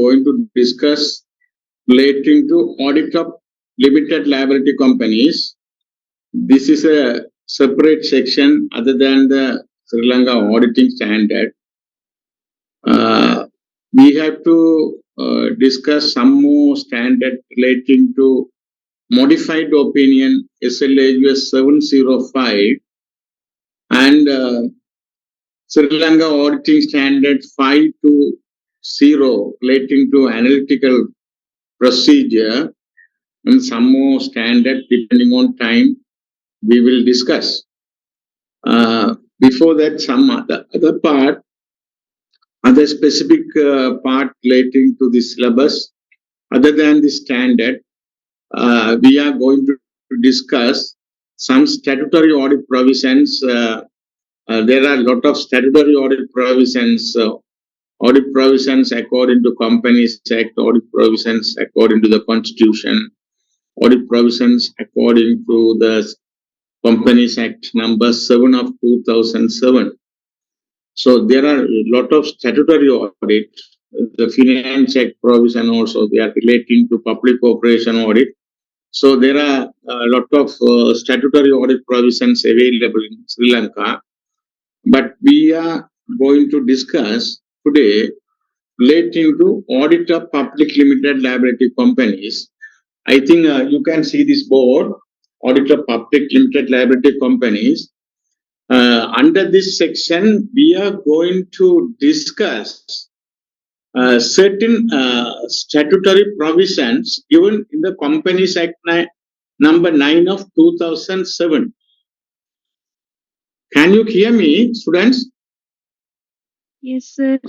going to discuss relating to audit of limited liability companies. This is a separate section other than the Sri Lanka auditing standard. We have to discuss some more standard relating to modified opinion SLAUS 705 and Sri Lanka auditing standard 520 relating to analytical procedure, and some more standard depending on time we will discuss. Before that, some other part, other specific part relating to the syllabus, other than the standard, we are going to discuss some statutory audit provisions. There are a lot of statutory audit provisions according to Companies Act, audit provisions according to the Constitution, audit provisions according to the Companies Act number 7 of 2007. So there are a lot of statutory audit. The Finance Act provision also, they are relating to public corporation audit. So there are a lot of statutory audit provisions available in Sri Lanka. But we are going to discuss today relating to audit of public limited liability companies. I think you can see this board, audit of public limited liability companies. Under this section, we are going to discuss certain statutory provisions given in the Companies Act number 9 of 2007. Can you hear me, students? Yes, sir.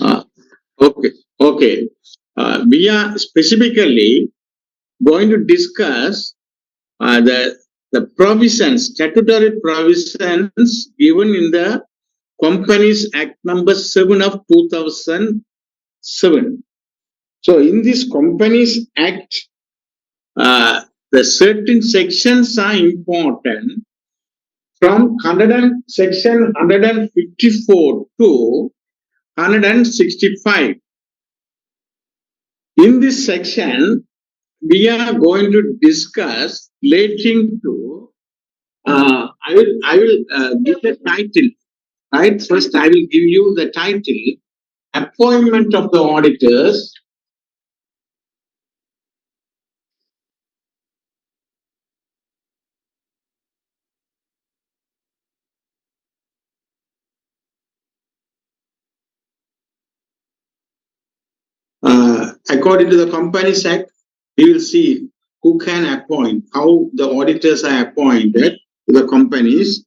Okay. We are specifically going to discuss the provisions, statutory provisions given in the Companies Act number 7 of 2007. So in this Companies Act, the certain sections are important from section 154 to 165. In this section, we are going to discuss relating to, I will give the title, right? First, I will give you the title, Appointment of the Auditors. According to the Companies Act, we will see who can appoint, how the auditors are appointed to the companies.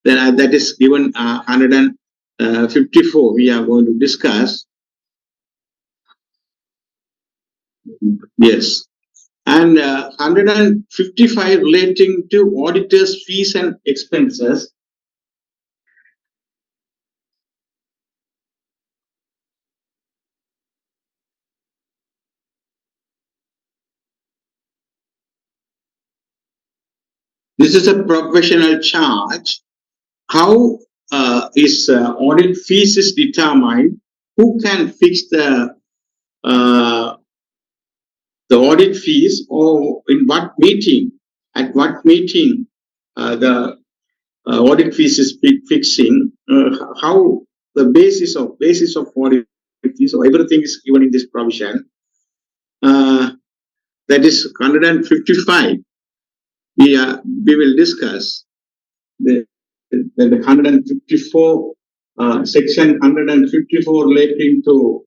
That is given 154. We are going to discuss. Yes. And 155 relating to auditors' fees and expenses. This is a professional charge. How is audit fees is determined? Who can fix the audit fees, or in what meeting? At what meeting the audit fees is fixing? How the basis of audit fees? So everything is given in this provision. That is 155. We will discuss the 154 section 154 relating to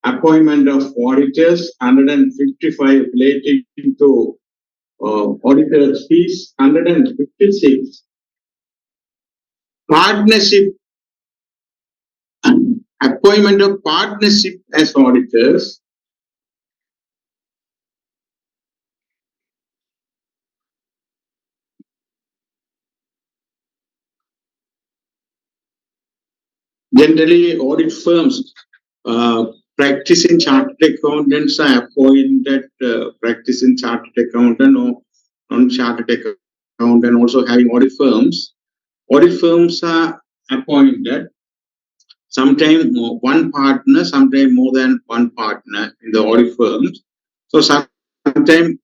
appointment of auditors, 155 relating to auditors' fees, 156 partnership, appointment of partnership as auditors. Generally, audit firms practicing chartered accountants are appointed practicing chartered accountant or non-chartered accountant, also having audit firms. Audit firms are appointed. sometimes one partner, sometimes more than one partner in the audit firms. So sometimes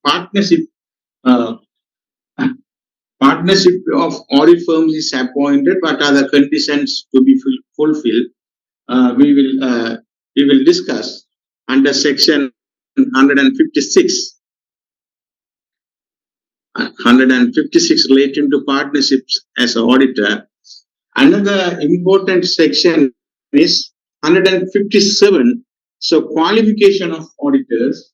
uh, partnership of audit firms is appointed. What are the conditions to be fulfilled? Uh, we will uh, we will discuss under section 156. 156 relating to partnerships as an auditor. Another important section is 157. So qualification of auditors.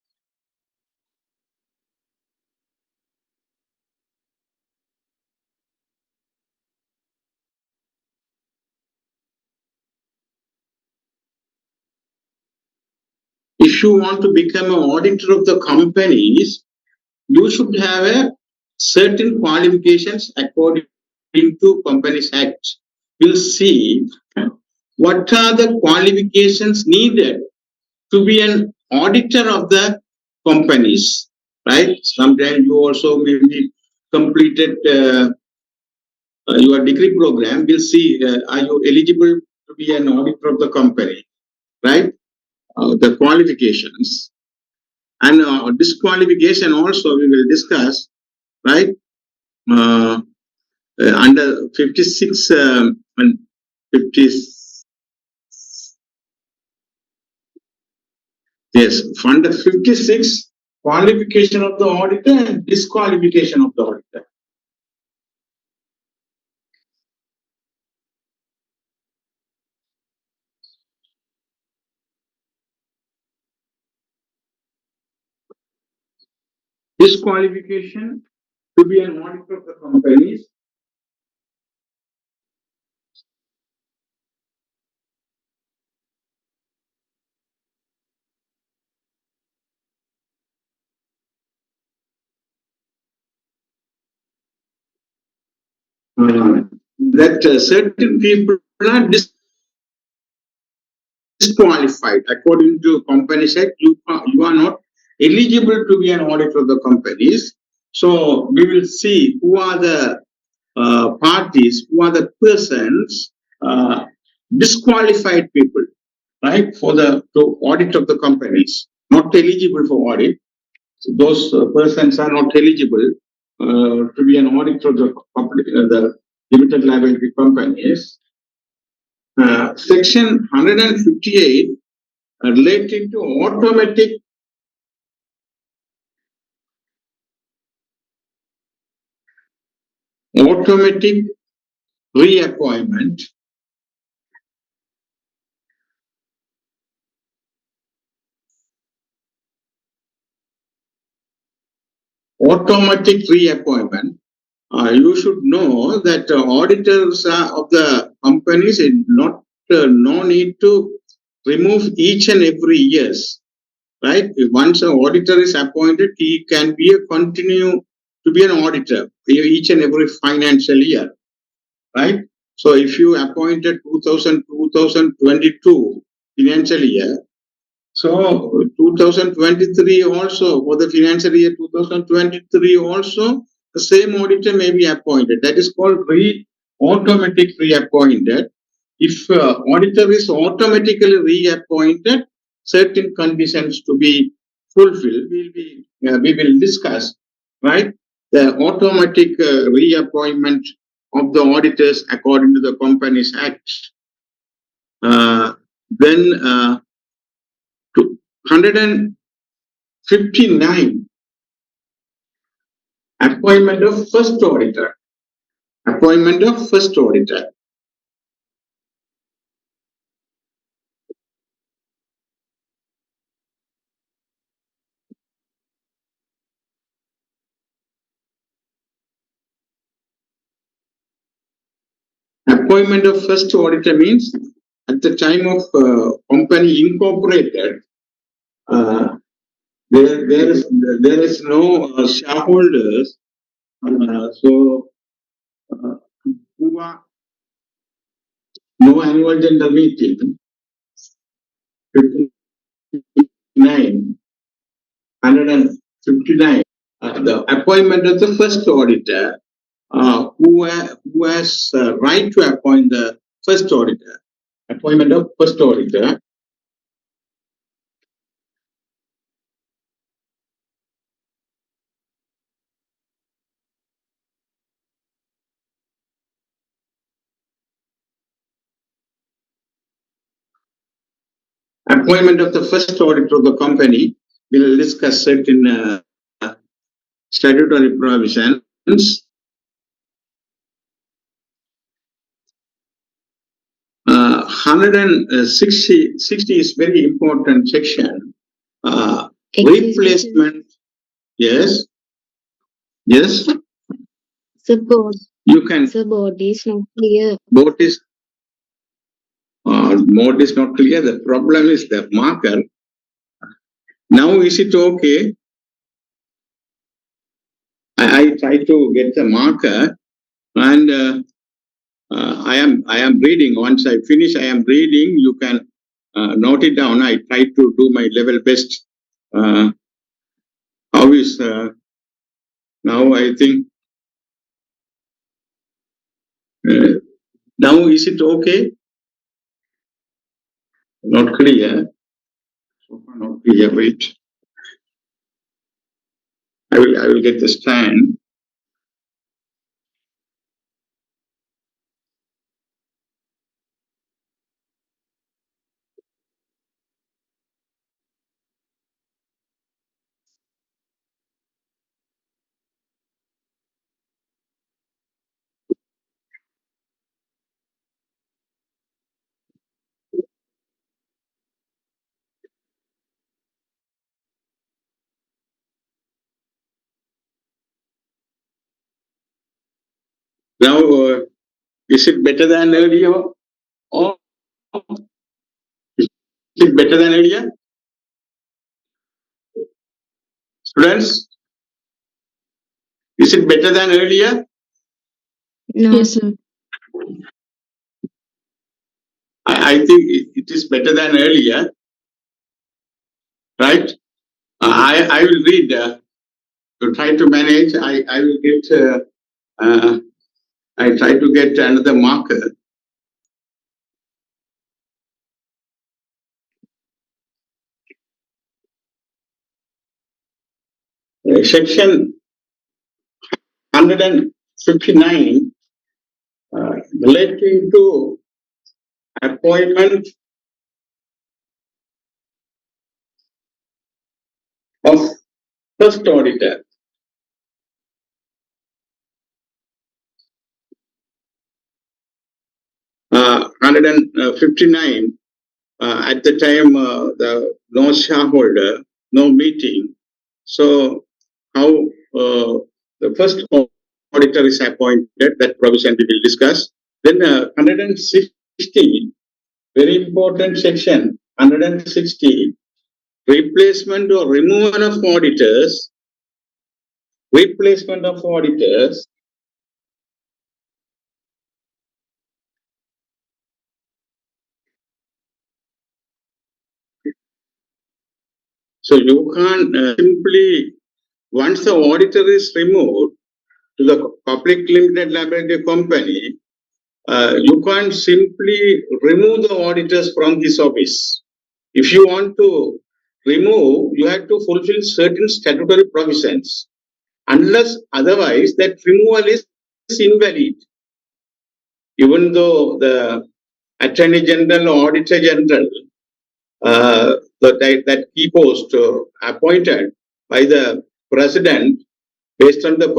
If you want to become an auditor of the companies, you should have a certain qualifications according to Companies Act. We'll see what are the qualifications needed to be an auditor of the companies, right? Sometimes you also maybe completed your degree program. We'll see, are you eligible to be an auditor of the company, right? The qualifications. And disqualification also we will discuss, right? Uh, Under 56 and 50, yes, under 56, qualification of the auditor and disqualification of the auditor. Disqualification to be an auditor of the companies. That certain people are disqualified according to Companies Act. You are not eligible to be an auditor of the companies. So we will see who are the parties, who are the persons, disqualified people, right, for the to audit of the companies, not eligible for audit. So those persons are not eligible to be an auditor of the limited liability companies. Section 158 relating to automatic reappointment. Automatic reappointment. You should know that auditors of the companies is not no need to remove each and every years, right? Once an auditor is appointed, he can be a continue to be an auditor each and every financial year, right? So if you appointed 2022 financial year, so 2023 also, for the financial year 2023 also, the same auditor may be appointed. That is called automatic reappointed. If auditor is automatically reappointed, certain conditions to be fulfilled, we will discuss, right? The automatic reappointment of the auditors according to the Companies Act. Then to 159, appointment of first auditor. Appointment of first auditor. Appointment of first auditor means at the time of company incorporated, uh, there is no shareholders, so uh, who are no annual general meeting. 59, 159. The appointment of the first auditor, who has right to appoint the first auditor. Appointment of first auditor. Appointment of the first auditor of the company. We'll discuss certain statutory provisions. 160 is very important section. Replacement. Yes. Yes. The board. You can. The board is not clear. Board is not clear. The problem is the marker. Now is it okay? I try to get the marker, and I am reading. Once I finish, I am reading. You can note it down. I try to do my level best. How is now? I think now is it okay? Not clear. So far not clear. Wait. I will get the stand. Now is it better than earlier? Or is it better than earlier? Students, is it better than earlier? No. Yes, sir. I think it is better than earlier, right? I will read to try to manage. I will get. I try to get another marker. Section 159 relating to appointment of first auditor. 159 at the time the no shareholder, no meeting. So how the first auditor is appointed, that provision we will discuss. Then 160, very important section, 160, replacement or removal of auditors, replacement of auditors. So you can't simply, once the auditor is removed to the public limited liability company, you can't simply remove the auditors from his office. If you want to remove, you have to fulfill certain statutory provisions. Unless otherwise, that removal is invalid. Even though the Attorney General or Auditor General, that key post appointed by the President based on the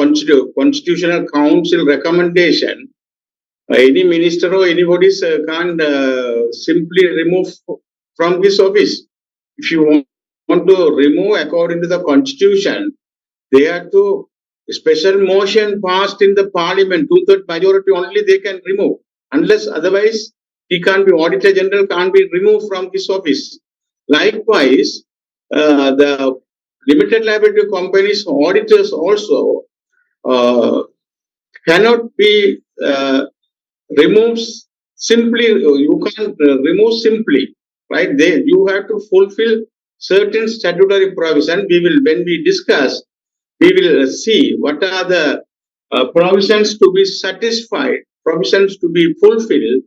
Constitutional Council recommendation, any minister or anybody can't simply remove from his office. If you want to remove according to the constitution, they have to special motion passed in the parliament, 2/3 majority only they can remove. Unless otherwise, he can't be auditor general can't be removed from his office. Likewise, the limited liability companies auditors also cannot be removes simply. You can't remove simply, right? You have to fulfill certain statutory provision. We will, when we discuss, we will see what are the provisions to be satisfied, provisions to be fulfilled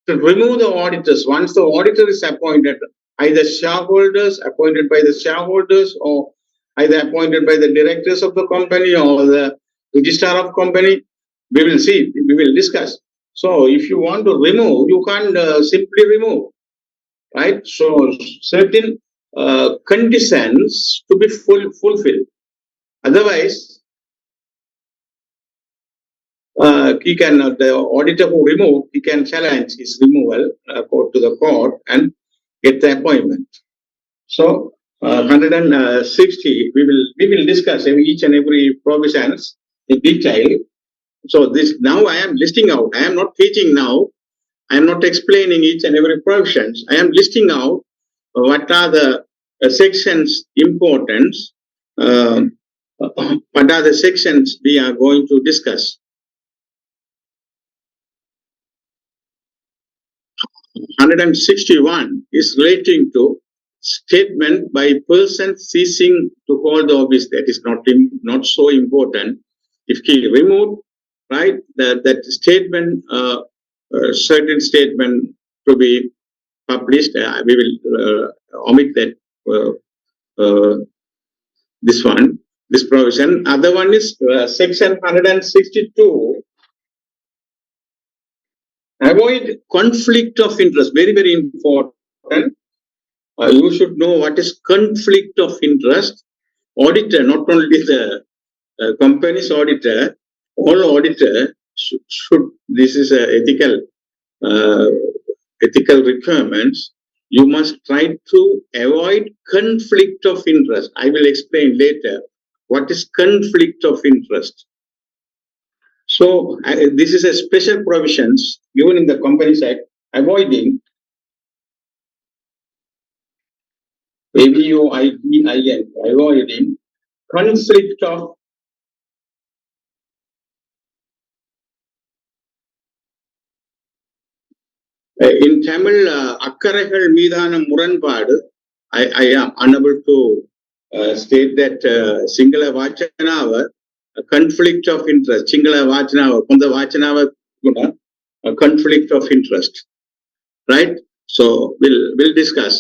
to remove the auditors. Once the auditor is appointed, either shareholders, appointed by the shareholders, or either appointed by the directors of the company or the registrar of company, we will see, we will discuss. So if you want to remove, you can't simply remove, right? So certain conditions to be fulfilled. Otherwise, he can, the auditor who removed, he can challenge his removal to the court and get the appointment. So 160, we will discuss each and every provisions in detail. So this now I am listing out. I am not teaching now. I am not explaining each and every provisions. I am listing out what are the sections importance. What are the sections we are going to discuss. 161 is relating to statement by person ceasing to hold the office. That is not so important. If he removed, right, that statement, certain statement to be published, we will omit that this provision. Other one is section 162. Avoid conflict of interest. Very, very important. You should know what is conflict of interest. Auditor, not only the company's auditor, all auditor should, this is a ethical requirements. You must try to avoid conflict of interest. I will explain later what is conflict of interest. So this is a special provisions given in the Companies Act, avoiding AVOIDIN, avoiding conflict of in Tamil, அக்கறைகள் மீதான முரண்பாடு. I am unable to state that single vachanava, conflict of interest. Single vachanava, konda vachanava kuda conflict of interest, right? So we'll discuss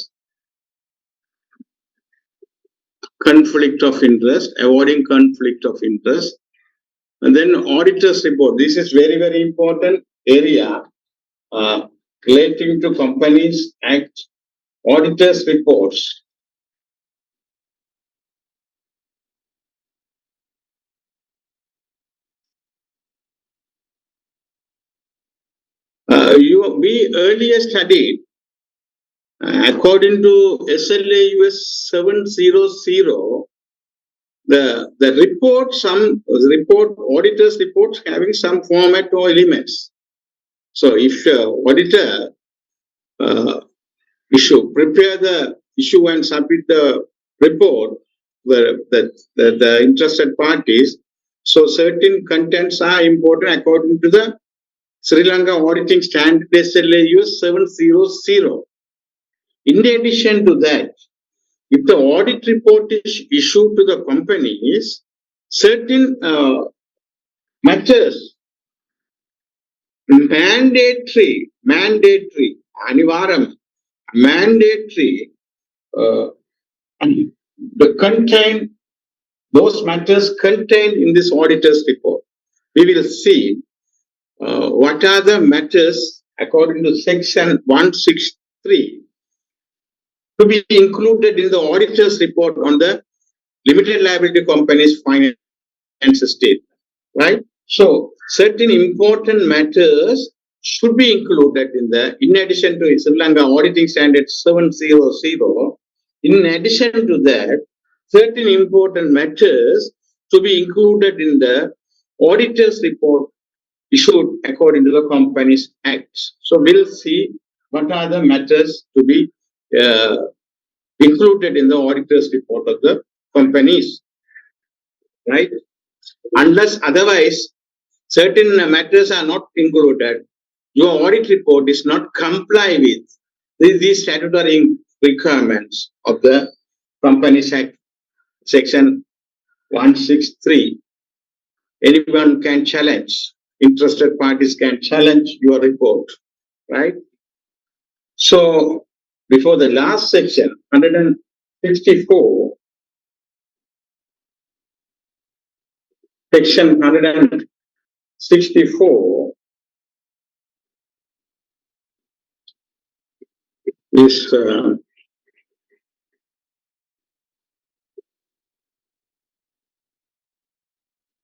conflict of interest, avoiding conflict of interest, and then auditors report. This is very, very important area relating to Companies Act. Auditors reports. We earlier studied, according to SLA US 700, the report, auditors reports having some format or elements. So if auditor prepare the issue and submit the report, the interested parties, so certain contents are important according to the Sri Lanka Auditing Standard SLA US 700. In addition to that, if the audit report is issued to the companies, certain matters, anivaram, mandatory, contain those matters contained in this auditor's report. We will see what are the matters according to section 163 to be included in the auditor's report on the limited liability company's finance statement, right? So certain important matters should be included in addition to Sri Lanka Auditing Standard 700. In addition to that, certain important matters to be included in the auditor's report issued according to the Companies Act. So we'll see what are the matters to be included in the auditor's report of the companies, right? Unless otherwise, certain matters are not included, your audit report is not comply with these statutory requirements of the Companies Act, section 163. Anyone can challenge, interested parties can challenge your report, right? So before the last section, 164, section 164 is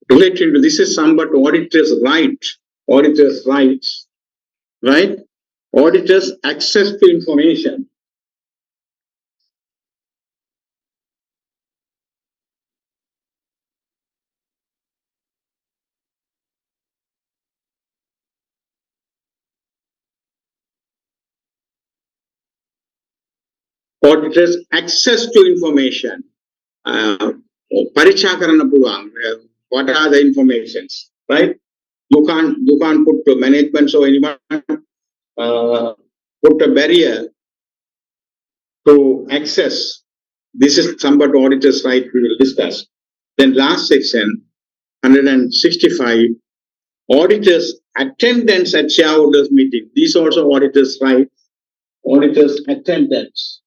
related to this is somewhat auditors' rights, right? Auditors' access to information. Auditors' access to information. Pariksha karana පුළුවන්. What are the informations, right? You can't put to management or anyone put a barrier to access. This is somewhat auditors' right we will discuss. Then last section, 165, auditors' attendance at shareholders meeting. These also auditors' right. Auditors' attendance,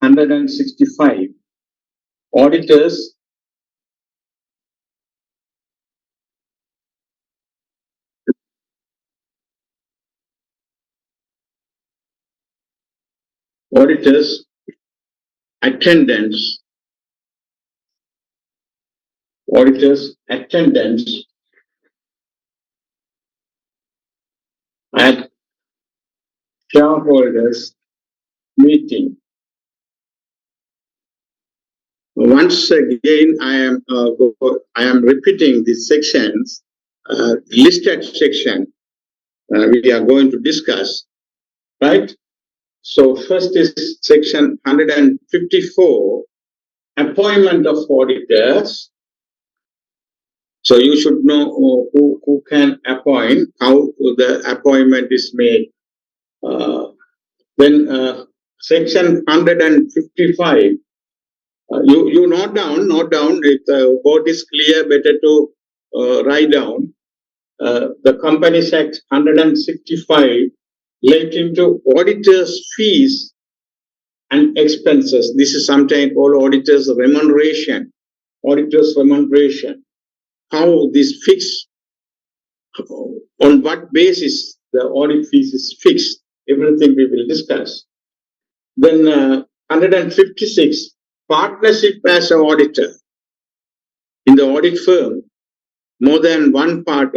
165. Auditors auditors' attendance, auditors' attendance at shareholders meeting. Once again, I am repeating these sections, listed section we are going to discuss, right? So first is section 154, appointment of auditors. So you should know who can appoint, how the appointment is made. Then section 155, you note down, if the word is clear, better to write down. The Companies Act 165 relating to auditors' fees and expenses. This is sometimes called auditors' remuneration. Auditors' remuneration. How this fixed, on what basis the audit fees is fixed. Everything we will discuss. Then 156, partnership as an auditor. In the audit firm, more than one part,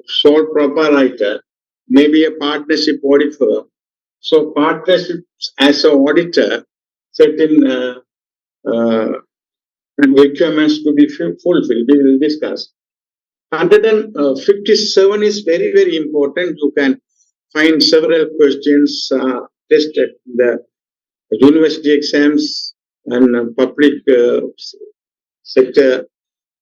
sole proprietor, maybe a partnership audit firm. So partnerships as an auditor, certain requirements to be fulfilled. We will discuss. 157 is very, very important. You can find several questions tested in the university exams and public sector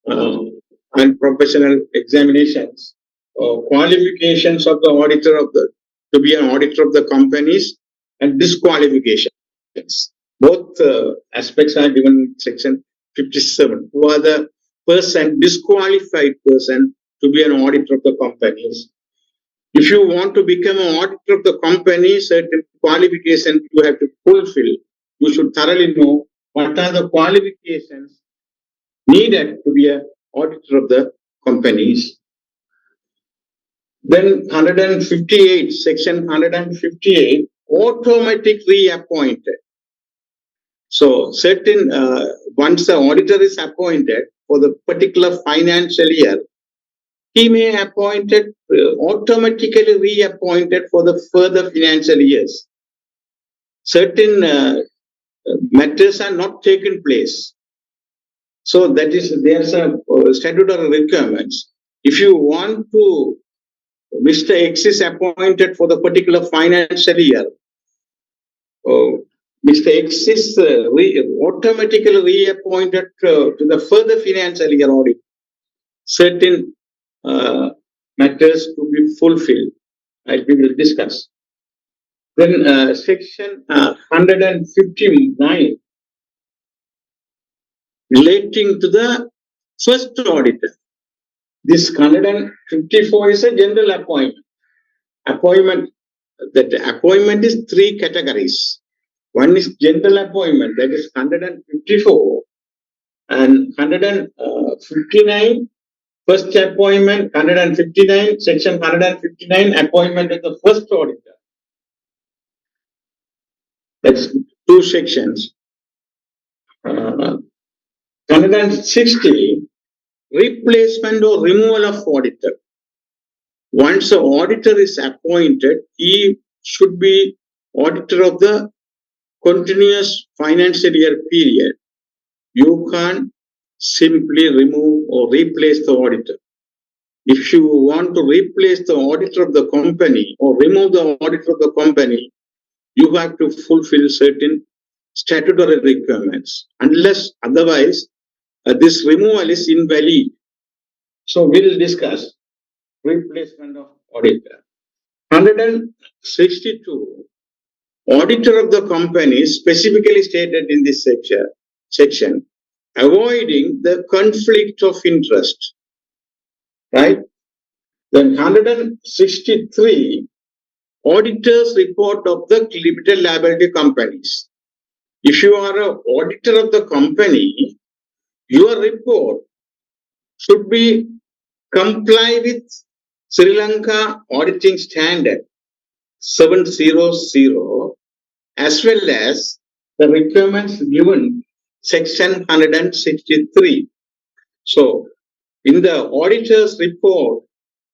and professional examinations. Qualifications of the auditor of the to be an auditor of the companies and disqualifications. Both aspects are given in section 57. Who are the disqualified person to be an auditor of the companies? If you want to become an auditor of the company, certain qualifications you have to fulfill. You should thoroughly know what are the qualifications needed to be an auditor of the companies. Then 158, section 158, automatic reappointed. So certain, once the auditor is appointed for the particular financial year, he may appointed, automatically reappointed for the further financial years. Certain matters are not taken place. So that is, there's a statutory requirements. If you want to, Mr. X is appointed for the particular financial year, Mr. X is automatically reappointed to the further financial year audit. Certain matters to be fulfilled, as we will discuss. Then section 159 relating to the first auditor. This 154 is a general appointment. Appointment that appointment is three categories. One is general appointment, that is 154 and 159. First appointment 159, section 159, appointment of the first auditor. That's two sections. 160, replacement or removal of auditor. Once the auditor is appointed, he should be auditor of the continuous financial year period. You can't simply remove or replace the auditor. If you want to replace the auditor of the company or remove the auditor of the company, you have to fulfill certain statutory requirements. Unless otherwise, this removal is invalid. So we'll discuss replacement of auditor. 162, auditor of the company specifically stated in this section, avoiding the conflict of interest, right? Then 163, auditors report of the limited liability companies. If you are an auditor of the company, your report should be comply with Sri Lanka auditing standard 700, as well as the requirements given section 163. So in the auditor's report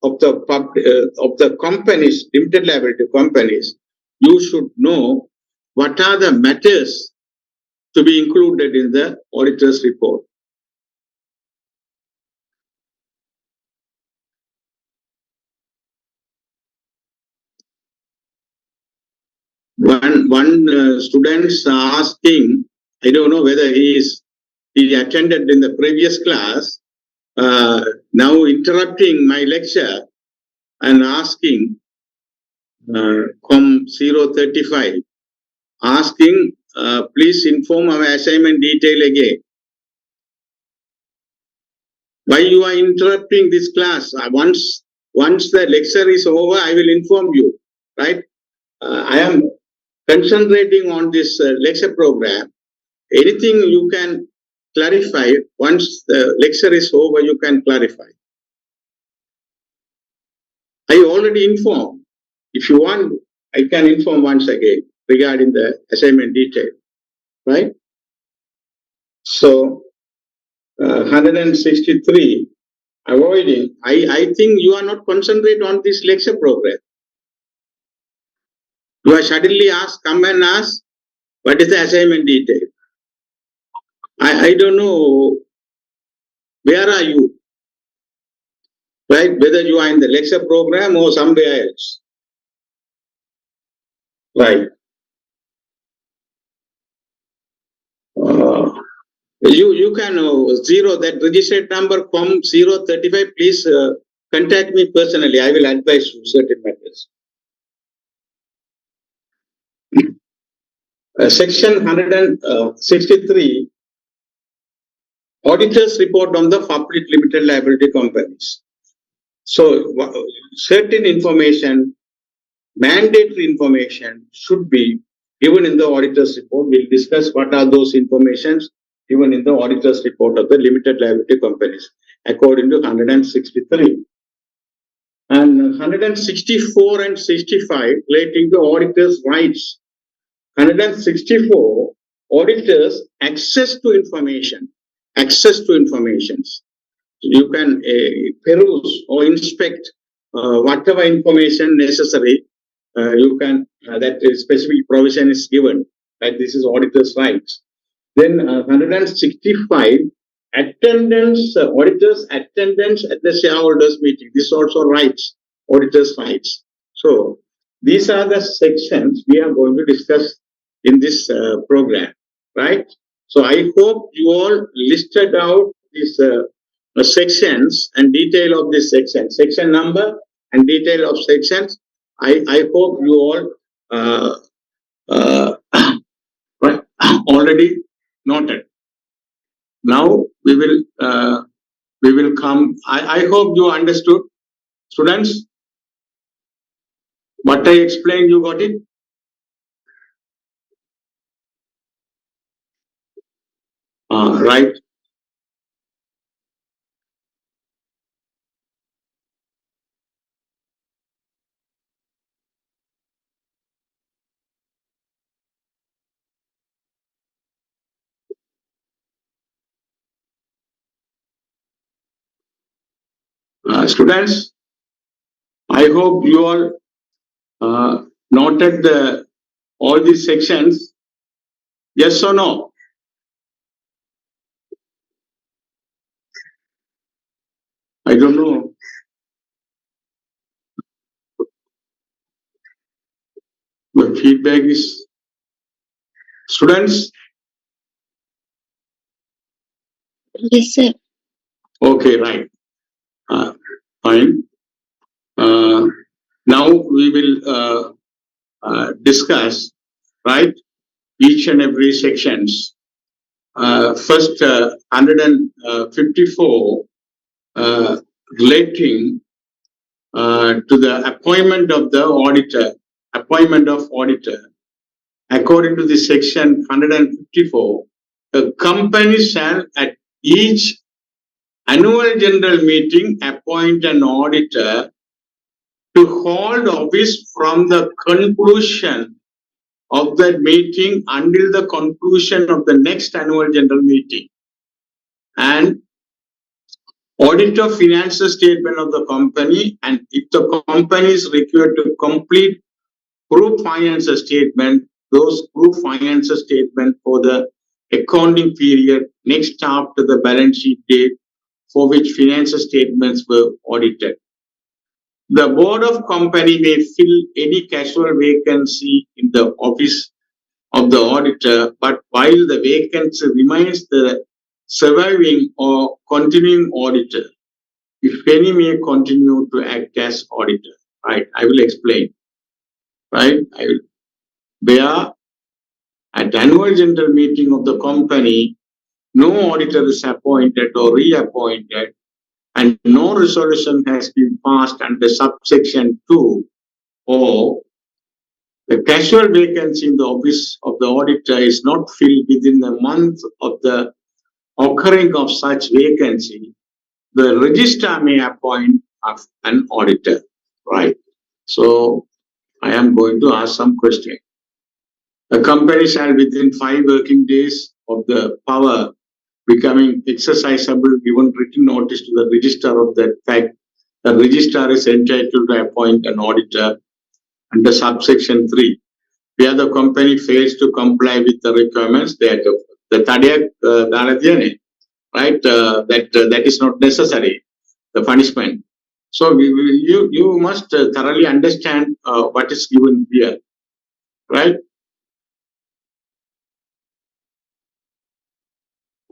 of the companies, limited liability companies, you should know what are the matters to be included in the auditor's report. One student's asking, I don't know whether he attended in the previous class, now interrupting my lecture and asking, com 035, asking, please inform our assignment detail again. Why you are interrupting this class? Once the lecture is over, I will inform you, right? I am concentrating on this lecture program. Anything you can clarify, once the lecture is over, you can clarify. I already informed. If you want, I can inform once again regarding the assignment detail, right? So, 163, avoiding. I think you are not concentrate on this lecture program. You are suddenly come and ask, what is the assignment detail? I don't know, where are you, right? Whether you are in the lecture program or somewhere else, right? You can zero that registered number com 035. Please contact me personally. I will advise you certain matters. Section 163, auditors report on the public limited liability companies. So certain information, mandatory information should be given in the auditor's report. We'll discuss what are those informations given in the auditor's report of the limited liability companies according to 163. And 164 and 65 relating to auditors' rights. 164, auditors access to information. Access to informations. You can peruse or inspect whatever information necessary. You can that specific provision is given. Like this is auditors' rights. Then 165, attendance, auditors' attendance at the shareholders' meeting. This also rights, auditors' rights. So these are the sections we are going to discuss in this program, right? So I hope you all listed out these sections and detail of this section number and detail of sections. I hope you all uh, already noted. Now we will come. I hope you understood, students. What I explained, you got it? Right. Students, I hope you all noted all these sections. Yes or no? I don't know. The feedback is students. Yes, sir. Okay, right. Uh, Fine. Uh, Now we will discuss, right, each and every sections. First, 154 relating to the appointment of the auditor. Appointment of auditor. According to the section 154, a company shall at each annual general meeting appoint an auditor to hold office from the conclusion of that meeting until the conclusion of the next annual general meeting, and audit of financial statement of the company, and if the company is required to complete proof financial statement, those proof financial statement for the accounting period next after the balance sheet date for which financial statements were audited. The board of company may fill any casual vacancy in the office of the auditor, but while the vacancy remains the surviving or continuing auditor, if any may continue to act as auditor. Right, I will explain. Right, I will. Where at annual general meeting of the company, no auditor is appointed or reappointed, and no resolution has been passed under subsection 2, or the casual vacancy in the office of the auditor is not filled within a month of the occurring of such vacancy, the registrar may appoint an auditor. Right. So I am going to ask some question. A company shall within 5 working days of the power becoming exercisable given written notice to the registrar of that fact. The registrar is entitled to appoint an auditor under subsection 3. Where the company fails to comply with the requirements, that the right, that is not necessary, the punishment. So you must thoroughly understand what is given here, right?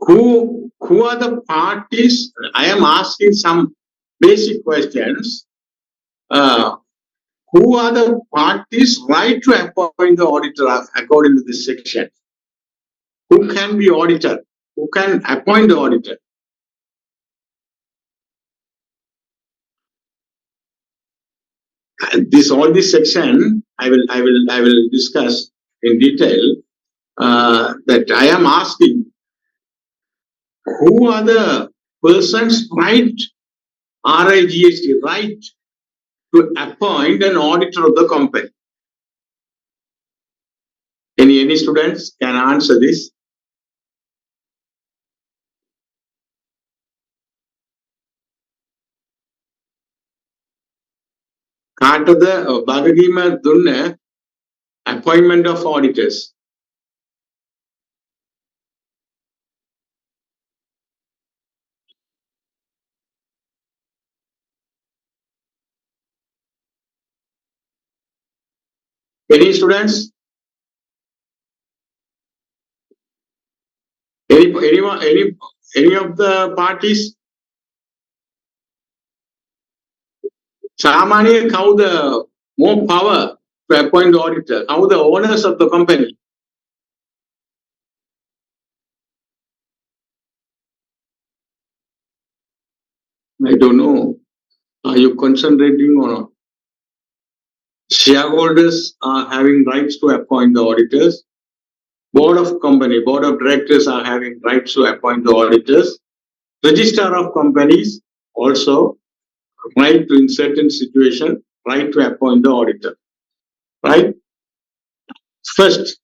Who are the parties? I am asking some basic questions. Uh, who are the parties right to appoint the auditor according to this section? Who can be auditor? Who can appoint the auditor? And this all this section I will discuss in detail. That I am asking, who are the persons right, RIGST, right to appoint an auditor of the company? Any students can answer this? කාටද වගකීම දුන්න appointment of auditors? Any students? Anyone? Any of the parties? Samani, how the more power to appoint the auditor? How the owners of the company? I don't know. Are you concentrating on? Shareholders are having rights to appoint the auditors. Board of directors are having rights to appoint the auditors. Registrar of companies also right to, in certain situation, right to appoint the auditor. Right? First,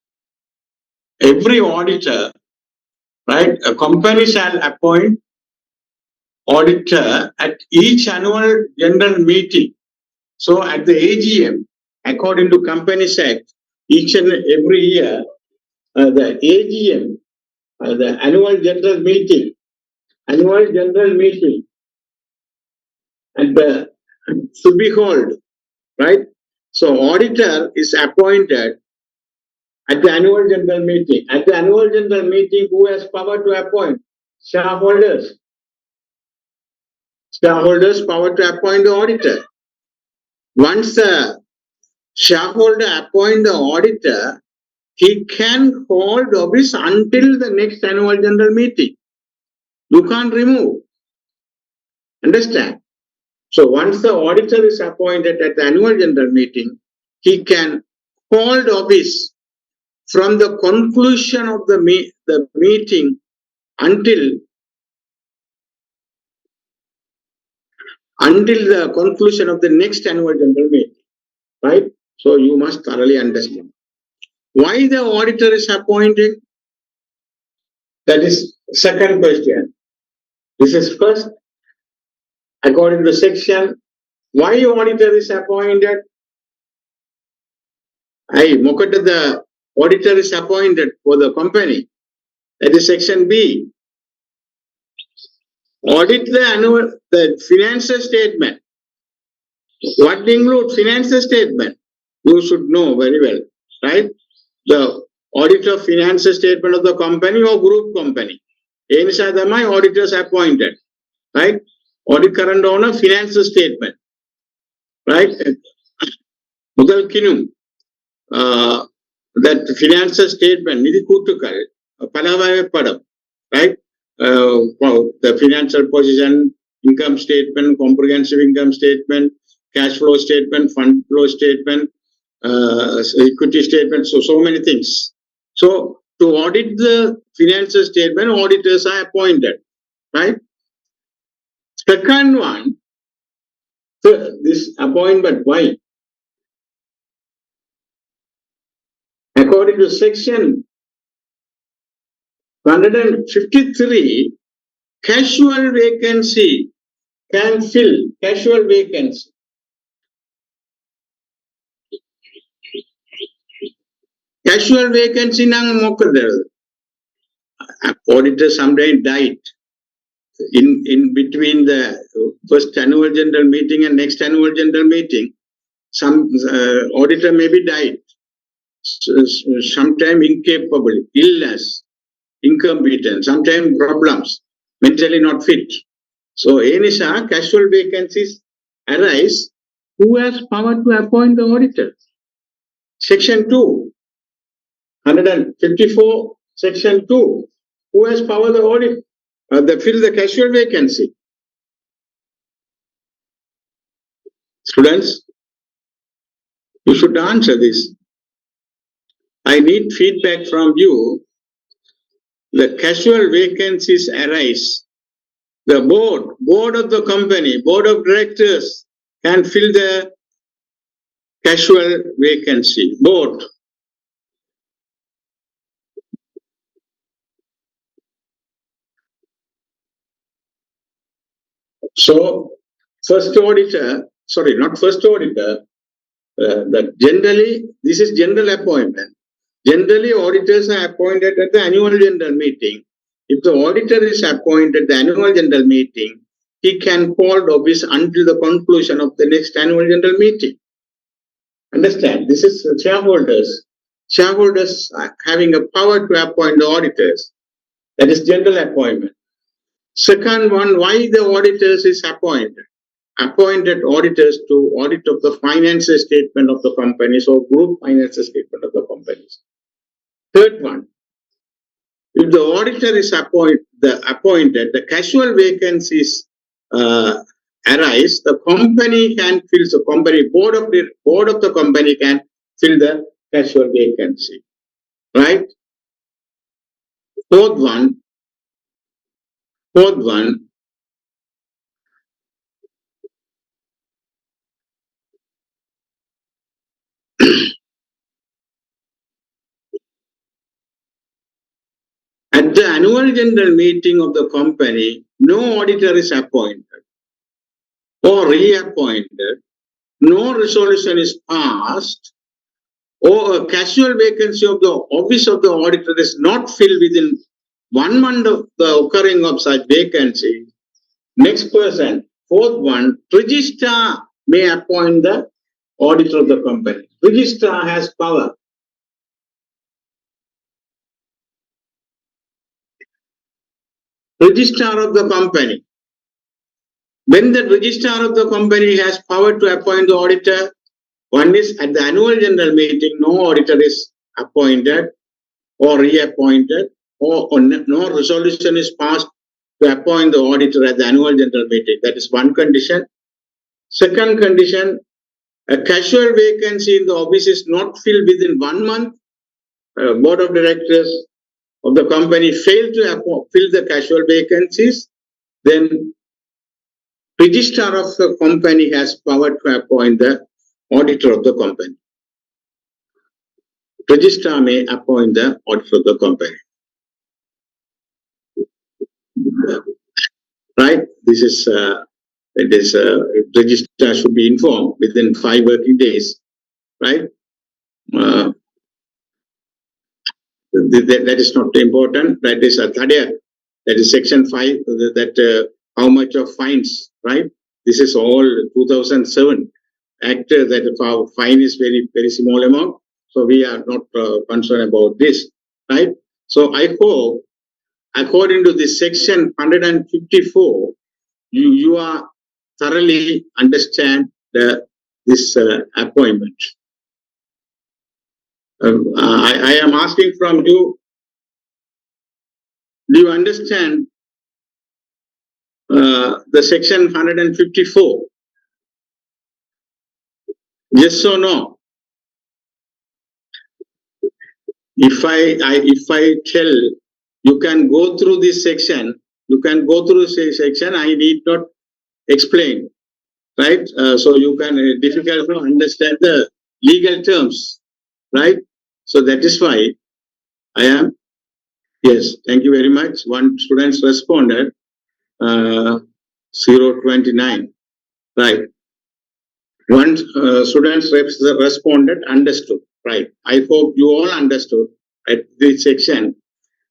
every auditor, right, a company shall appoint auditor at each annual general meeting. So at the AGM, according to Companies Act, each and every year, the AGM, the annual general meeting, and should be held, right? So auditor is appointed at the annual general meeting. At the annual general meeting, who has power to appoint? Shareholders. Shareholders power to appoint the auditor. Once the shareholder appoint the auditor, he can hold office until the next annual general meeting. You can't remove. Understand? So once the auditor is appointed at the annual general meeting, he can hold office from the conclusion of the meeting until the conclusion of the next annual general meeting. Right? So you must thoroughly understand. Why the auditor is appointed? That is second question. This is first, according to section. Why auditor is appointed? Mokata, the auditor is appointed for the company. That is section B. Audit the financial statement. What includes financial statement? You should know very well, right? The audit of financial statement of the company or group company. My auditors appointed, right? Audit current owner financial statement, right? Mudal that financial statement, Nidhi Kutukal, Panavaya Padam, right? The financial position, income statement, comprehensive income statement, cash flow statement, fund flow statement, equity statement, so many things. So to audit the financial statement, auditors are appointed, right? Second one, this appointment, why? According to section 153, casual vacancy can fill casual vacancy. Casual vacancy nang mokkadal. Auditor sometimes died in between the first annual general meeting and next annual general meeting. Some auditor maybe died. Sometime incapable, illness, incompetent, sometimes problems, mentally not fit. So, Enisha, casual vacancies arise. Who has power to appoint the auditor? Section 2, 154, Section 2. Who has power to audit? Fill the casual vacancy. Students, you should answer this. I need feedback from you. The casual vacancies arise. The board of the company, board of directors can fill the casual vacancy. Board. So, first auditor, sorry, not first auditor, that generally, this is general appointment. Generally, auditors are appointed at the annual general meeting. If the auditor is appointed at the annual general meeting, he can hold office until the conclusion of the next annual general meeting. Understand? This is shareholders. Shareholders are having a power to appoint the auditors. That is general appointment. Second one, why the auditors is appointed? Appointed auditors to audit of the financial statement of the companies or group financial statement of the companies. Third one, if the auditor is appointed, the casual vacancies arise, the company can fill the company board of the company can fill the casual vacancy. Right? Fourth one, at the annual general meeting of the company, no auditor is appointed or reappointed, no resolution is passed, or a casual vacancy of the office of the auditor is not filled within 1 month of the occurring of such vacancy. Next person, fourth one, registrar may appoint the auditor of the company. Registrar has power. Registrar of the company. When the registrar of the company has power to appoint the auditor, one is at the annual general meeting, no auditor is appointed or reappointed, or no resolution is passed to appoint the auditor at the annual general meeting. That is one condition. Second condition, a casual vacancy in the office is not filled within 1 month. Board of directors of the company fail to fill the casual vacancies, then registrar of the company has power to appoint the auditor of the company. Registrar may appoint the auditor of the company. Right? This is registrar should be informed within 5 working days. Right? That is not important. That is a third year. That is section 5. That how much of fines. Right? This is all 2007 act. That fine is very small amount. So we are not concerned about this. Right? So I hope, according to this section 154, you are thoroughly understand this appointment. I am asking from you, do you understand the section 154? Yes or no? If I tell you can go through this section, I need not explain, right? So you can difficult to understand the legal terms, right? So that is why I am. Yes, thank you very much. One student responded, 029, right? One student responded, understood, right? I hope you all understood at this section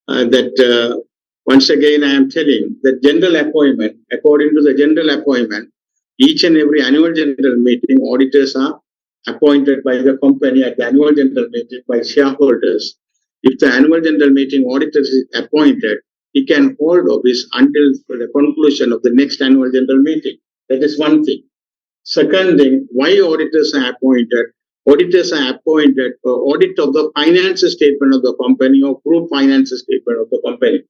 that once again I am telling that general appointment, according to the general appointment, each and every annual general meeting, auditors are appointed by the company at the annual general meeting by shareholders. If the annual general meeting auditor is appointed, he can hold office until the conclusion of the next annual general meeting. That is one thing. Second thing, why auditors are appointed? Auditors are appointed for audit of the finance statement of the company or group finance statement of the company,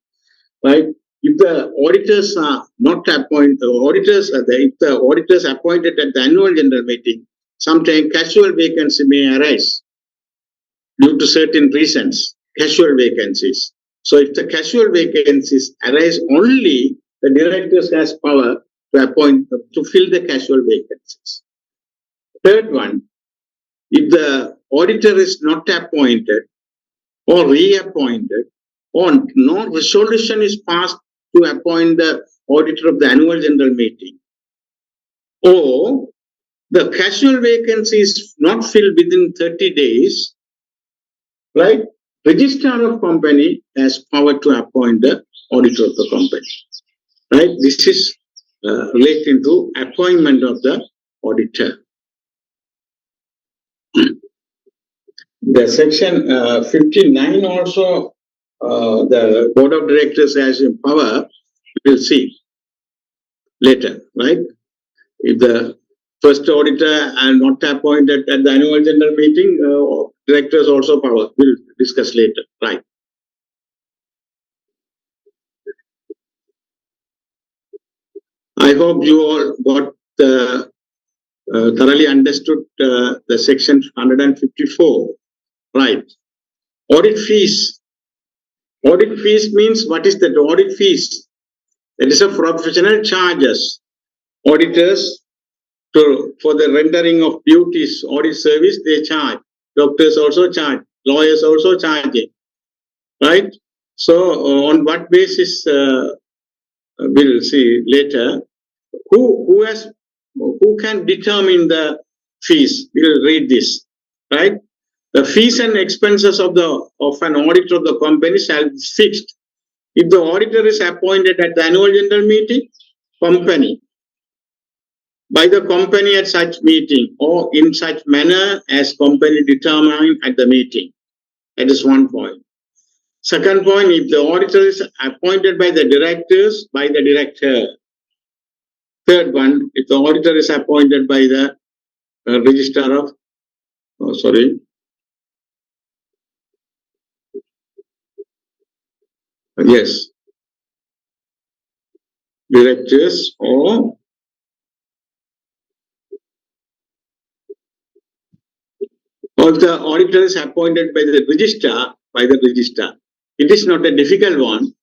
right? If the auditors are not appointed, if the auditors appointed at the annual general meeting, sometimes casual vacancy may arise due to certain reasons, casual vacancies. So if the casual vacancies arise, only the directors has power to appoint, to fill the casual vacancies. Third one, if the auditor is not appointed or reappointed, or no resolution is passed to appoint the auditor of the annual general meeting, or the casual vacancy is not filled within 30 days, right? Registrar of company has power to appoint the auditor of the company, right? This is relating to appointment of the auditor. The section 59 also, the board of directors has power. We'll see later, right? If the first auditor are not appointed at the annual general meeting, directors also power. We'll discuss later, right? I hope you all got thoroughly understood the section 154. Right. Audit fees. Audit fees means, what is that? Audit fees. That is a professional charges. Auditors, for the rendering of duties, audit service, they charge. Doctors also charge. Lawyers also charge it. Right? So, on what basis, we'll see later. Who can determine the fees? We'll read this. Right? The fees and expenses of an auditor of the company shall be fixed. If the auditor is appointed at the annual general meeting, company, by the company at such meeting, or in such manner as company determined at the meeting. That is one point. Second point, if the auditor is appointed by the directors, by the director. Third one, if the auditor is appointed by the registrar of, yes, directors, or the auditor is appointed by the registrar, It is not a difficult one,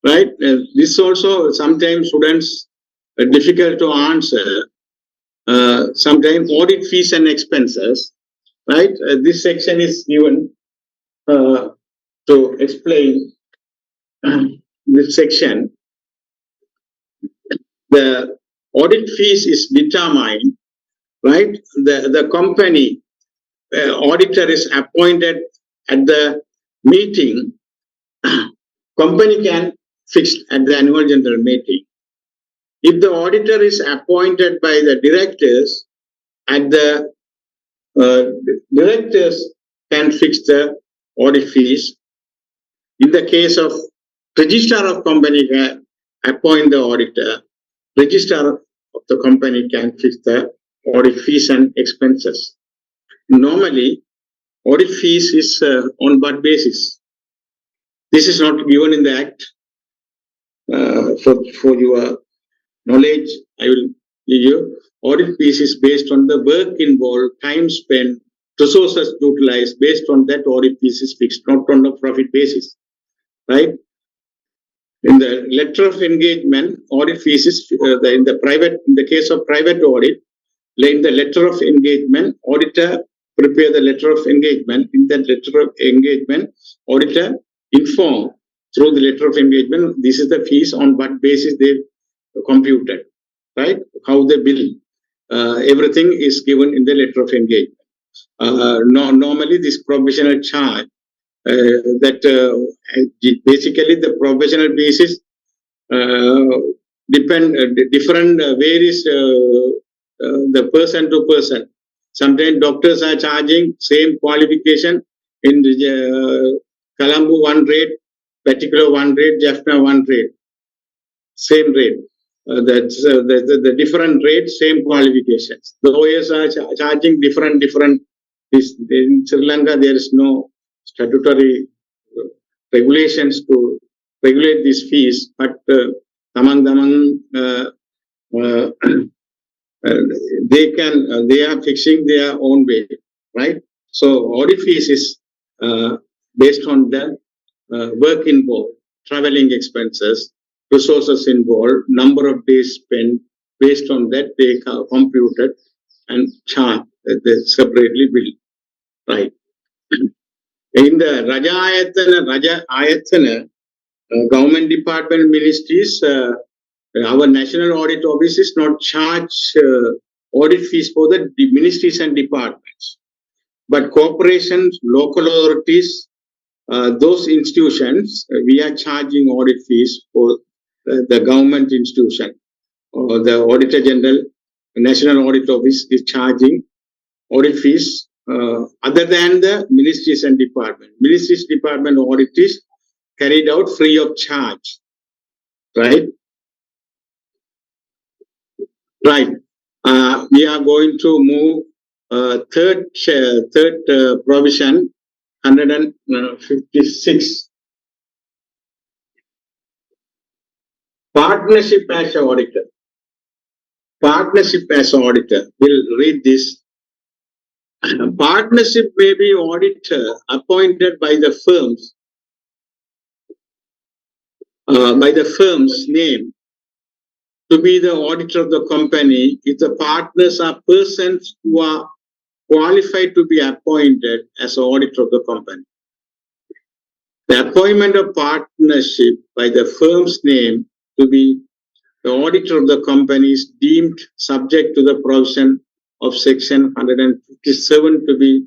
right? This also sometimes students are difficult to answer. Sometimes audit fees and expenses, right? This section is given to explain this section. The audit fees is determined, right? The company auditor is appointed at the meeting. Company can fix at the annual general meeting. If the auditor is appointed by the directors, at the directors can fix the audit fees. In the case of registrar of company can appoint the auditor, registrar of the company can fix the audit fees and expenses. Normally, audit fees is on what basis? This is not given in the act. For your knowledge, I will give you. Audit fees is based on the work involved, time spent, resources utilized. Based on that, audit fees is fixed, not on a profit basis, right? In the letter of engagement, audit fees is in the case of private audit. In the letter of engagement, auditor prepare the letter of engagement. In that letter of engagement, auditor inform through the letter of engagement, this is the fees on what basis they computed, right? How they bill. Everything is given in the letter of engagement. Normally, this provisional charge that basically the provisional basis different varies the person to person. Sometimes doctors are charging same qualification in Colombo one rate, particular one rate, Jaffna one rate, same rate. That's the different rates, same qualifications. The lawyers are charging different. In Sri Lanka, there is no statutory regulations to regulate these fees, but among they are fixing their own way, right? So audit fees is based on the work involved, traveling expenses, resources involved, number of days spent. Based on that, they computed and charge they separately bill, right? In the Raja Ayatana, government department ministries, our national audit office is not charge audit fees for the ministries and departments, but corporations, local authorities, those institutions, we are charging audit fees for the government institution, or the auditor general, national audit office is charging audit fees other than the ministries and department. Ministries department audit is carried out free of charge, right? Right. We are going to move third provision 156. Partnership as auditor. partnership as auditor. We'll read this. Partnership may be auditor appointed by the firm's name to be the auditor of the company if the partners are persons who are qualified to be appointed as auditor of the company. The appointment of partnership by the firm's name to be the auditor of the company is deemed subject to the provision of section 157 to be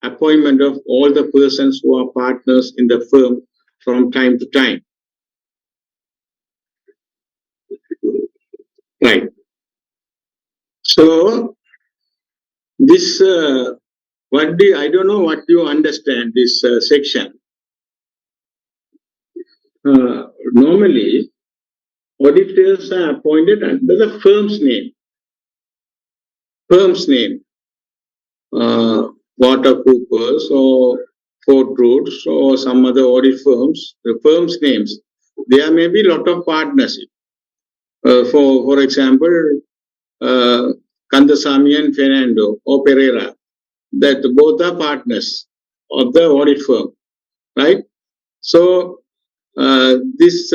appointment of all the persons who are partners in the firm from time to time. Right. So this, I don't know what you understand this section. Normally, auditors are appointed under the firm's name. Firm's name. Watercoopers or Fort Roots or some other audit firms, the firm's names. There may be a lot of partnership. For example, Kandasamy and Fernando or Pereira, that both are partners of the audit firm, right? So this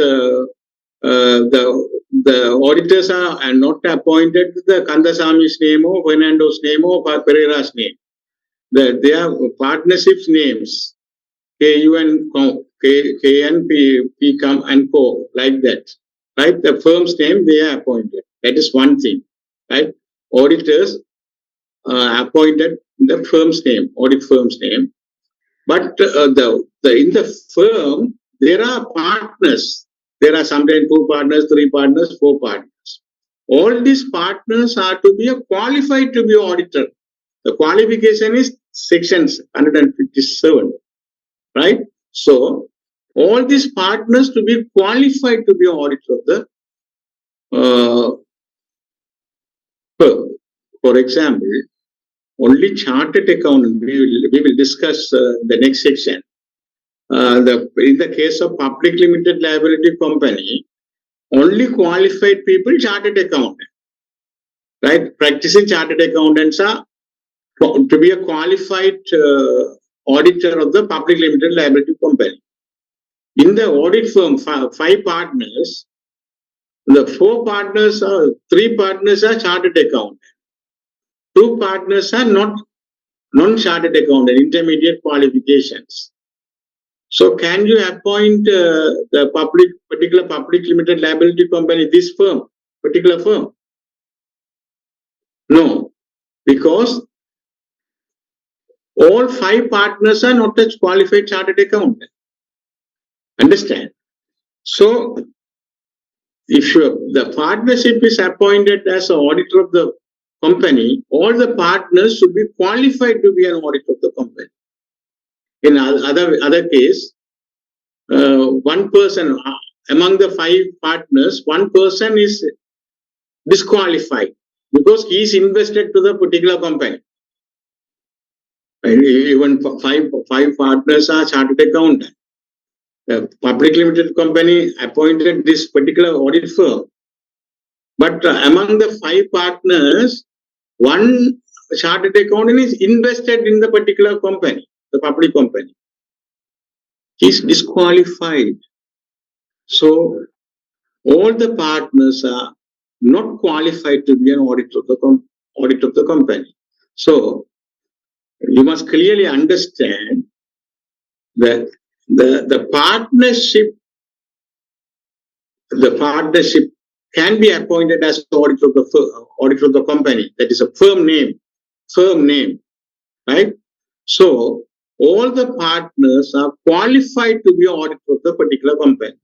the auditors are not appointed to the Kandasamy's name or Fernando's name or Pereira's name. Their partnerships names KU and K and P come and Co like that, right? The firm's name they are appointed. That is one thing, right? Auditors appointed in the firm's name, audit firm's name. But in the firm there are partners. There are sometimes 2 partners, 3 partners, 4 partners. All these partners are to be qualified to be auditor. The qualification is sections 157, right? So all these partners to be qualified to be auditor of the firm. For example, only chartered accountant, we will discuss the next section. In the case of public limited liability company, only qualified people chartered accountant, right? Practicing chartered accountants are to be a qualified auditor of the public limited liability company. In the audit firm, 5 partners, the 3 partners are chartered accountant. 2 partners are not non-chartered accountant, intermediate qualifications. So can you appoint the particular public limited liability company, this firm, particular firm? No, because all 5 partners are not a qualified chartered accountant. Understand? So if the partnership is appointed as an auditor of the company, all the partners should be qualified to be an auditor of the company. In other case, one person among the 5 partners, one person is disqualified because he is invested to the particular company. Even 5 partners are chartered accountant. The public limited company appointed this particular audit firm, but among the 5 partners, one chartered accountant is invested in the particular company, the public company. He is disqualified. So all the partners are not qualified to be an audit of the company. So you must clearly understand that the partnership can be appointed as auditor of the company. That is a firm name, right? So all the partners are qualified to be auditor of the particular company.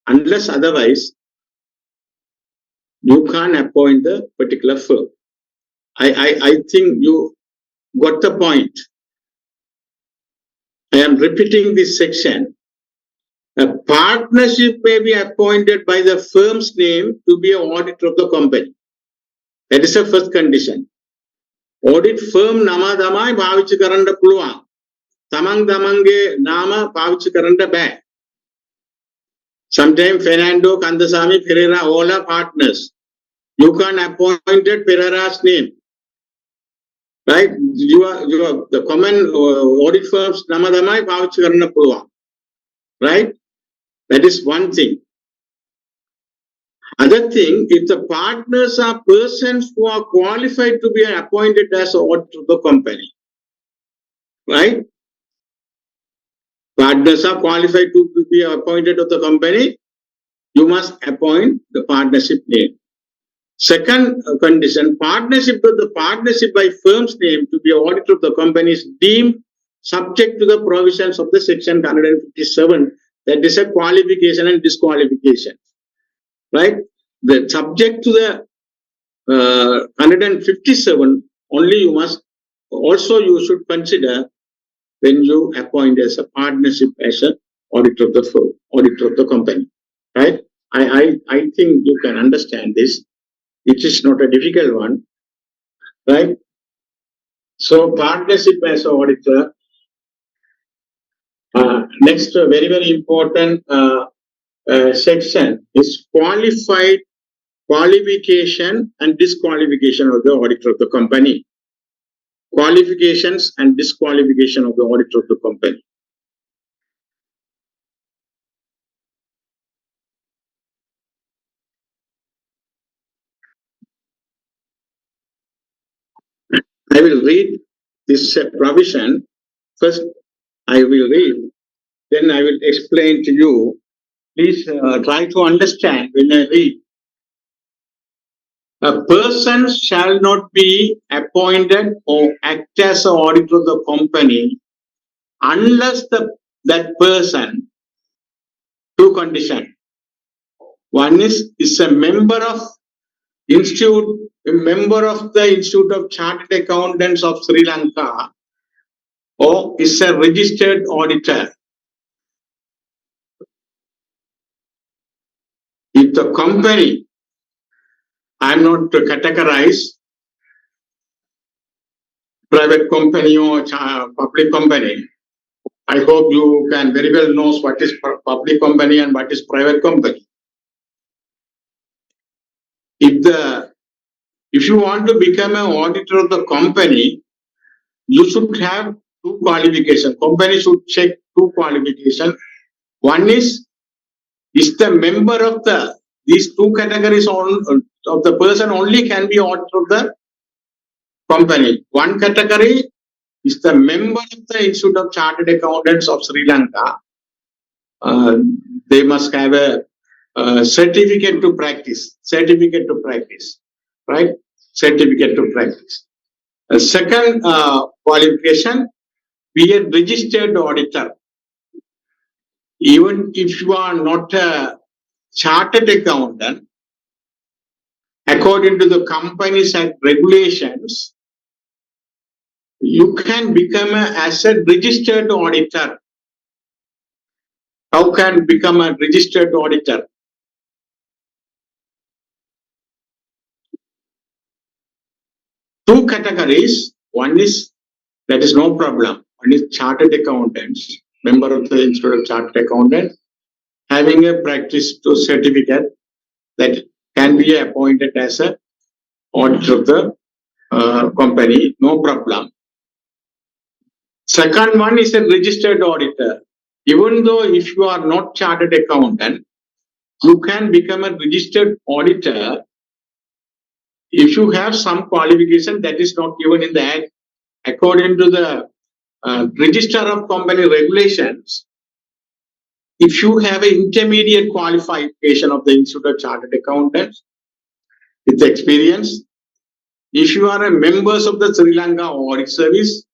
Unless otherwise, you can't appoint the particular firm. I think you got the point. I am repeating this section. A partnership may be appointed by the firm's name to be an auditor of the company. That is the first condition. Audit firm nama damai පාවිච්චි කරන්න පුළුවන්. තමන් තමන්ගේ නාම පාවිච්චි කරන්න බෑ. Sometimes Fernando, Kandasamy, Pereira, all are partners. You can appoint Pereira's name, right? You are the common audit firms namadamai pavichu karanna puluvan, right? That is one thing. Other thing, if the partners are persons who are qualified to be appointed as auditor of the company, right? Partners are qualified to be appointed of the company, you must appoint the partnership name. Second condition, partnership with the partnership by firm's name to be auditor of the company is deemed subject to the provisions of the section 157. That is a qualification and disqualification, right? The subject to the 157 only you must also you should consider when you appoint as a partnership as an auditor of the firm, auditor of the company, right? I think you can understand this. It is not a difficult one, right? So partnership as an auditor. Next, very important section is qualification and disqualification of the auditor of the company. Qualifications and disqualification of the auditor of the company. I will read this provision. First, I will read, then I will explain to you. Please try to understand when I read. A person shall not be appointed or act as an auditor of the company unless that person, two conditions. One is a member of a member of the Institute of Chartered Accountants of Sri Lanka, or is a registered auditor. If the company, I am not to categorize private company or public company. I hope you can very well know what is public company and what is private company. If you want to become an auditor of the company, you should have two qualifications. Company should check two qualifications. One is the member of these two categories of the person only can be auditor of the company. One category is the member of the Institute of Chartered Accountants of Sri Lanka. They must have a certificate to practice, right? Certificate to practice. A second qualification, be a registered auditor. Even if you are not a chartered accountant, according to the Companies Act regulations, you can become as a registered auditor. How can become a registered auditor? Two categories. One is, that is no problem. One is chartered accountants, member of the Institute of Chartered Accountants, having a practice to certificate that can be appointed as a auditor of the company, no problem. Second one is a registered auditor. Even though if you are not chartered accountant, you can become a registered auditor if you have some qualification that is not given in the Act. According to the Register of Company Regulations, if you have an intermediate qualification of the Institute of Chartered Accountants with experience, if you are a members of the Sri Lanka Audit Service,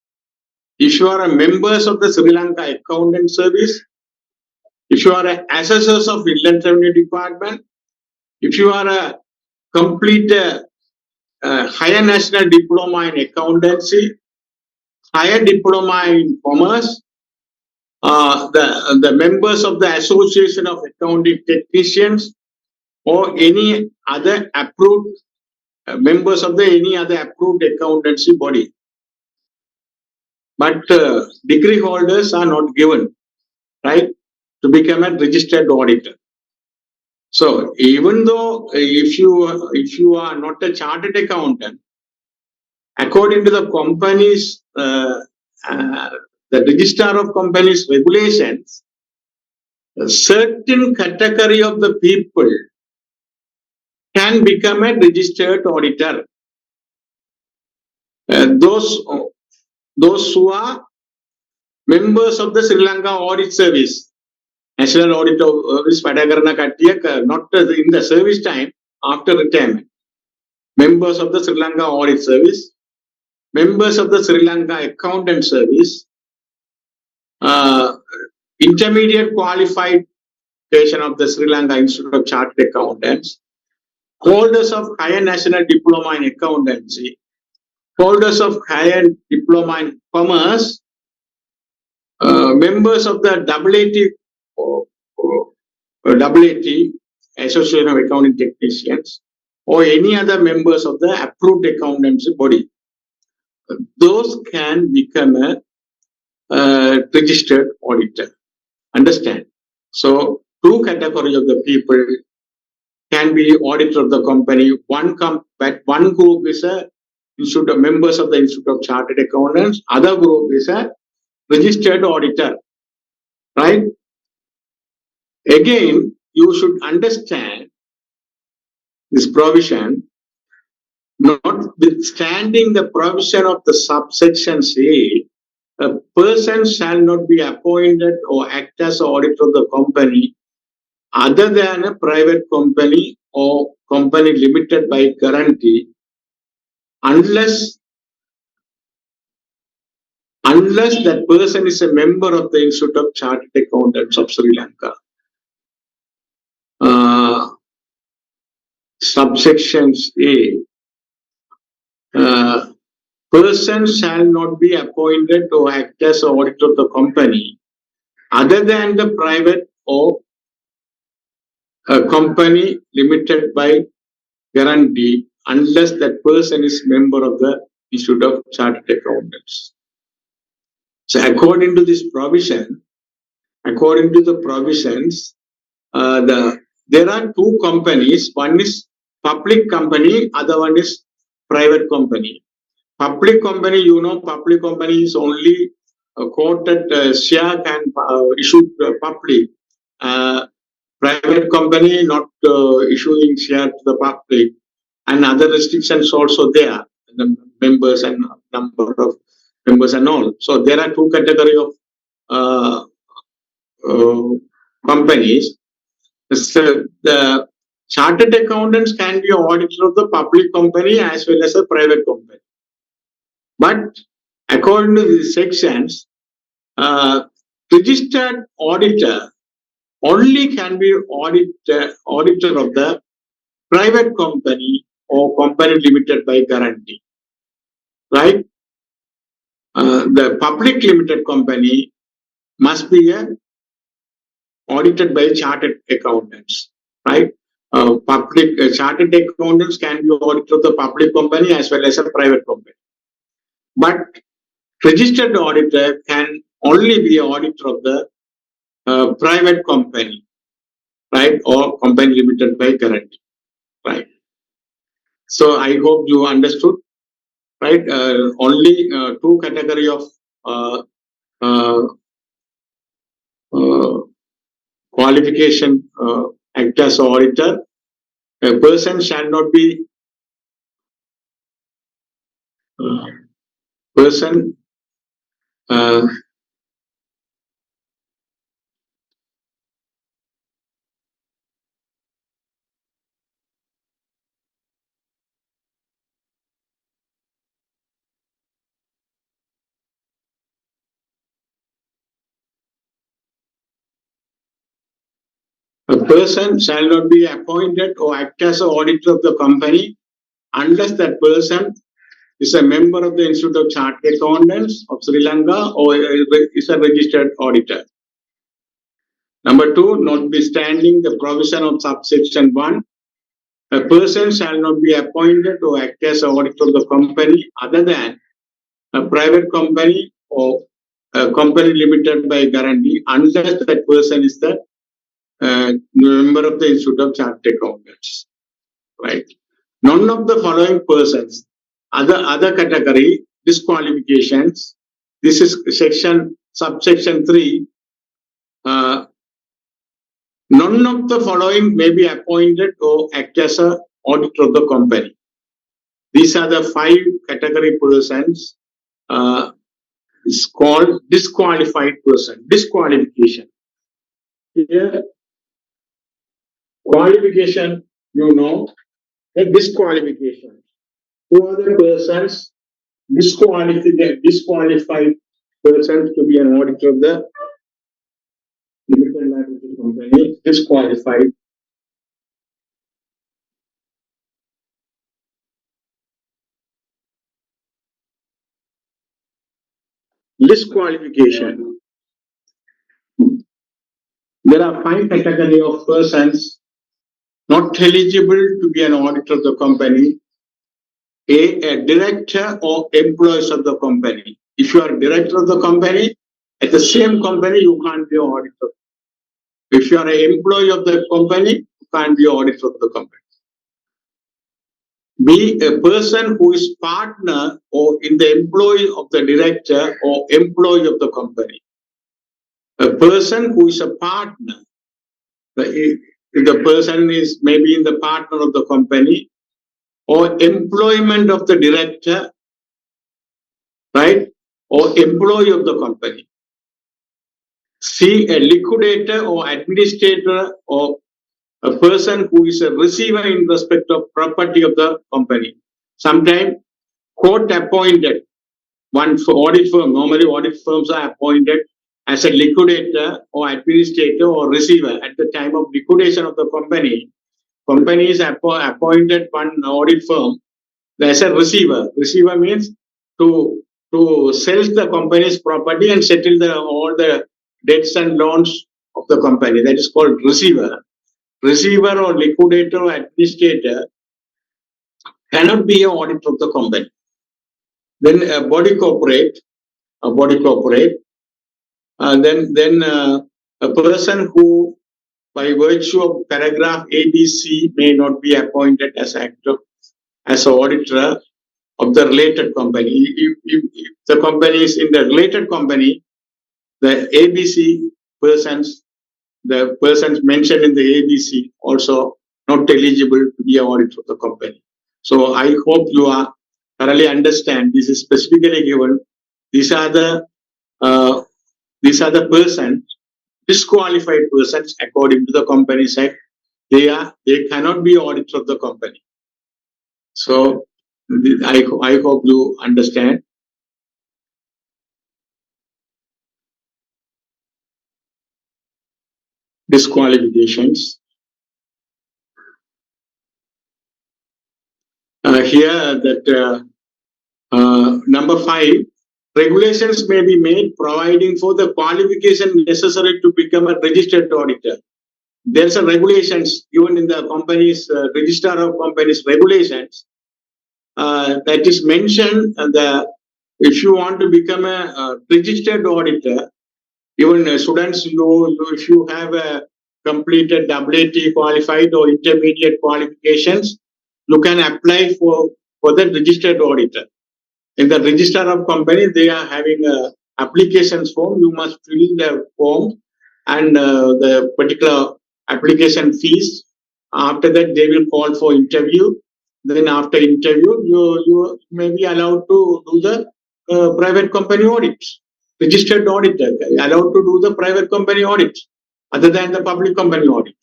if you are a members of the Sri Lanka Accountant Service, if you are an assessors of Inland Revenue Department, if you are a complete higher national diploma in accountancy, higher diploma in commerce, the members of the Association of Accounting Technicians, or any other approved members of the any other approved accountancy body. But degree holders are not given, right, to become a registered auditor. So even though if you are not a chartered accountant, according to the company's the register of companies regulations, a certain category of the people can become a registered auditor. Those who are members of the Sri Lanka Audit Service, National Audit Service, not in the service time, after retirement. Members of the Sri Lanka Audit Service, members of the Sri Lanka Accountant Service, uh, intermediate qualified of the Sri Lanka Institute of Chartered Accountants, holders of higher national diploma in accountancy, holders of higher diploma in commerce, members of the AAT, Association of Accounting Technicians, or any other members of the approved accountancy body. Those can become a registered auditor. Understand? So, two categories of the people can be auditor of the company. One group is a institute of members of the Institute of Chartered Accountants. Other group is a registered auditor. Right? Again, you should understand this provision, notwithstanding the provision of the subsection A, a person shall not be appointed or act as auditor of the company other than a private company or company limited by guarantee unless that person is a member of the Institute of Chartered Accountants of Sri Lanka. Subsections A. Person shall not be appointed or act as auditor of the company other than the private or a company limited by guarantee unless that person is member of the Institute of Chartered Accountants. So according to this provision, according to the provisions, there are two companies. One is public company, other one is private company. Public company, public company is only quoted share can issued public. Private company not issuing share to the public, and other restrictions also there, the members and number of members and all. So there are two category of uh, companies. So the chartered accountants can be auditor of the public company as well as a private company. But according to these sections, registered auditor only can be auditor of the private company or company limited by guarantee. Right? The public limited company must be audited by chartered accountants. Right? Public chartered accountants can be auditor of the public company as well as a private company. But registered auditor can only be auditor of the private company, right, or company limited by guarantee, right. So I hope you understood, right. Only two category of uh, uh, uh, qualification act as auditor. A person shall not be uh, person. Uh, a person shall not be appointed or act as an auditor of the company unless that person is a member of the Institute of Chartered Accountants of Sri Lanka or is a registered auditor. Number two, notwithstanding the provision of subsection 1, a person shall not be appointed to act as auditor of the company other than a private company or a company limited by guarantee unless that person is the member of the Institute of Chartered Accountants, right? None of the following persons, other category disqualifications. This is subsection 3. None of the following may be appointed or act as a auditor of the company. These are the 5 category persons. Is called disqualified person. Disqualification. Here, qualification, a disqualification. Who are the persons disqualified persons to be an auditor of the limited liability company? Disqualified. Disqualification. There are 5 category of persons not eligible to be an auditor of the company. A director or employees of the company. If you are a director of the company, at the same company, you can't be an auditor. If you are an employee of the company, you can't be an auditor of the company. Be a person who is partner or in the employee of the director or employee of the company. A person who is a partner, if the person is maybe in the partner of the company or employment of the director, right, or employee of the company. C, a liquidator or administrator or a person who is a receiver in respect of property of the company. Sometimes court appointed, one for audit firm, normally audit firms are appointed as a liquidator or administrator or receiver at the time of liquidation of the company. Company is appointed one audit firm as a receiver. Receiver means to sell the company's property and settle all the debts and loans of the company. That is called receiver. Receiver or liquidator or administrator cannot be an auditor of the company. Then a body corporate, a person who, by virtue of paragraph ABC, may not be appointed as actor, as an auditor of the related company. If the company is in the related company, the ABC persons, the persons mentioned in the ABC also not eligible to be an auditor of the company. So I hope you are thoroughly understand. This is specifically given. These are the persons, disqualified persons according to the Companies Act. They cannot be auditor of the company. So I hope you understand. Disqualifications. Here that number 5, regulations may be made providing for the qualification necessary to become a registered auditor. There's a regulations given in the company's register of companies regulations that is mentioned. If you want to become a registered auditor, even students, if you have completed AAT qualified or intermediate qualifications, you can apply for the registered auditor. In the register of company, they are having a applications form. You must fill the form and the particular application fees. After that, they will call for interview. Then after interview, you may be allowed to do the private company audit. Registered auditor allowed to do the private company audit other than the public company audit.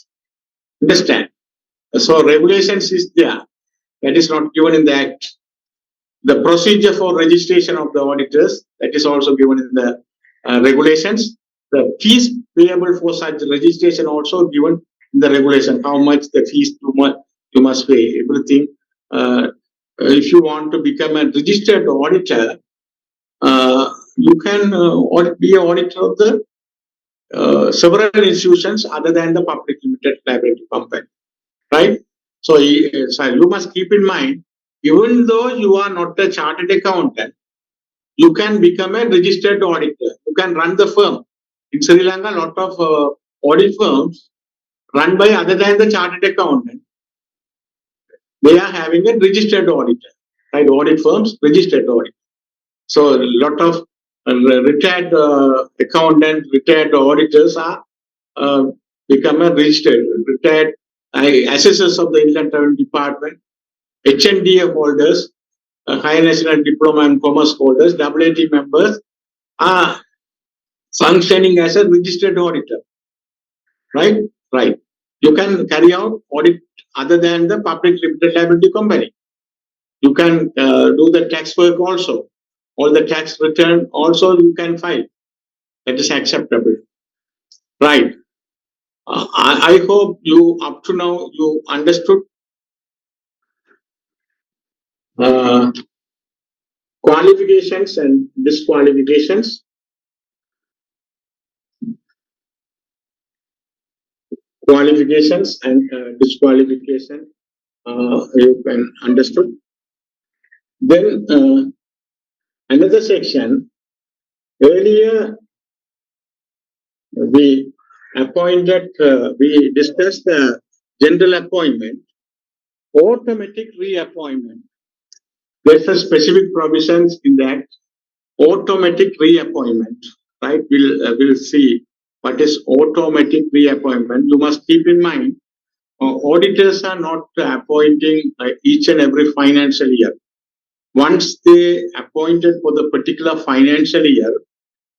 Understand? So regulations is there. That is not given in the act. The procedure for registration of the auditors, that is also given in the regulations. The fees payable for such registration also given in the regulation. How much the fees you must pay, everything. If you want to become a registered auditor, you can be an auditor of the several institutions other than the public limited liability company, right? So you must keep in mind, even though you are not a chartered accountant, you can become a registered auditor. You can run the firm. In Sri Lanka, a lot of audit firms, run by other than the chartered accountant. They are having a registered auditor, right? Audit firms, registered audit. So a lot of retired accountants, retired auditors are become a registered, retired assessors of the Inland Revenue Department, HNDA holders, High National Diploma and Commerce holders, AAT members are functioning as a registered auditor, right? Right. You can carry out audit other than the public limited liability company. You can do the tax work also. All the tax return also you can file. That is acceptable. Right. I hope you up to now you understood uh, qualifications and disqualifications. Qualifications and disqualification you can understood. Then another section earlier we we discussed the general appointment, automatic reappointment. There's a specific provisions in that automatic reappointment, right? We'll see what is automatic reappointment. You must keep in mind, auditors are not appointing each and every financial year. Once they appointed for the particular financial year,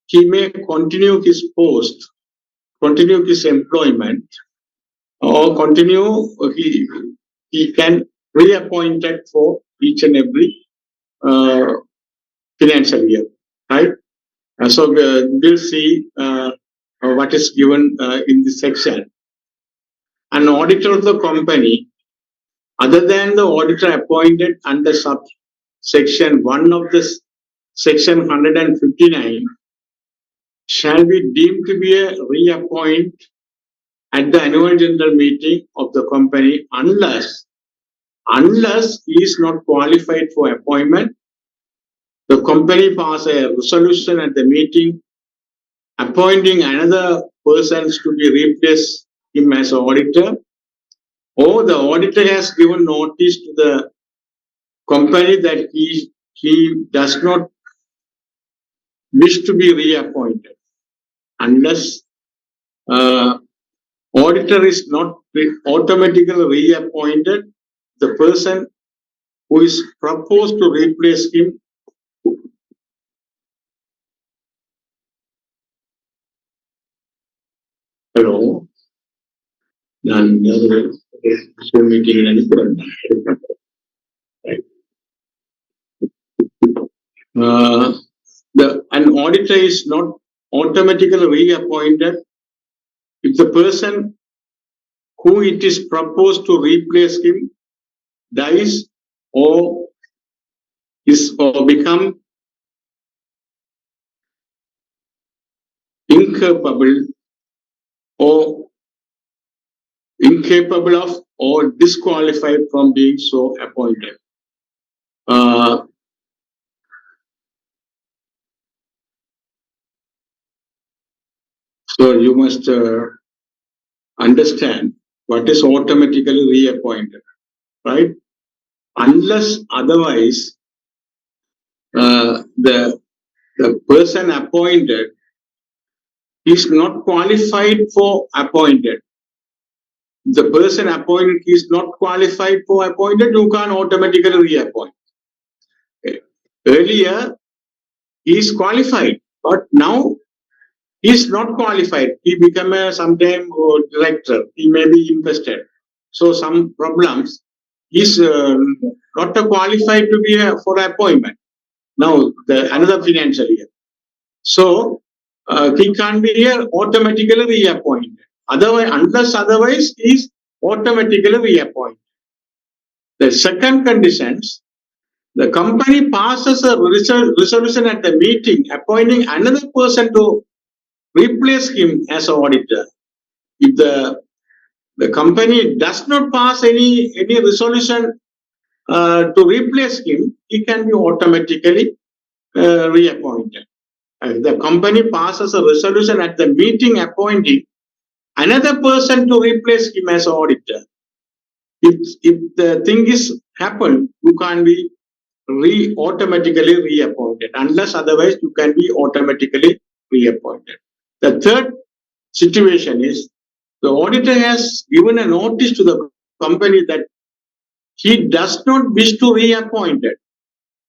he may continue his post, continue his employment, or continue he can reappointed for each and every uh, financial year, right? So we'll see what is given in this section. An auditor of the company, other than the auditor appointed under subsection 1 of this section 159, shall be deemed to be a reappoint at the annual general meeting of the company unless he is not qualified for appointment. The company pass a resolution at the meeting appointing another person to be replaced him as auditor, or the auditor has given notice to the company that he does not wish to be reappointed. Unless auditor is not automatically reappointed, the person who is proposed to replace him. Hello, ഞാൻ Zoom meeting an auditor is not automatically reappointed if the person who it is proposed to replace him dies or become incapable or incapable of or disqualified from being so appointed. So you must understand what is automatically reappointed, right? Unless otherwise, the person appointed is not qualified for appointed. The person appointed is not qualified for appointed, you can't automatically reappoint. Okay. Earlier, he is qualified, but now he is not qualified. He become a sometime director. He may be invested. So some problems. He's not qualified to be for appointment. Now another financial year. So he can't be here automatically reappointed. Otherwise, unless otherwise, he is automatically reappointed. The second conditions, the company passes a resolution at the meeting appointing another person to replace him as auditor. If the company does not pass any resolution to replace him, he can be automatically reappointed. The company passes a resolution at the meeting appointing another person to replace him as auditor. If the thing is happened, you can't be automatically reappointed. Unless otherwise, you can be automatically reappointed. The third situation is the auditor has given a notice to the company that he does not wish to reappoint it.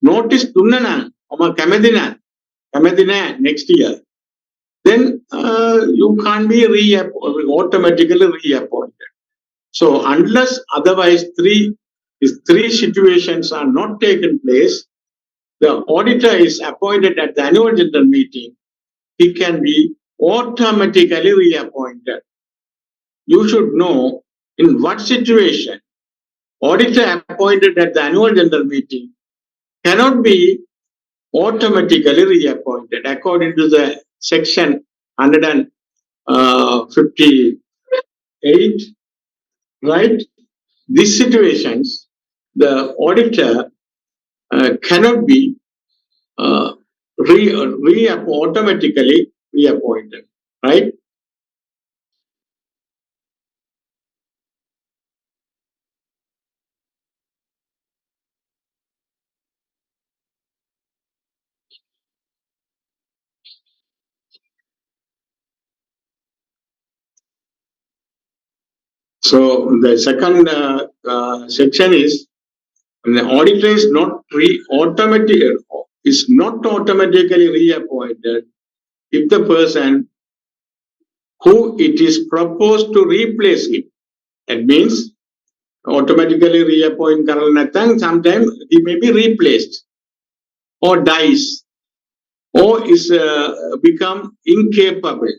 Notice Tunana, Kamadina, Kamadina next year. Then you can't be automatically reappointed. So unless otherwise three situations are not taken place, the auditor is appointed at the annual general meeting, he can be automatically reappointed. You should know in what situation auditor appointed at the annual general meeting cannot be automatically reappointed according to the section 158, right? These situations, the auditor cannot be uh, automatically reappointed, right? So the second section is the auditor is not automatically reappointed if the person who it is proposed to replace him. That means automatically reappoint Karalnathan, sometimes he may be replaced or dies or is become incapable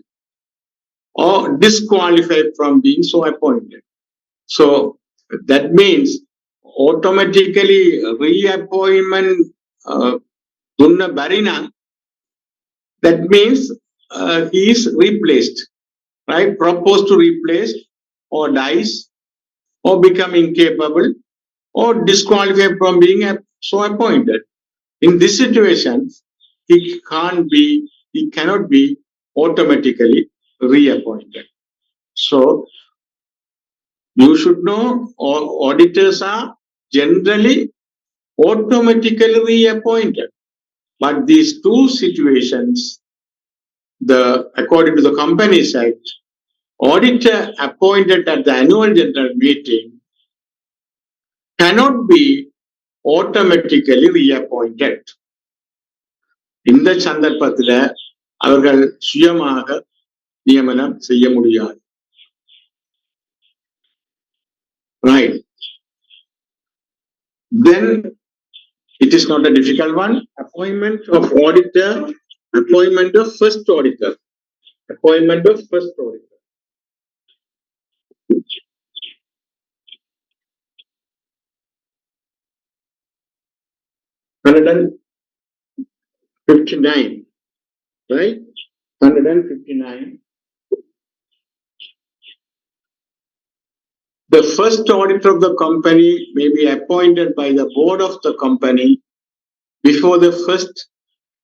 or disqualified from being so appointed. So that means automatically reappointment Dunna Barina, that means he is replaced, right? Proposed to replace or dies or become incapable or disqualified from being so appointed. In this situation, he cannot be automatically reappointed. So you should know auditors are generally automatically reappointed. But these two situations, according to the Companies Act, auditor appointed at the annual general meeting cannot be automatically reappointed. இந்த சந்தர்ப்பத்தில் அவர்கள் சுயமாக நியமனம் செய்ய முடியாது. Right. Then it is not a difficult one. Appointment of auditor, appointment of first auditor. Appointment of first auditor. 159, right? 159. The first auditor of the company may be appointed by the board of the company before the first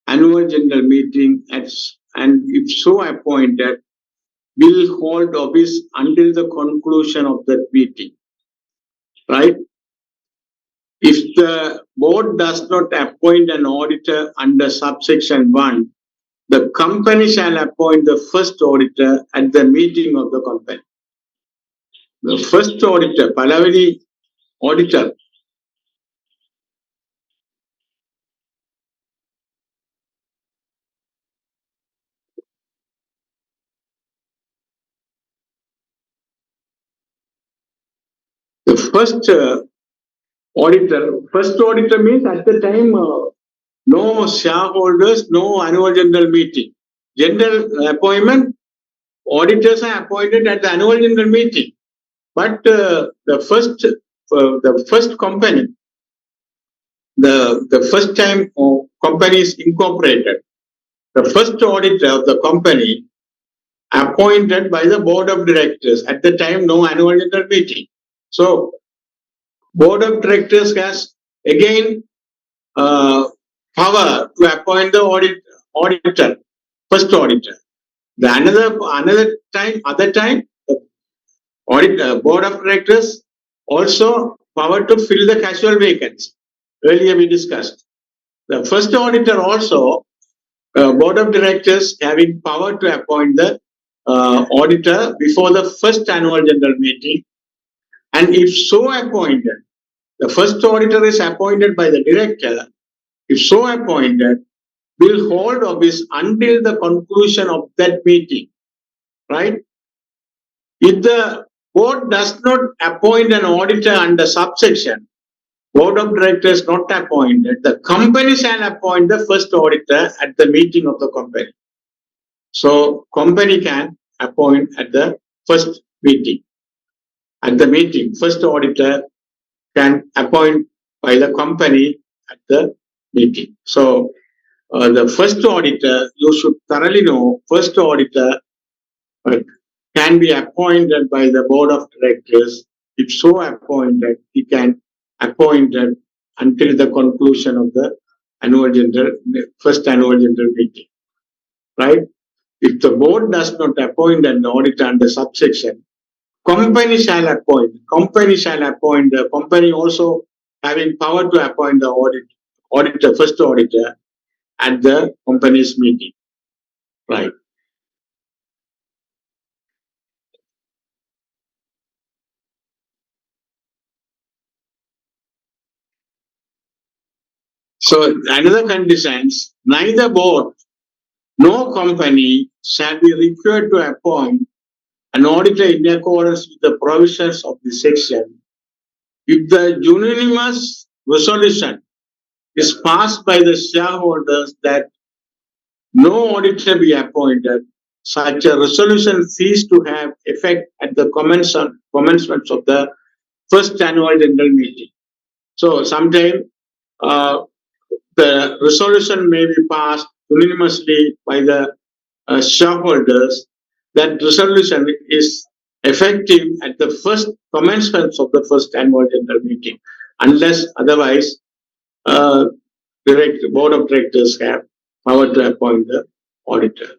annual general meeting, and if so appointed, will hold office until the conclusion of that meeting, right? If the board does not appoint an auditor under subsection 1, the company shall appoint the first auditor at the meeting of the company. The first auditor, Palavani auditor, the first auditor means at the time no shareholders, no annual general meeting. General appointment, auditors are appointed at the annual general meeting. But the first company, the first time company is incorporated, the first auditor of the company appointed by the board of directors. At the time, no annual general meeting. So, board of directors has again power to appoint the auditor, first auditor. The other time, Board of directors also power to fill the casual vacancy. Earlier we discussed. The first auditor also, board of directors having power to appoint the auditor before the first annual general meeting, and if so appointed, the first auditor is appointed by the director. If so appointed, will hold office until the conclusion of that meeting, right? If the board does not appoint an auditor under subsection, board of directors not appointed, the company shall appoint the first auditor at the meeting of the company. So company can appoint at the first meeting. At the meeting, first auditor can appoint by the company at the meeting. So the first auditor, you should thoroughly know, first auditor can be appointed by the board of directors. If so appointed, he can appointed until the conclusion of the first annual general meeting, right? If the board does not appoint an auditor under subsection, company shall appoint. Company shall appoint. The company also having power to appoint the auditor, first auditor at the company's meeting, right? So another conditions, neither board no company shall be required to appoint an auditor in accordance with the provisions of the section if the unanimous resolution is passed by the shareholders that no auditor be appointed. Such a resolution cease to have effect at the commencement of the first annual general meeting. So sometime uh, the resolution may be passed unanimously by the shareholders. That resolution is effective at the first commencement of the first annual general meeting, unless otherwise, board of directors have power to appoint the auditor.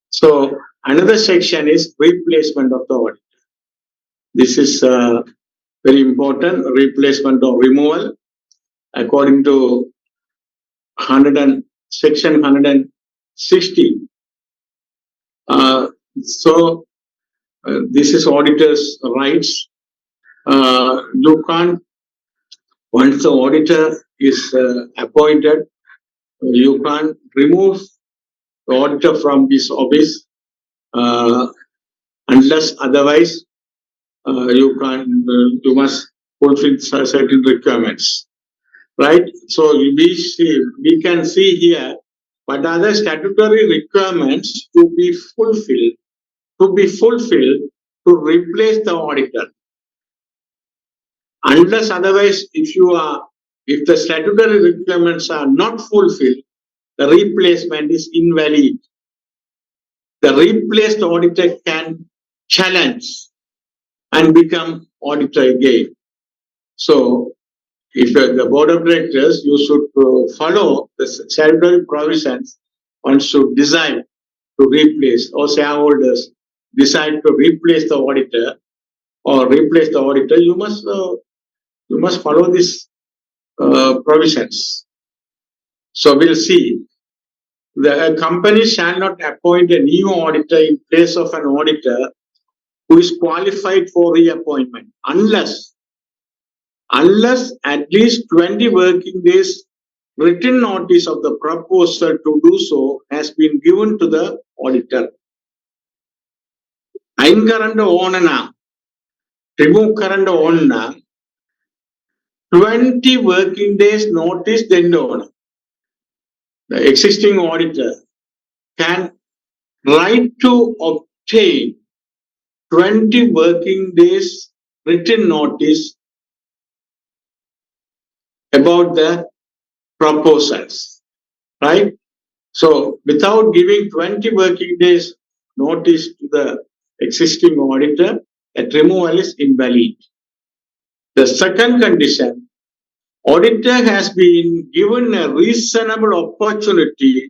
So another section is replacement of the auditor. This is very important. Replacement or removal, according to 100 section 160. So this is auditor's rights. You can't, once the auditor is appointed, you can't remove the auditor from his office uh, unless otherwise you must fulfill certain requirements, right? So we can see here what are the statutory requirements to be fulfilled to replace the auditor. Unless otherwise, if the statutory requirements are not fulfilled, the replacement is invalid. The replaced auditor can challenge and become auditor again. So, if the board of directors, you should follow the statutory provisions. One should decide to replace, or shareholders decide to replace the auditor or replace the auditor. You must follow these provisions. So we'll see. The company shall not appoint a new auditor in place of an auditor who is qualified for reappointment unless at least 20 working days written notice of the proposal to do so has been given to the auditor. Ainkaranda onana, remove karanda onna, 20 working days notice then owner. The existing auditor can write to obtain 20 working days written notice about the proposals, right? So without giving 20 working days notice to the existing auditor, that removal is invalid. The second condition, auditor has been given a reasonable opportunity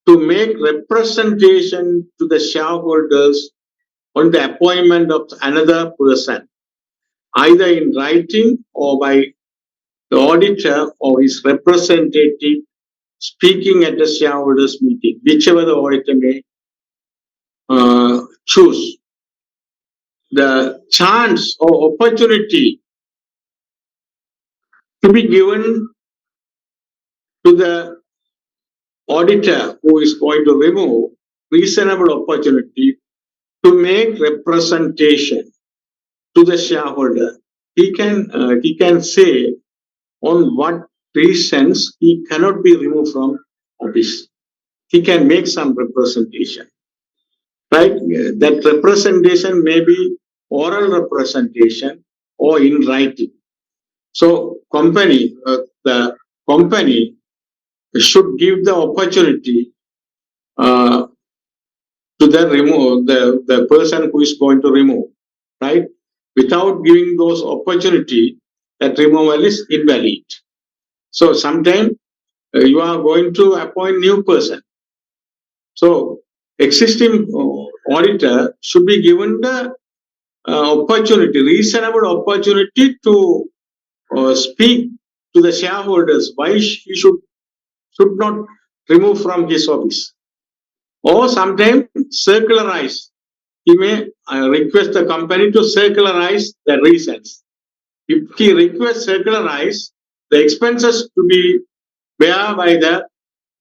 to make representation to the shareholders on the appointment of another person, either in writing or by the auditor or his representative speaking at the shareholders meeting, whichever the auditor may choose. The chance or opportunity to be given to the auditor who is going to remove reasonable opportunity to make representation to the shareholder. He can say on what reasons he cannot be removed from office. He can make some representation, right? That representation may be oral representation or in writing. So the company should give the opportunity uh, to the person who is going to remove, right? Without giving those opportunity, that removal is invalid. So sometimes you are going to appoint new person. So existing auditor should be given the opportunity, reasonable opportunity to speak to the shareholders why he should not remove from his office. Or sometimes circularize. He may request the company to circularize the reasons. If he requests circularize, the expenses to be bear by the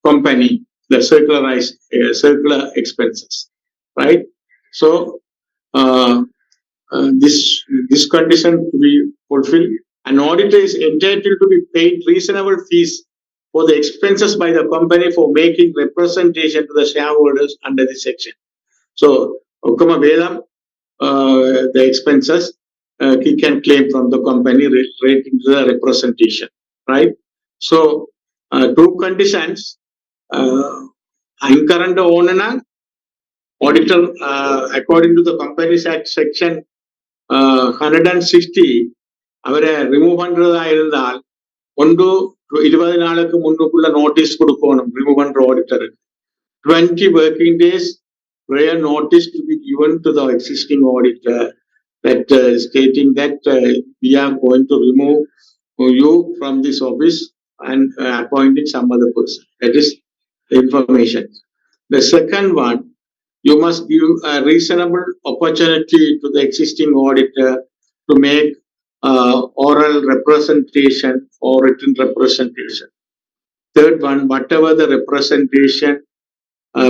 company, the circular expenses, right? So uh, this condition to be fulfilled, an auditor is entitled to be paid reasonable fees for the expenses by the company for making representation to the shareholders under this section. So, Okama Vedam, the expenses he can claim from the company relating to the representation, right? So, two conditions. Current owner auditor, according to the Companies Act section 160, അവരെ remove പண்றതായിരുന്നാൽ ഒന്ന് 20 നാൾക്ക് മുൻപുള്ള notice കൊടുക്കണം remove പண்ற auditor 20 working days prior notice to be given to the existing auditor that stating that we are going to remove you from this office and appointing some other person. That is the information. The second one, you must give a reasonable opportunity to the existing auditor to make oral representation or written representation. Third one, whatever the representation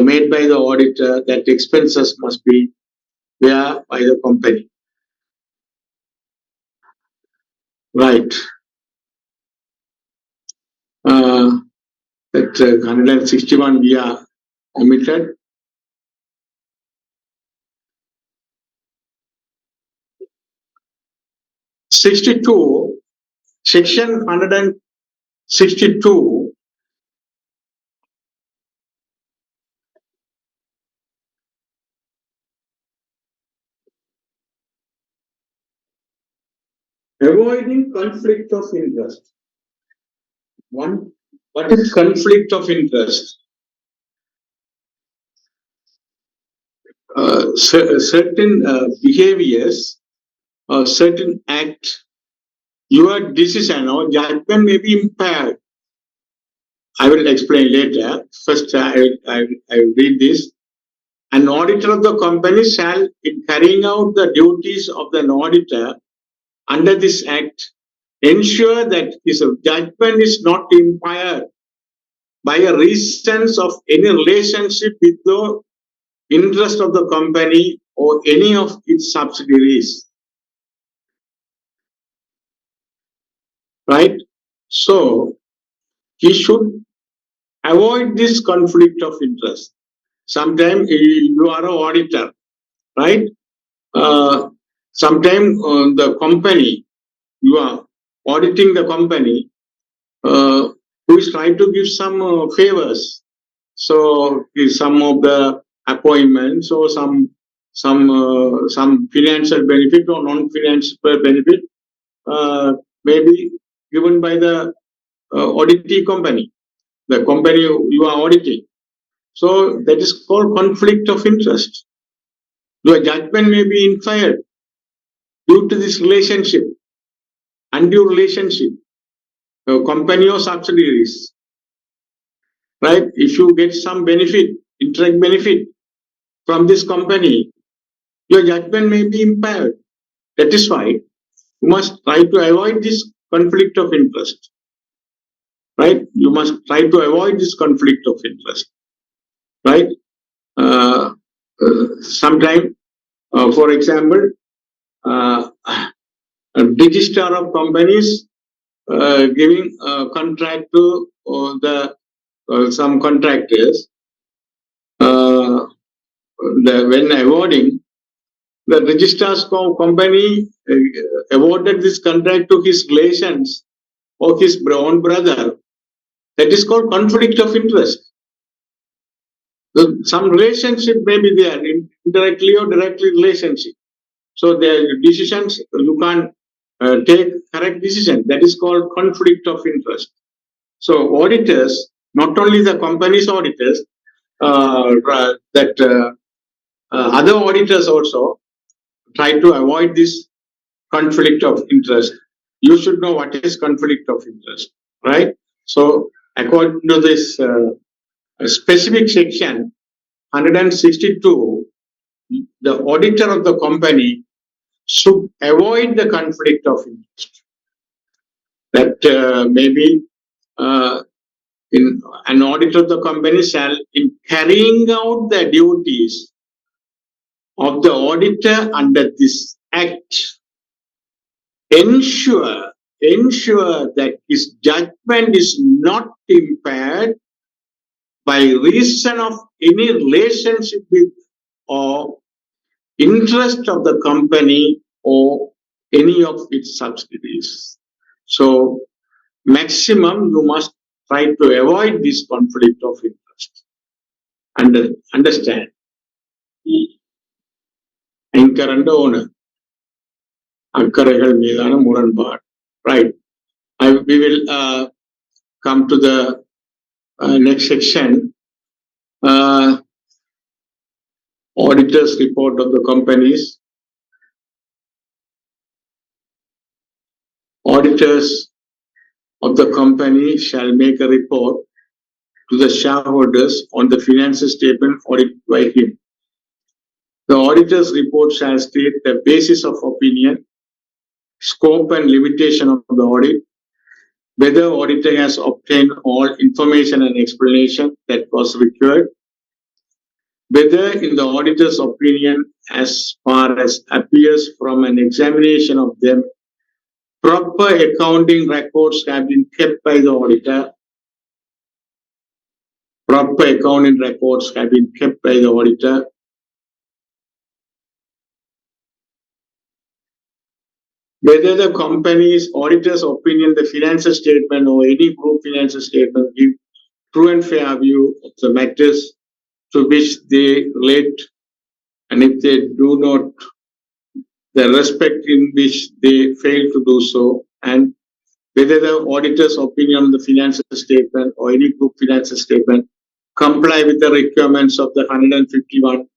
made by the auditor, that expenses must be bear by the company. Right. That 161 we are omitted. 62, section 162, avoiding conflict of interest. One, what is conflict of interest? Certain behaviors or certain act, your decision or judgment may be impaired. I will explain later. First, I will read this. An auditor of the company shall, in carrying out the duties of an auditor under this act, ensure that his judgment is not impaired by a reasons of any relationship with the interest of the company or any of its subsidiaries. Right? So, he should avoid this conflict of interest. Sometimes you are an auditor, right? Sometimes the company, you are auditing the company who is trying to give some favors. So some of the appointments or some financial benefit or non-financial benefit may be given by the auditing company, the company you are auditing. So that is called conflict of interest. Your judgment may be inferred due to this relationship, undue relationship, company or subsidiaries, right? If you get some benefit, indirect benefit from this company, your judgment may be impaired. That is why you must try to avoid this conflict of interest, right? You must try to avoid this conflict of interest, right? Sometime, for example, uh, a registrar of companies giving a contract to the some contractors. When awarding, the registrar's company awarded this contract to his relations or his own brother. That is called conflict of interest. So some relationship may be there, indirectly or directly relationship. So their decisions, you can't take correct decision. That is called conflict of interest. So auditors, not only the company's auditors, that other auditors also try to avoid this conflict of interest. You should know what is conflict of interest, right? So according to this specific section 162, the auditor of the company should avoid the conflict of interest. That maybe uh, in an audit of the company shall, in carrying out the duties of the auditor under this act, ensure that his judgment is not impaired by reason of any relationship with or interest of the company or any of its subsidiaries. So maximum you must try to avoid this conflict of interest. Understand? Anchor and owner. அக்கறைகள் மீதான முரண்பாடு. Right. We will come to the next section. Auditors report of the companies. Auditors of the company shall make a report to the shareholders on the financial statement audited by him. The auditor's report shall state the basis of opinion, scope and limitation of the audit, whether auditor has obtained all information and explanation that was required, whether in the auditor's opinion, as far as appears from an examination of them, proper accounting records have been kept by the auditor. Proper accounting records have been kept by the auditor. Whether the company's auditor's opinion, the financial statement or any group financial statement give true and fair view of the matters to which they relate, and if they do not, the respect in which they fail to do so, and whether the auditor's opinion on the financial statement or any group financial statement comply with the requirements of the 151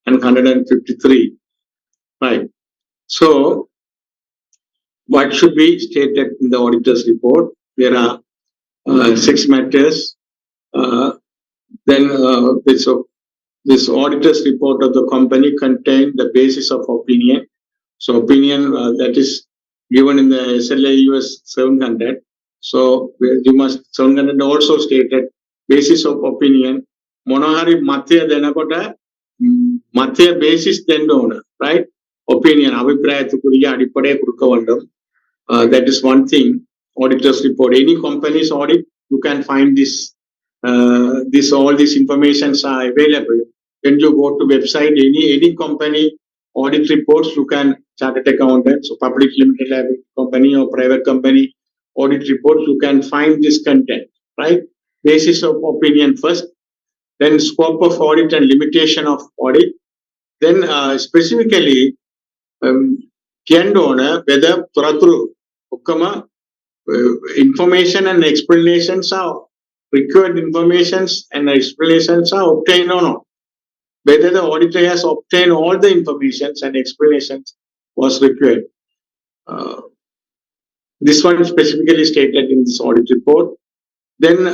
and 153. Right. So, what should be stated in the auditor's report? There are 6 matters. Then this auditor's report of the company contain the basis of opinion. So opinion that is given in the SLA US 700. So you must 700 also stated basis of opinion. Monohari Mathya Denakota Mathya basis then donor, right? Opinion. Abhiprayathukuria Adipade Kurkavandam. That is one thing. Auditor's report. Any company's audit, you can find this. All these informations are available. When you go to website, any company audit reports, you can chartered accountant, so public limited liability company or private company audit reports, you can find this content, right? Basis of opinion first, then scope of audit and limitation of audit, then specifically Kiandona, whether Turaturu, Ukama, information and explanations are required informations and explanations are obtained or not. whether the auditor has obtained all the information and explanations was required. This one specifically stated in this audit report. Then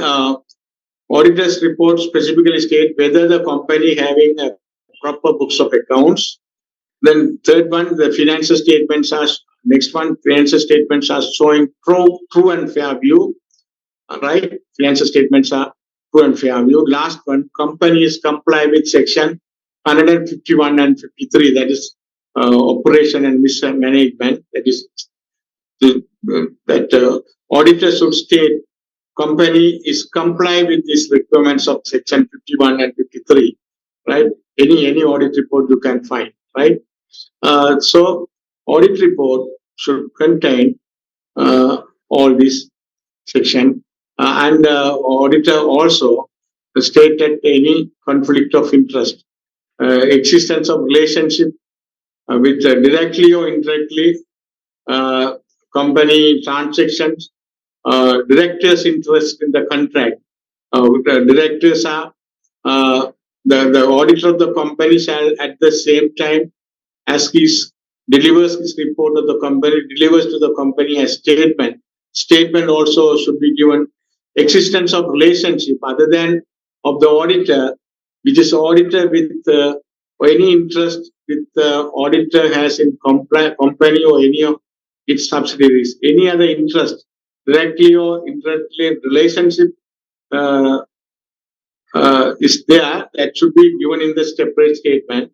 auditor's report specifically state whether the company having a proper books of accounts. Then third one, the financial statements are next one. Financial statements are showing true and fair view. Right? Financial statements are true and fair view. Last one, companies comply with section 151 and 53. That is operation and mismanagement. That is that auditor should state company is comply with these requirements of section 51 and 53, right? Any audit report you can find, right? So audit report should contain all these section and auditor also stated any conflict of interest, existence of relationship with directly or indirectly company transactions, directors' interest in the contract. The directors are the auditor of the company shall at the same time as he delivers his report of the company, delivers to the company a statement. Statement also should be given existence of relationship other than of the auditor, which is auditor with any interest with the auditor has in company or any of its subsidiaries, any other interest, directly or indirectly relationship uh, is there, that should be given in the separate statement.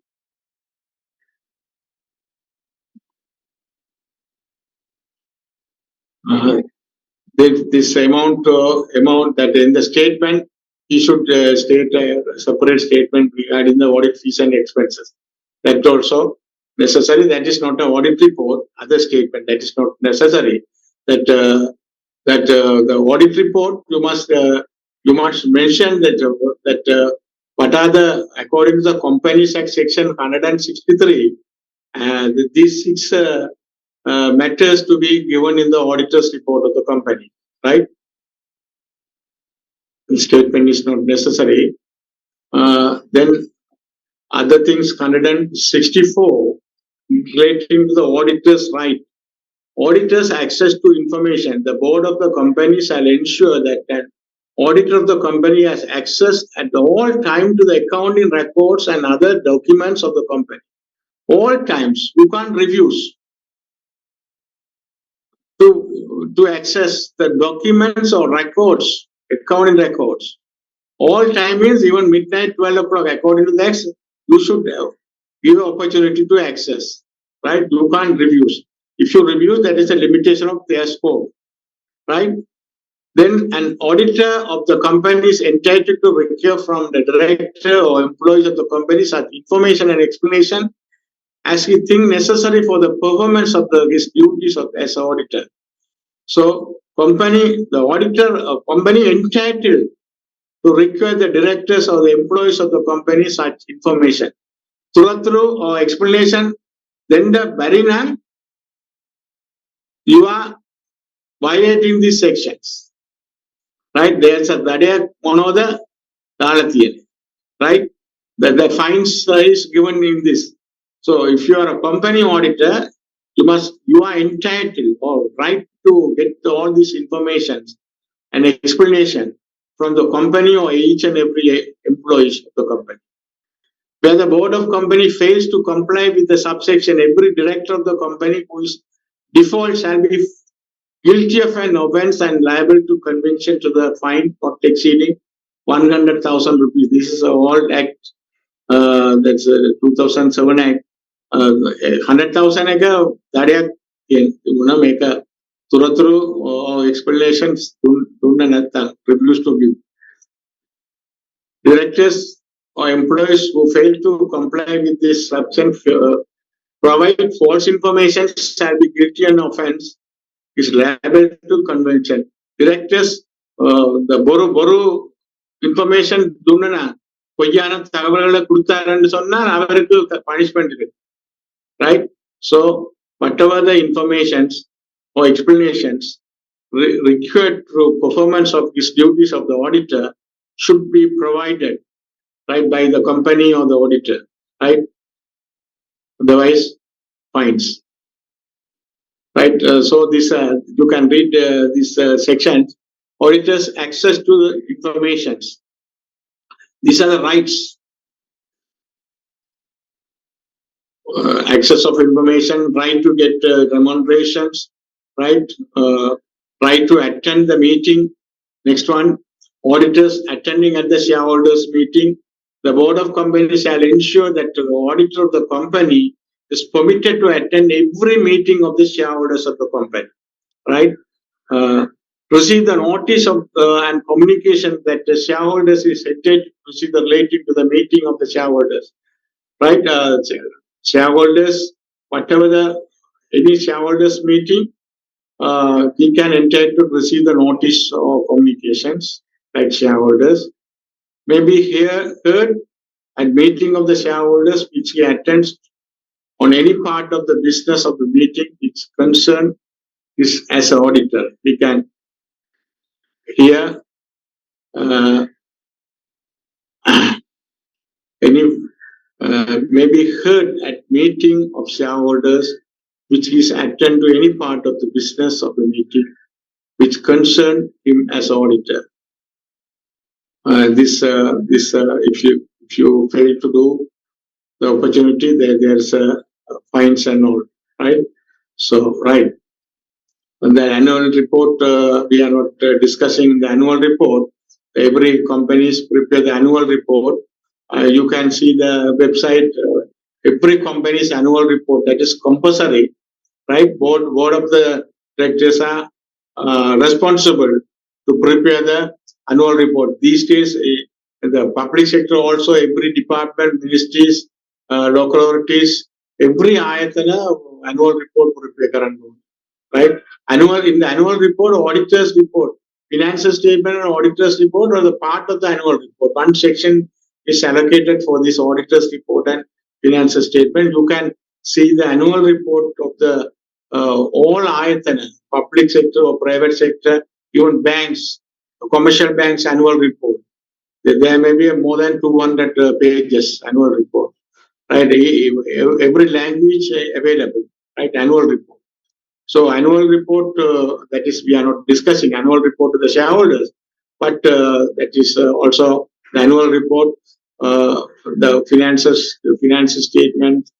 This amount that in the statement he should state a separate statement regarding the audit fees and expenses. That also necessary. That is not an audit report. Other statement that is not necessary. The audit report you must mention that what are the according to the Companies Act section 163. These six matters to be given in the auditor's report of the company, right? The statement is not necessary. Then other things 164 relating to the auditor's right. Auditors access to information. The board of the company shall ensure that an auditor of the company has access at all time to the accounting records and other documents of the company. All times. You can't refuse to access the documents or records, accounting records. All time means even midnight, 12 o'clock, according to that, you should give opportunity to access, right? You can't refuse. If you refuse, that is a limitation of their scope, right? Then an auditor of the company is entitled to require from the director or employees of the company such information and explanation as he think necessary for the performance of his duties as auditor. So, the auditor, company entitled to require the directors or the employees of the company such information. Through or explanation, then the barina, you are violating these sections. Right? There's a one of the right? The fines is given in this. So if you are a company auditor, you are entitled or right to get all these information and explanation from the company or each and every employee of the company. Where the board of company fails to comply with the subsection, every director of the company who is default shall be guilty of an offence and liable to conviction to the fine not exceeding 100,000 rupees. This is a old act. That's a 2007 act. 100,000 ago, that you know, make a through explanations refuse to give. Directors or employees who fail to comply with this subsection provide false information shall be guilty an offence is liable to convention. Directors the boru information dunana பொய்யான தகவல்களை கொடுத்தாருன்னு சொன்னால் அவருக்கு punishment இருக்கு, right? So whatever the informations or explanations required through performance of his duties of the auditor should be provided right, by the company or the auditor, right? Otherwise, fines, right? So this you can read this section. Auditors access to the information. These are the rights, access of information, right to get remunerations, right, right to attend the meeting. Next one, auditors attending at the shareholders meeting. The board of company shall ensure that the auditor of the company is permitted to attend every meeting of the shareholders of the company, right? Uh, receive the notice of and communication that the shareholders is headed to receive the relating to the meeting of the shareholders, right? Shareholders, whatever the any shareholders meeting, he can entitled to receive the notice or communications like shareholders. Maybe here heard at meeting of the shareholders which he attends on any part of the business of the meeting which concern is as an auditor. We can hear uh, any maybe heard at meeting of shareholders which is attend to any part of the business of the meeting which concern him as auditor. If you fail to do the opportunity, there's fines and all, right? So right. And the annual report, we are not discussing the annual report. Every companies prepare the annual report. You can see the website. Every company's annual report that is compulsory, right? Board of the directors are responsible to prepare the annual report. These days, the public sector also, every department, ministries, local authorities, every ayatana annual report prepare, right? In the annual report, auditor's report, financial statement and auditor's report are the part of the annual report. One section is allocated for this auditor's report and financial statement. You can see the annual report of the all ayatana, public sector or private sector, even banks, commercial banks annual report. There may be more than 200 pages annual report, right? Every language available, right? Annual report. So annual report, that is, we are not discussing annual report to the shareholders, but that is also the annual report, the finances, the finance statement,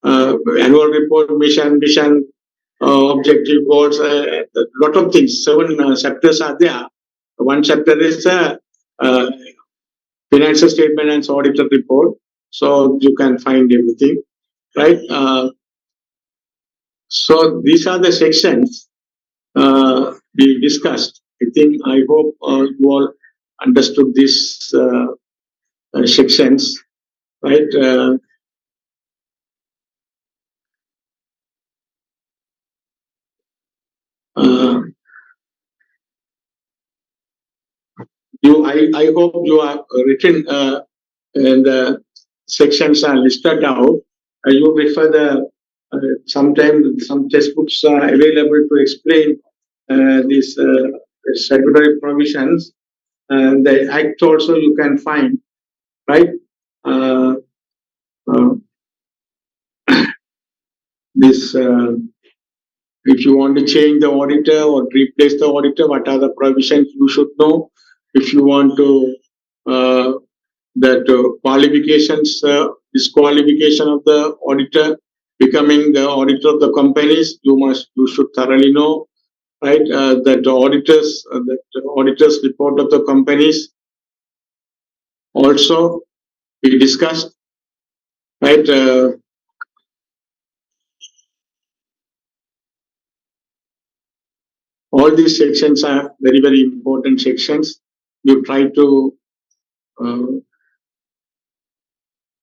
annual report, mission, objective goals, a lot of things. 7 chapters are there. One chapter is uh, financial statement and auditor report. So you can find everything, right? So these are the sections we discussed. I hope you all understood these sections, right? Uh, I hope you are written and the sections are listed out. You refer the sometimes some textbooks are available to explain these statutory provisions. The act also you can find, right? Uh, uh, this if you want to change the auditor or replace the auditor, what are the provisions you should know? If you want to that qualifications, disqualification of the auditor, becoming the auditor of the companies, you should thoroughly know, right? That the auditors report of the companies also we discussed, right? All these sections are very important sections. You try to uh,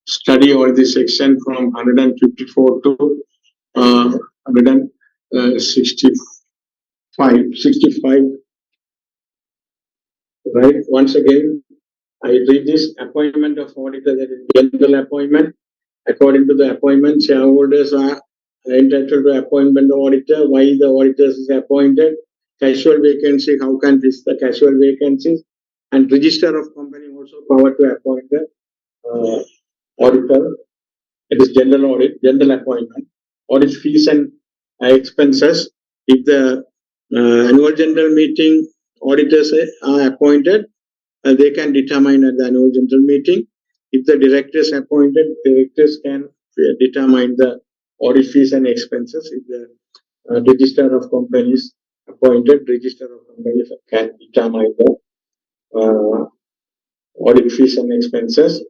study all this section from 154 to 165, right? Once again, I read this appointment of auditor, that is general appointment. According to the appointment, shareholders are entitled to appointment of auditor. Why the auditors is appointed? Casual vacancy, how can this the casual vacancies? And register of company also power to appoint them. auditor. It is general audit, general appointment. Audit fees and expenses. If the annual general meeting auditors are appointed, they can determine at the annual general meeting. If the directors appointed, directors can determine the audit fees and expenses. If the register of companies appointed, register of companies can determine the uh, audit fees and expenses.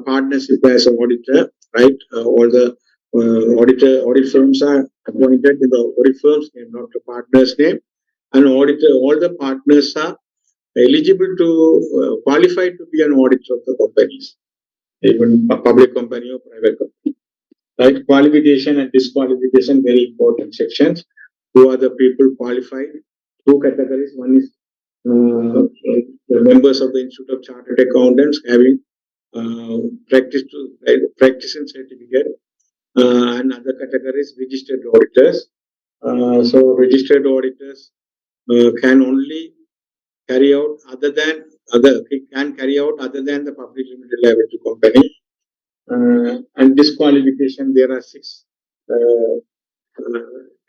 Partnership as an auditor, right? All the audit firms are appointed in the audit firm's name, not the partner's name. And auditor, all the partners are eligible to qualified to be an auditor of the companies, even a public company or private company. Right? Qualification and disqualification, very important sections. Who are the people qualified? Two categories. One is the members of the Institute of Chartered Accountants having practice and certificate. Another category is registered auditors. So registered auditors can only carry out other than the public limited liability company. And disqualification, there are six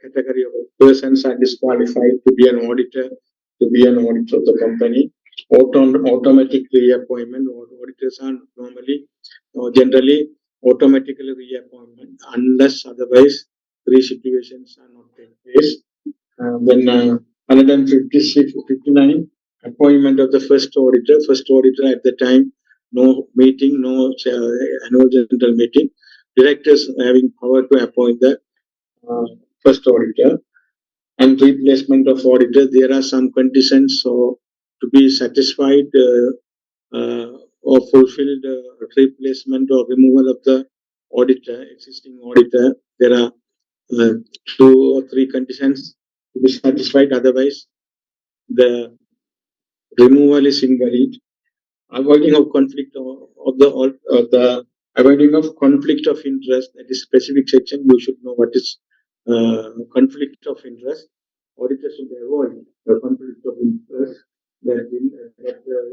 category of persons are disqualified to be an auditor, of the company. Automatic reappointment, or auditors are normally or generally automatically reappointment unless otherwise three situations are not taking place. Then 156, 59, appointment of the first auditor. First auditor at the time, no meeting, no annual general meeting. Directors having power to appoint the first auditor. And replacement of auditor, there are some conditions. So to be satisfied or fulfilled replacement or removal of the existing auditor, there are uh, two or three conditions to be satisfied. Otherwise, the removal is invalid. Avoiding of conflict of the avoiding of conflict of interest. That is specific section. You should know what is conflict of interest. Auditors should avoid the conflict of interest that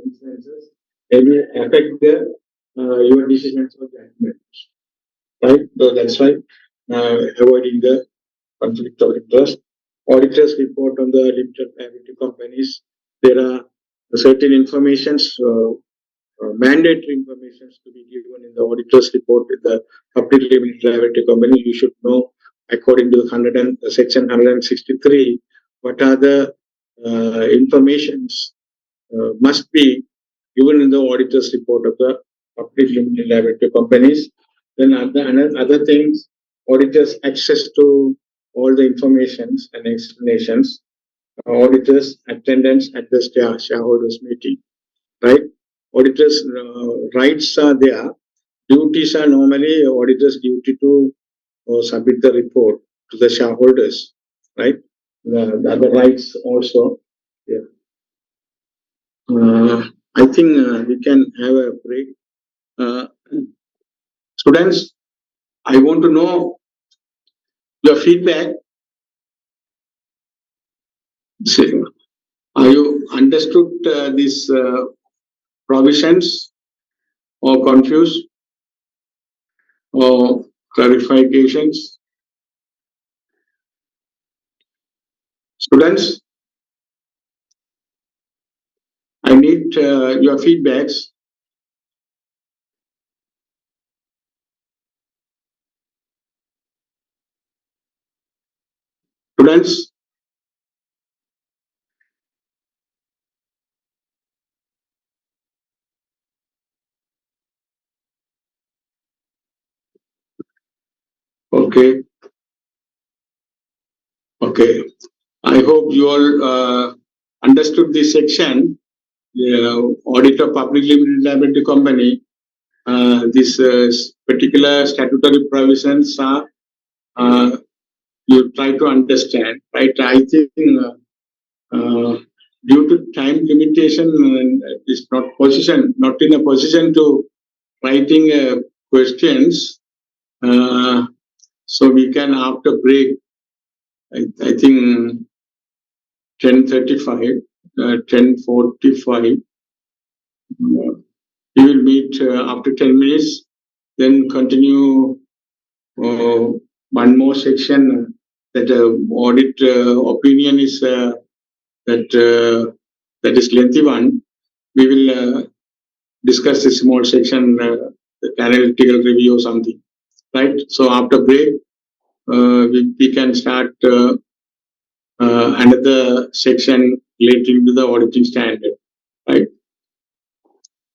instances they will affect your decisions or judgments. Right? So that's why avoiding the conflict of interest. Auditors report on the limited liability companies. There are certain informations, mandatory informations to be given in the auditor's report with the public limited liability company. You should know, according to the section 163, what are the informations must be given in the auditor's report of the public limited liability companies. Then other things, auditors access to all the informations and explanations. Auditors attendance at the shareholders meeting, right? Auditors rights are there. Duties are normally auditors' duty to submit the report to the shareholders, right? The other rights also. Yeah. I think we can have a break. Uh, Students, I want to know your feedback. Say, are you understood these provisions or confused or clarifications? Students, I need your feedbacks. Students, okay, okay. I hope you all understood this section. Audit of public limited liability company. This particular statutory provisions are you try to understand, right? I think due to time limitation, is not in a position to writing questions. Uh, so we can after break. I think 10:35, 10:45. We will meet after 10 minutes, then continue one more section that audit opinion is that is lengthy one. We will discuss this small section, the analytical review or something, right? So after break, we can start another section relating to the auditing standard, right?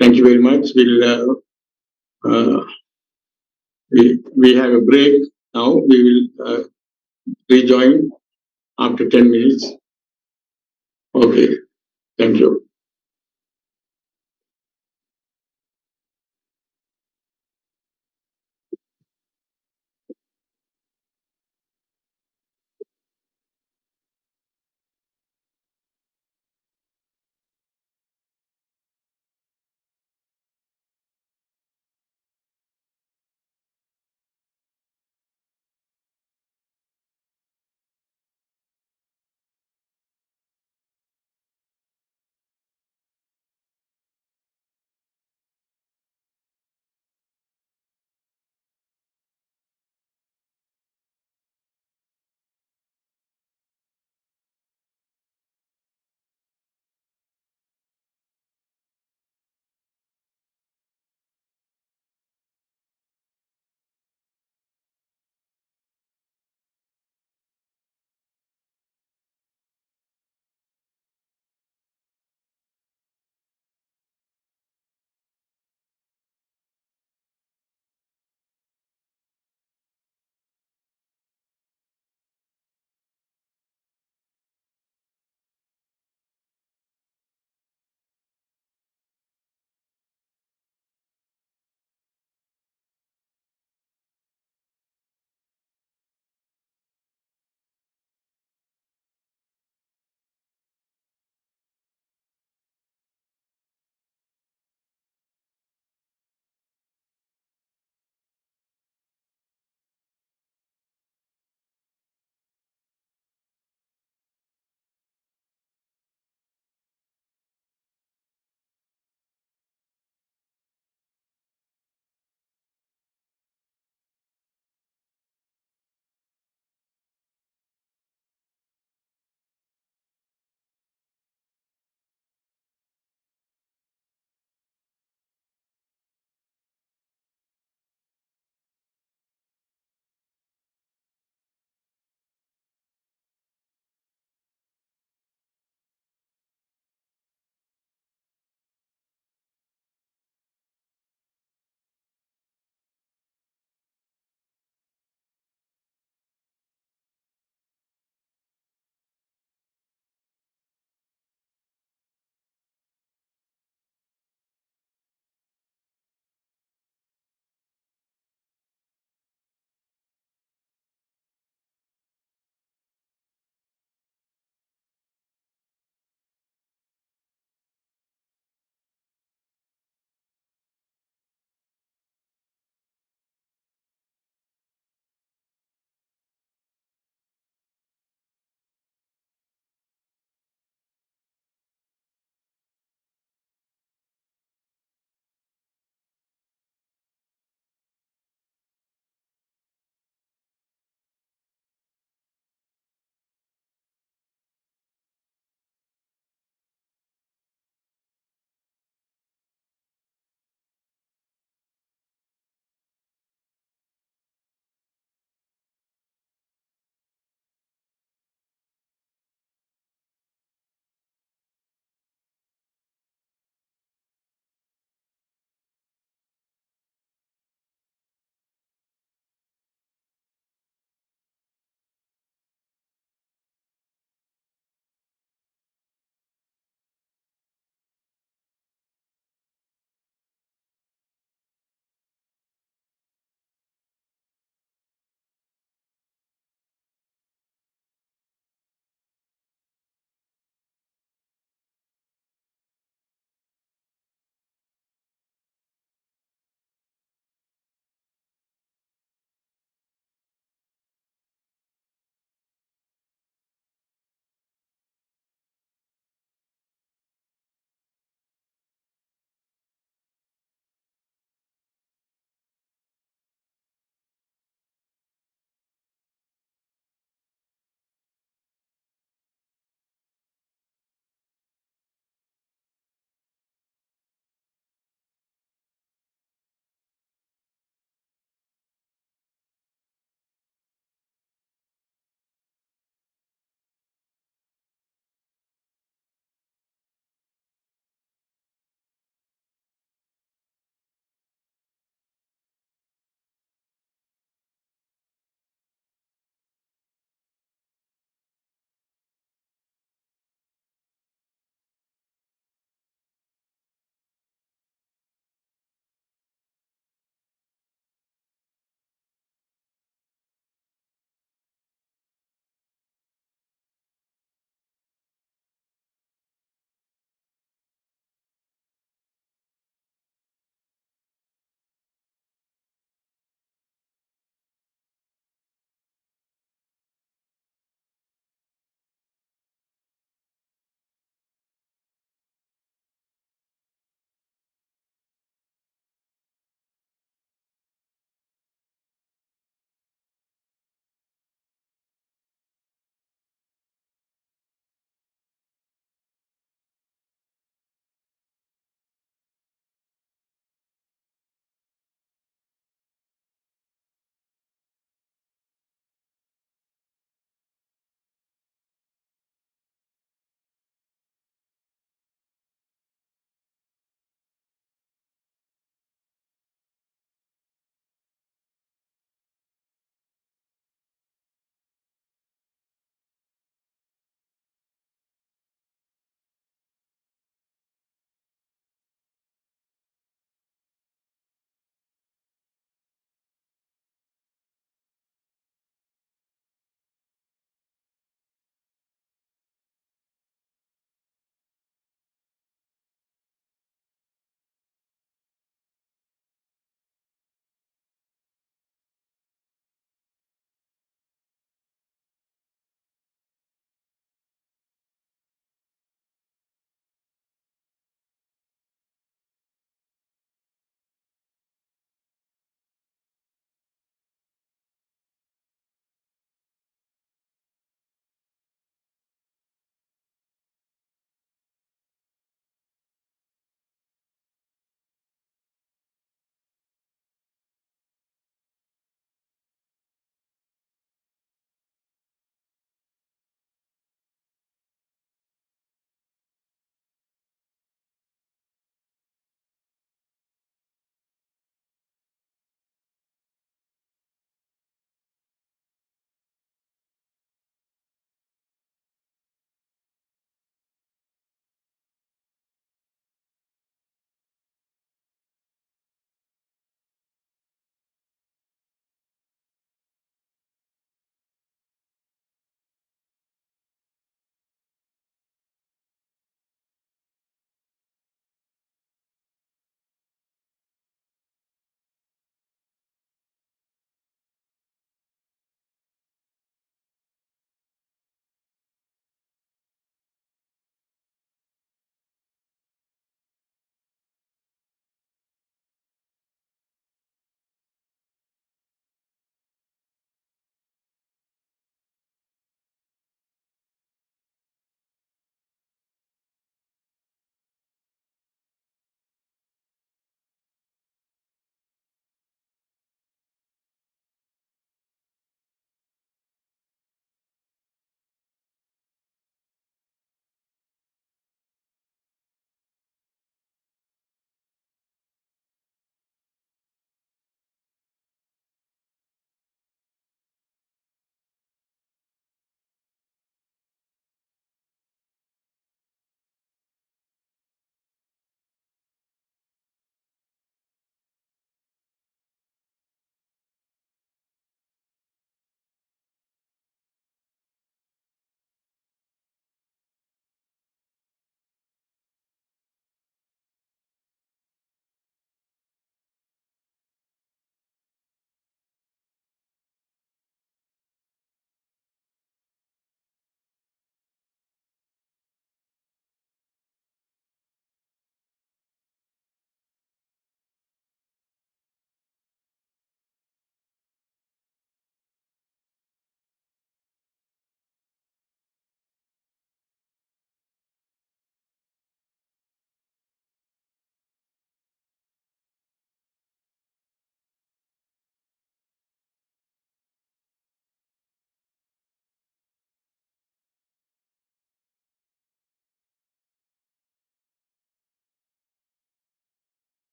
Thank you very much. We have a break now. We will rejoin after 10 minutes. Okay. Thank you.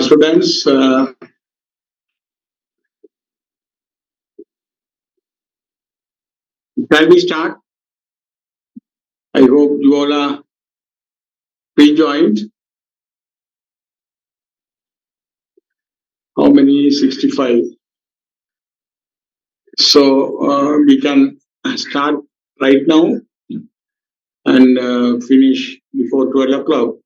Students, can we start? I hope you all are pre-joined. How many? 65. So we can start right now and finish before 12 o'clock.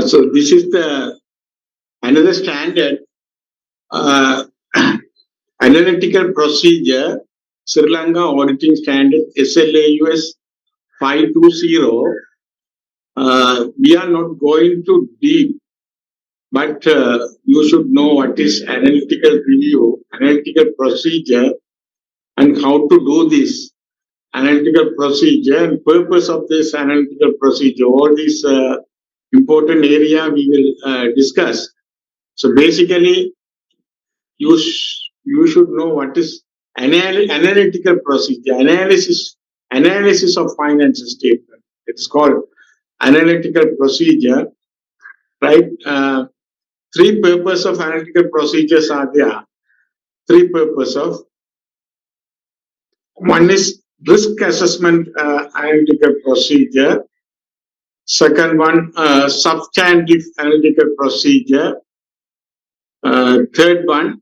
So this is the another standard uh, analytical procedure, Sri Lanka auditing standard SLAUS 520. We are not going to deep, but you should know what is analytical review, analytical procedure, and how to do this analytical procedure and purpose of this analytical procedure. All these important area we will discuss. So basically, you should know what is analytical procedure, analysis of financial statement. It's called analytical procedure, right? Three purpose of analytical procedures are there. Three purpose of one is risk assessment analytical procedure. Second one, substantive analytical procedure. Third one,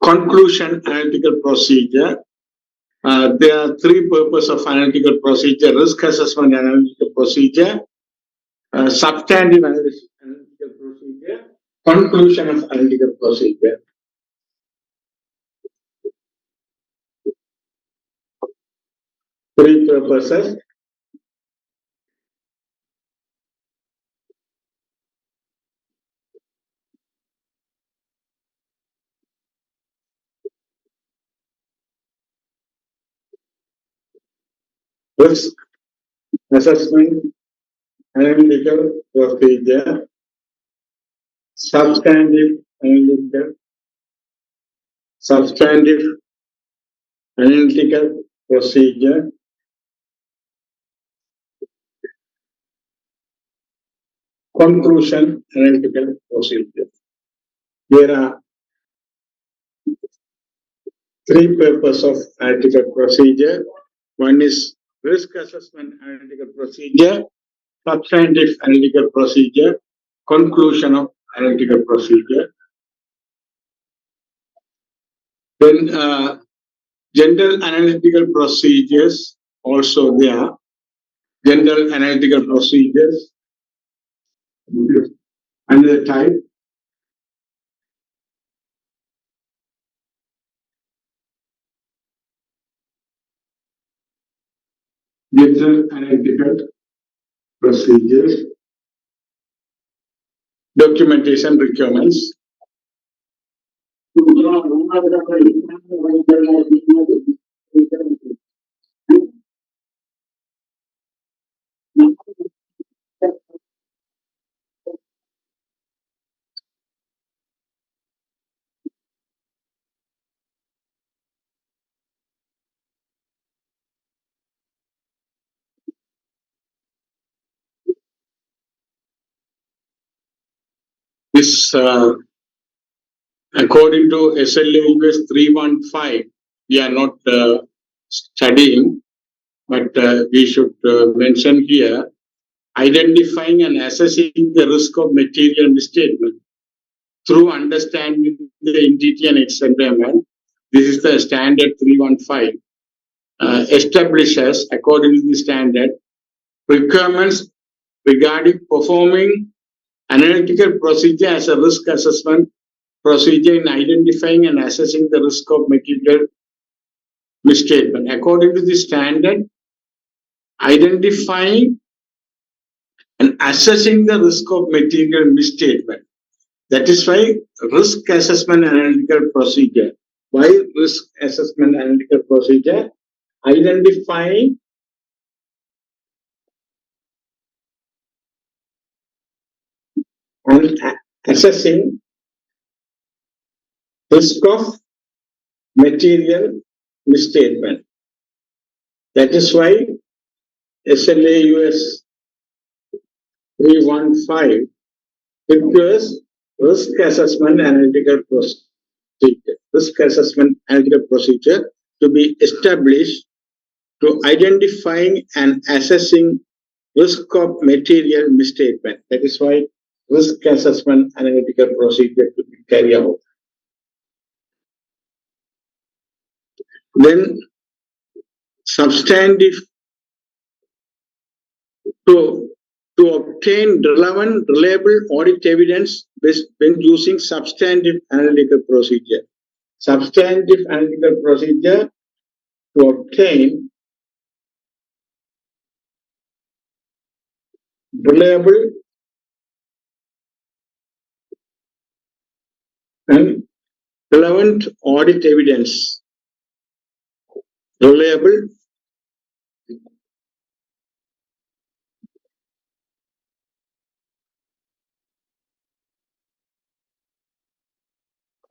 conclusion analytical procedure. There are three purposes of analytical procedure: risk assessment analytical procedure, substantive analytical procedure, conclusion of analytical procedure. Three purposes. Risk assessment analytical procedure, substantive analytical, substantive analytical procedure, conclusion analytical procedure. There are three purposes of analytical procedure. One is risk assessment analytical procedure, substantive analytical procedure, conclusion of analytical procedure. Then general analytical procedures also there. General analytical procedures, another type. General analytical procedures, documentation requirements. This, according to SLA US 315, we are not studying, but we should mention here identifying and assessing the risk of material misstatement through understanding the entity and its environment. This is the standard 315. Establishes, according to the standard, requirements regarding performing analytical procedure as a risk assessment procedure in identifying and assessing the risk of material misstatement. According to the standard, identifying and assessing the risk of material misstatement. That is why risk assessment analytical procedure. Why risk assessment analytical procedure? Identifying and assessing risk of material misstatement. That is why SLA US 315 requires risk assessment analytical procedure. Risk assessment analytical procedure to be established to identifying and assessing risk of material misstatement. That is why risk assessment analytical procedure to be carried out. Then substantive to obtain relevant, reliable audit evidence when using substantive analytical procedure. Substantive analytical procedure to obtain reliable and relevant audit evidence. Reliable,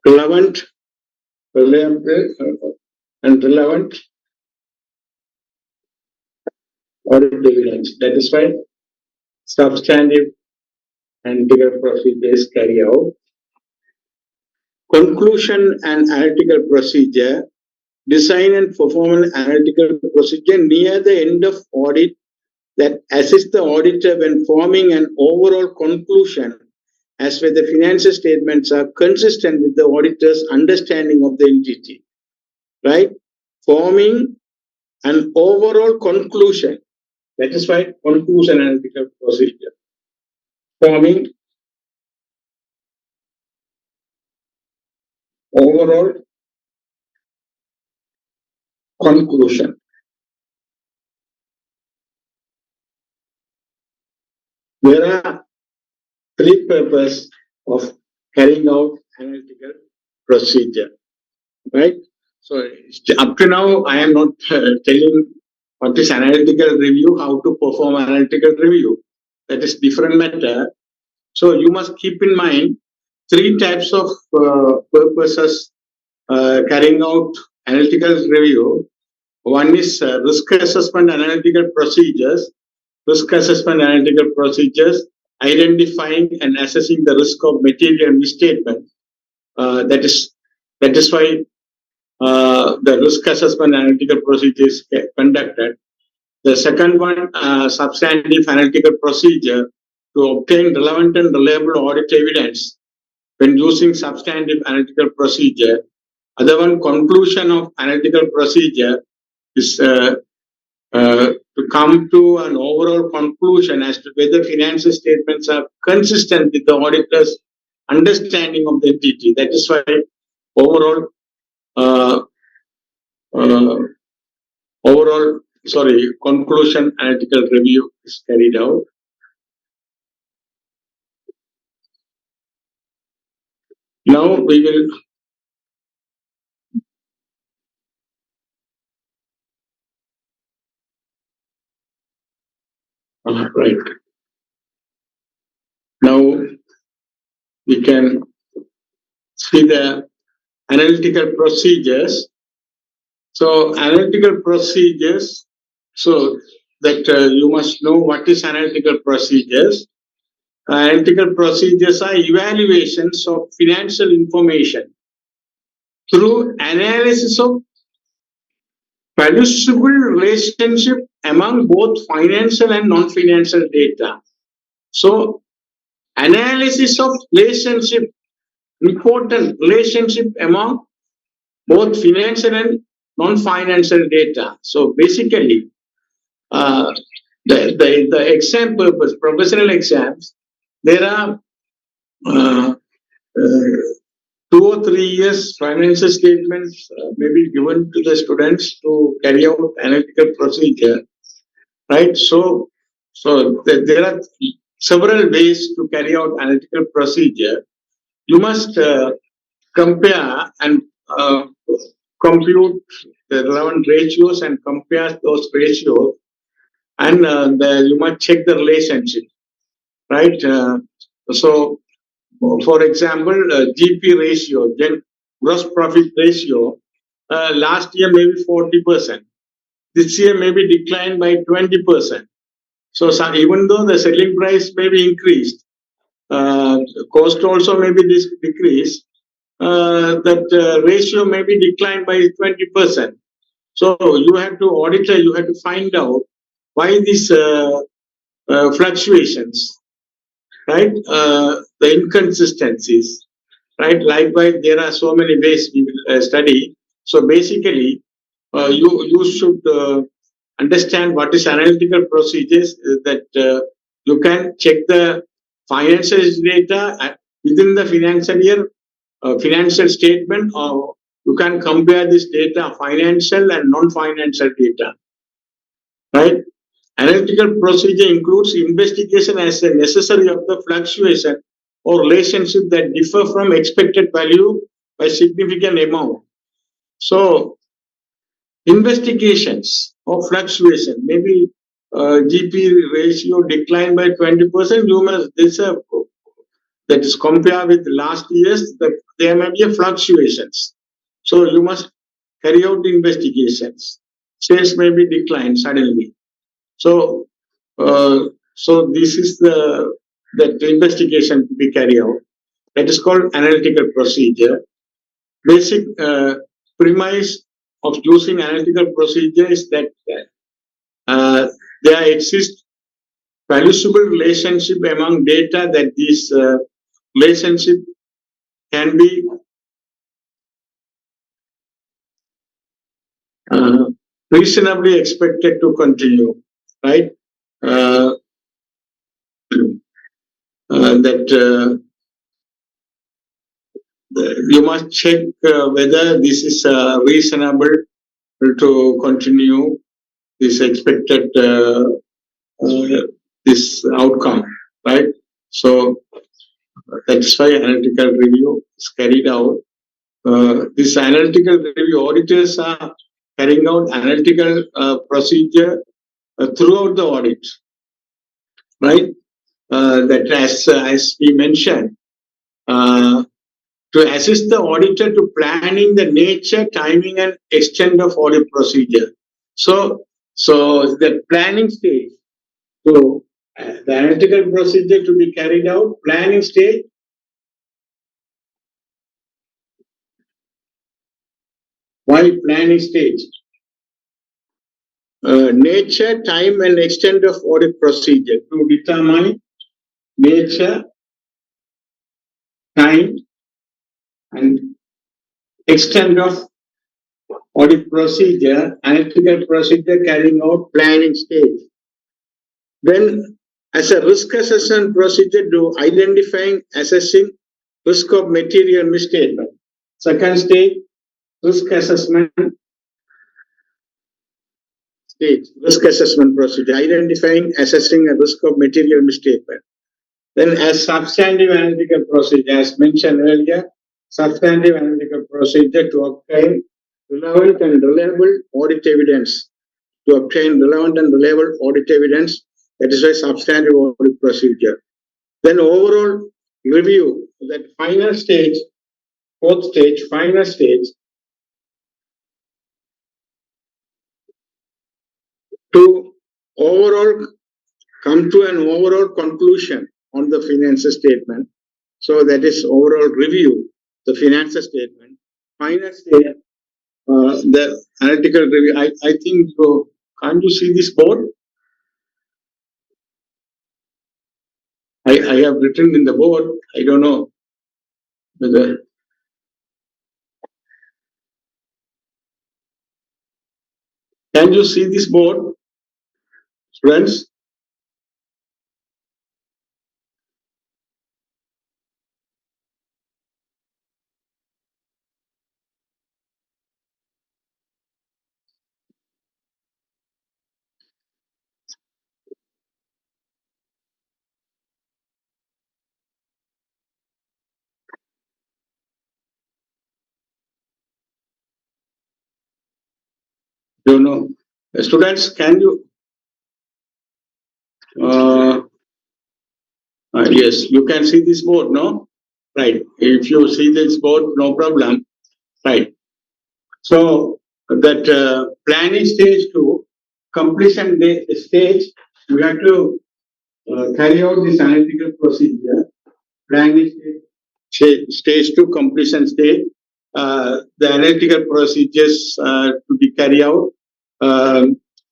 relevant, reliable, and relevant audit evidence. That is why substantive analytical procedure is carried out. Conclusion and analytical procedure. Design and perform an analytical procedure near the end of audit that assists the auditor when forming an overall conclusion as whether the financial statements are consistent with the auditor's understanding of the entity. Right? Forming an overall conclusion. That is why conclusion analytical procedure. Forming overall conclusion. There are three purposes of carrying out analytical procedure, right? So up to now, I am not telling what is analytical review, how to perform analytical review. That is different matter. So you must keep in mind three types of purposes carrying out analytical review. One is risk assessment analytical procedures. Risk assessment analytical procedures identifying and assessing the risk of material misstatement. That is why the risk assessment analytical procedure is conducted. The second one, substantive analytical procedure to obtain relevant and reliable audit evidence when using substantive analytical procedure. Other one, conclusion of analytical procedure is to come to an overall conclusion as to whether financial statements are consistent with the auditor's understanding of the entity. That is why overall, conclusion analytical review is carried out. Now we will right. Now we can see the analytical procedures. So analytical procedures, so that you must know what is analytical procedures. Analytical procedures are evaluations of financial information through analysis of permissible relationship among both financial and non-financial data. So analysis of relationship, important relationship among both financial and non-financial data. So basically, the exam purpose, professional exams, there are 2 or 3 years financial statements may be given to the students to carry out analytical procedure, right? So there are several ways to carry out analytical procedure. You must compare and compute the relevant ratios and compare those ratios, and you must check the relationship, right? So, for example, GP ratio, gross profit ratio, last year maybe 40%. This year maybe declined by 20%. So even though the selling price may be increased, cost also may be decreased, that ratio may be declined by 20%. So you have to auditor, you have to find out why these fluctuations, right? The inconsistencies, right? Likewise, there are so many ways we will study. So basically, you should understand what is analytical procedures, that you can check the financial data within the financial year, financial statement, or you can compare this data, financial and non-financial data, right? Analytical procedure includes investigation as a necessary of the fluctuation or relationship that differ from expected value by significant amount. So investigations of fluctuation, maybe GP ratio declined by 20%, you must that is compared with last year's, that there may be a fluctuations. So you must carry out the investigations. Sales may be declined suddenly. So, this is the investigation to be carried out. That is called analytical procedure. Basic premise of using analytical procedure is that there exists valuable relationship among data, that this relationship can be uh, reasonably expected to continue, right? Uh, that you must check whether this is reasonable to continue this expected this outcome, right? So that's why analytical review is carried out. This analytical review, auditors are carrying out analytical procedure throughout the audit, right? That as we mentioned, to assist the auditor to planning the nature, timing, and extent of audit procedure. So the planning stage. So the analytical procedure to be carried out, planning stage. Why planning stage? Nature, time, and extent of audit procedure to determine nature, time, and extent of audit procedure, analytical procedure carrying out planning stage. Then, as a risk assessment procedure to identifying, assessing risk of material misstatement. Second stage, risk assessment stage, risk assessment procedure, identifying, assessing a risk of material misstatement. Then, as substantive analytical procedure, as mentioned earlier, substantive analytical procedure to obtain relevant and reliable audit evidence. To obtain relevant and reliable audit evidence, that is why substantive audit procedure. Then overall review, that final stage, fourth stage, final stage, to overall come to an overall conclusion on the financial statement. So that is overall review, the financial statement. Final stage, the analytical review. I think, can't you see this board? I have written in the board. I don't know whether. Can you see this board, friends? Don't know. Students, can you? Uh, yes, you can see this board, no? Right. If you see this board, no problem. Right. So that planning stage to completion stage, we have to carry out this analytical procedure. Planning stage to completion stage, the analytical procedures to be carried out,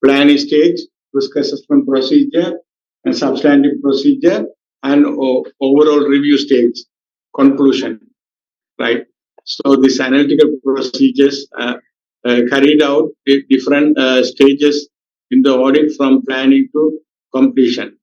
planning stage, risk assessment procedure, and substantive procedure, and overall review stage, conclusion, right? So these analytical procedures carried out at different stages in the audit from planning to completion.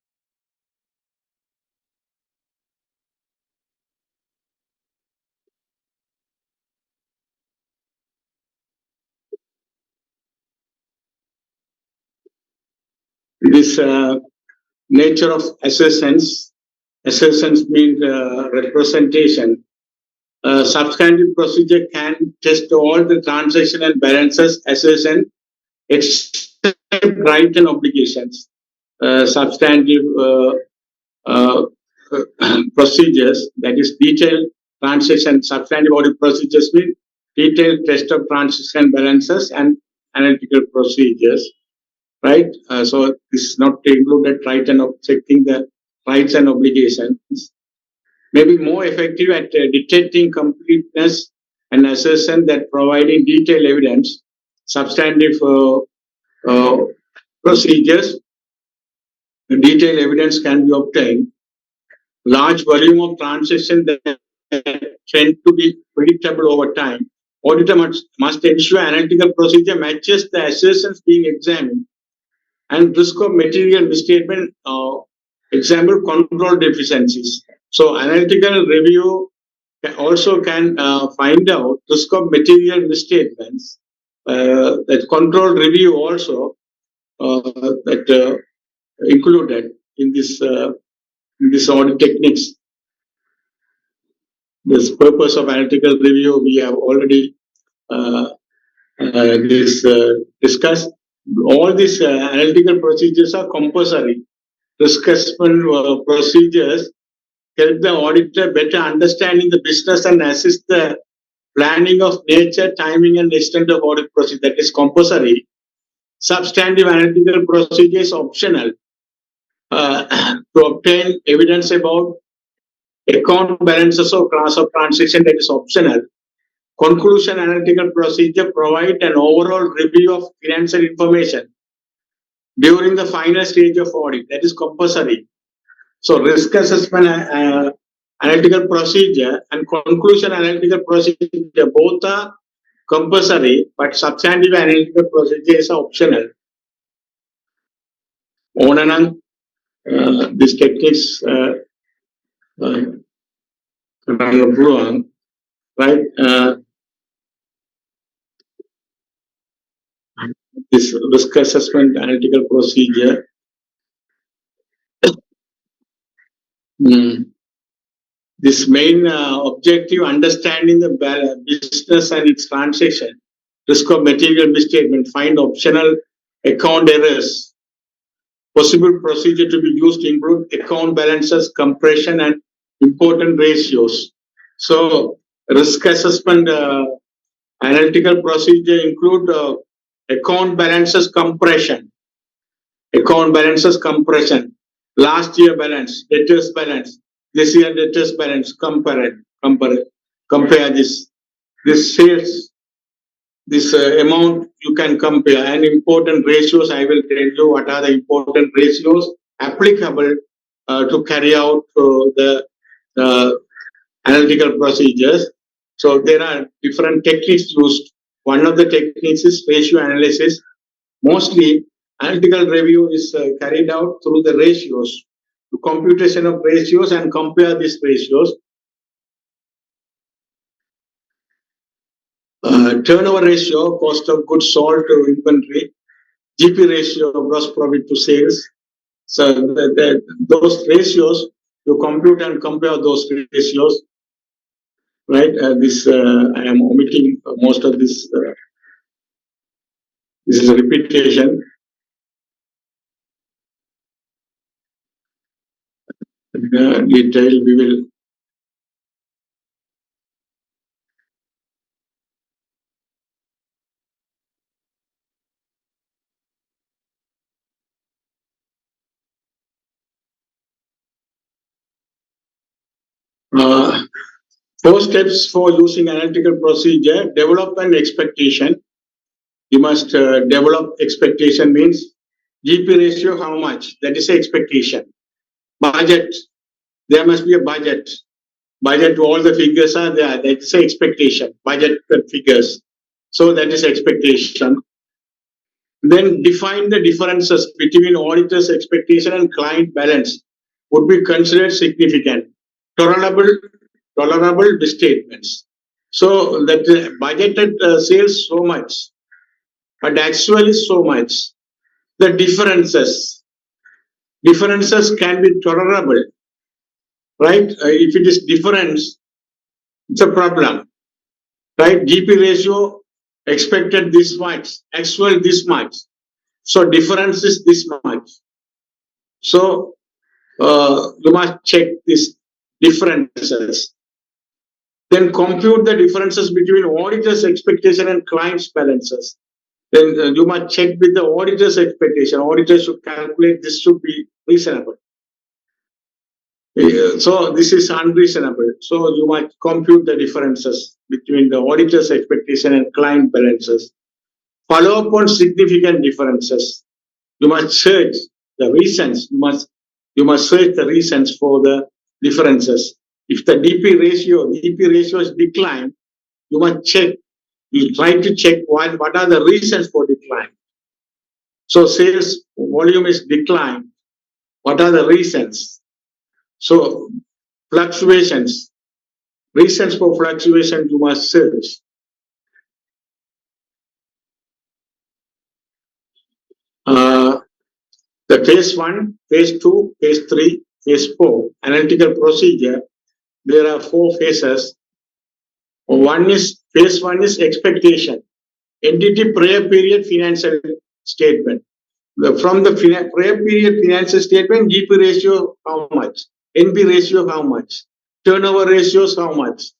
This nature of assessments. Assessments means representation. Substantive procedure can test all the transaction and balances assessment except right and obligations. Substantive procedures, that is detailed transaction, substantive audit procedures mean detailed test of transaction balances and analytical procedures, right? So this is not included right and checking the rights and obligations. Maybe more effective at detecting completeness and assertion that providing detailed evidence, substantive uh, procedures, detailed evidence can be obtained. Large volume of transaction that tend to be predictable over time. Auditor must ensure analytical procedure matches the assertions being examined and risk of material misstatement, example, control deficiencies. So analytical review also can find out risk of material misstatements. That control review also that included in this audit techniques. This purpose of analytical review we have already uh, discussed. All these analytical procedures are compulsory. Risk assessment procedures help the auditor better understanding the business and assist the planning of nature, timing, and extent of audit procedure. That is compulsory. Substantive analytical procedure is optional. To obtain evidence about account balances or class of transaction, that is optional. Conclusion analytical procedure provide an overall review of financial information during the final stage of audit. That is compulsory. So risk assessment analytical procedure and conclusion analytical procedure both are compulsory, but substantive analytical procedure is optional. Onanan, these techniques right? This risk assessment analytical procedure. This main objective understanding the business and its transaction, risk of material misstatement, find optional account errors. Possible procedure to be used include account balances, compression, and important ratios. So, risk assessment analytical procedure include account balances compression, last year balance, debtors balance, this year debtors balance, compare this sales, this amount you can compare, and important ratios. I will tell you what are the important ratios applicable to carry out the uh, analytical procedures. So there are different techniques used. One of the techniques is ratio analysis. Mostly, analytical review is carried out through the ratios, the computation of ratios and compare these ratios. Turnover ratio, cost of goods sold to inventory, GP ratio, gross profit to sales. So those ratios, you compute and compare those ratios, right? I am omitting most of this. This is a repetition. Detail we will Four steps for using analytical procedure: develop an expectation. You must develop expectation means GP ratio, how much? That is the expectation. Budget, there must be a budget. Budget, all the figures are there. That is the expectation. Budget figures. So that is expectation. Then define the differences between auditor's expectation and client balance would be considered significant. Tolerable misstatements. So that budgeted sales so much, but actually so much. The differences can be tolerable, right? If it is difference, it's a problem, right? GP ratio expected this much, actual this much. So difference is this much. So you must check these differences. Then compute the differences between auditor's expectation and client's balances. Then you must check with the auditor's expectation. Auditor should calculate this should be reasonable. So this is unreasonable. So you must compute the differences between the auditor's expectation and client balances. Follow up on significant differences. You must search the reasons. You must search the reasons for the differences. If the DP ratio is declined, you must check. You try to check what are the reasons for decline. So sales volume is declined. What are the reasons? So fluctuations, reasons for fluctuation you must search. The phase 1, phase 2, phase 3, phase 4 analytical procedure. There are 4 phases. Phase 1 is expectation. Entity prior period financial statement. From the prior period financial statement, GP ratio how much? NP ratio how much? Turnover ratios how much?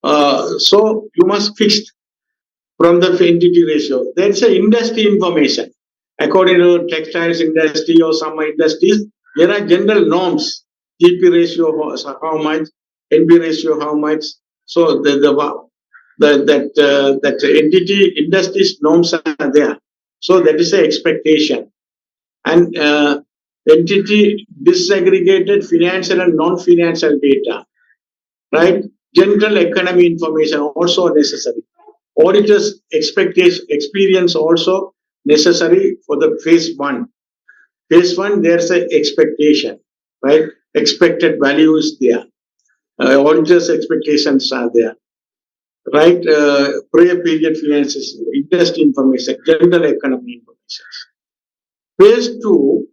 So you must fix from the entity ratio. That's a industry information. According to textiles industry or some industries, there are general norms. GP ratio how much, NP ratio how much. So that entity industry's norms are there. So that is the expectation. And entity disaggregated financial and non-financial data, right? General economy information also necessary. Auditors' experience also necessary for the phase 1. Phase 1, there's an expectation, right? Expected value is there. Auditors' expectations are there, right? Prior period finances, industry information, general economy information. Phase 2,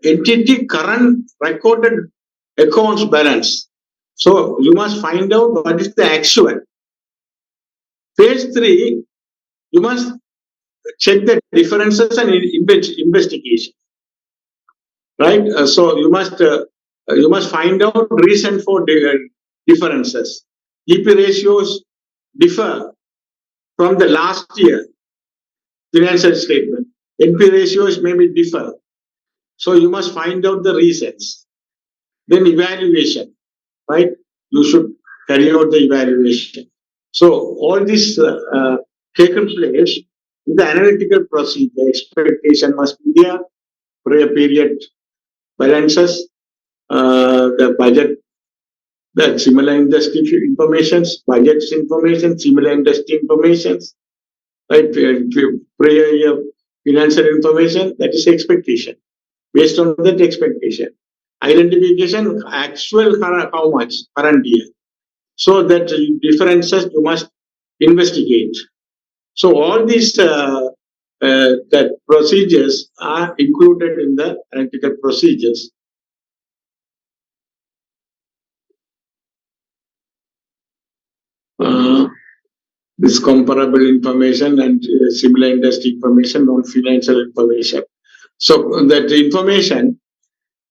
entity current recorded accounts balance. So you must find out what is the actual. Phase 3, you must check the differences and investigation, right? So you must find out reason for differences. GP ratios differ from the last year financial statement. NP ratios may be differ. So you must find out the reasons. Then evaluation, right? You should carry out the evaluation. So all this taken place in the analytical procedure. Expectation must be there. Prior period balances, the budget, the similar industry informations, budgets information, similar industry informations, right? Prior year financial information, that is expectation. Based on that expectation, identification, actual how much current year. So that differences you must investigate. So all these that procedures are included in the analytical procedures. This comparable information and similar industry information, non-financial information. So that information,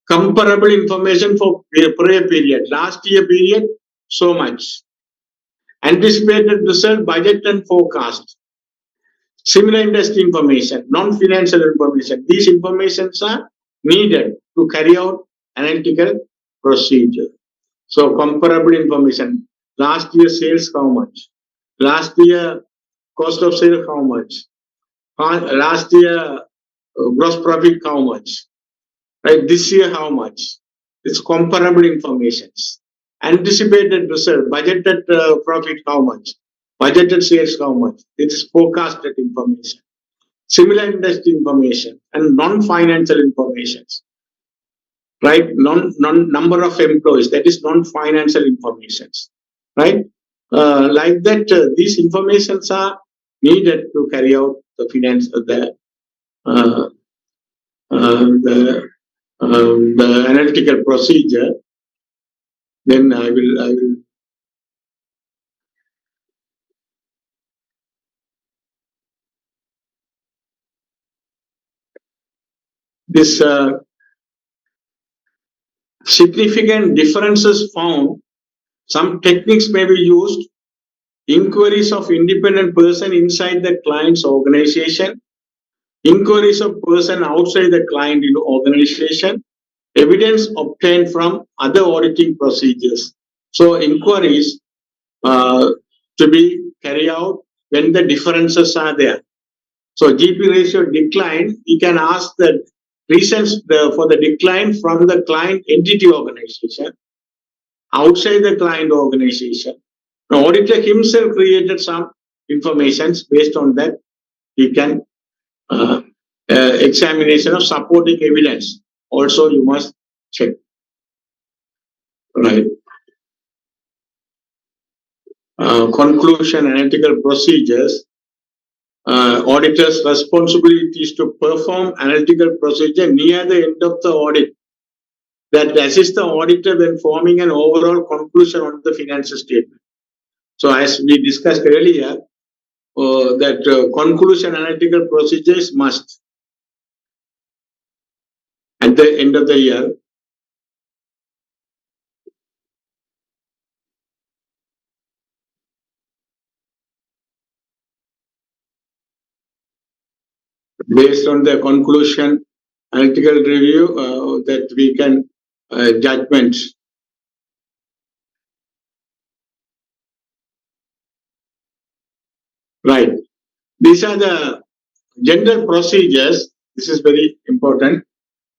comparable information for prior period, last year period, so much. Anticipated result, budget and forecast. Similar industry information, non-financial information. These informations are needed to carry out analytical procedure. So comparable information. Last year sales how much? Last year cost of sale how much? Last year gross profit how much? Right? This year how much? It's comparable information. Anticipated result, budgeted profit how much? Budgeted sales how much? It's forecasted information. Similar industry information and non-financial information, right? Number of employees, that is non-financial information, right? Like that, these informations are needed to carry out the finance, uh, the the analytical procedure. Then I will this significant differences found. Some techniques may be used. Inquiries of independent person inside the client's organization, inquiries of person outside the client organization, evidence obtained from other auditing procedures. So inquiries to be carried out when the differences are there. So GP ratio decline, you can ask the reasons for the decline from the client entity organization, outside the client organization. The auditor himself created some informations. Based on that, he can examination of supporting evidence. Also, you must check. Right. Conclusion, analytical procedures. Auditor's responsibility is to perform analytical procedure near the end of the audit that assist the auditor when forming an overall conclusion on the financial statement. So, as we discussed earlier, that conclusion analytical procedure is must at the end of the year. Based on the conclusion analytical review, that we can judgment. Right. These are the general procedures. This is very important.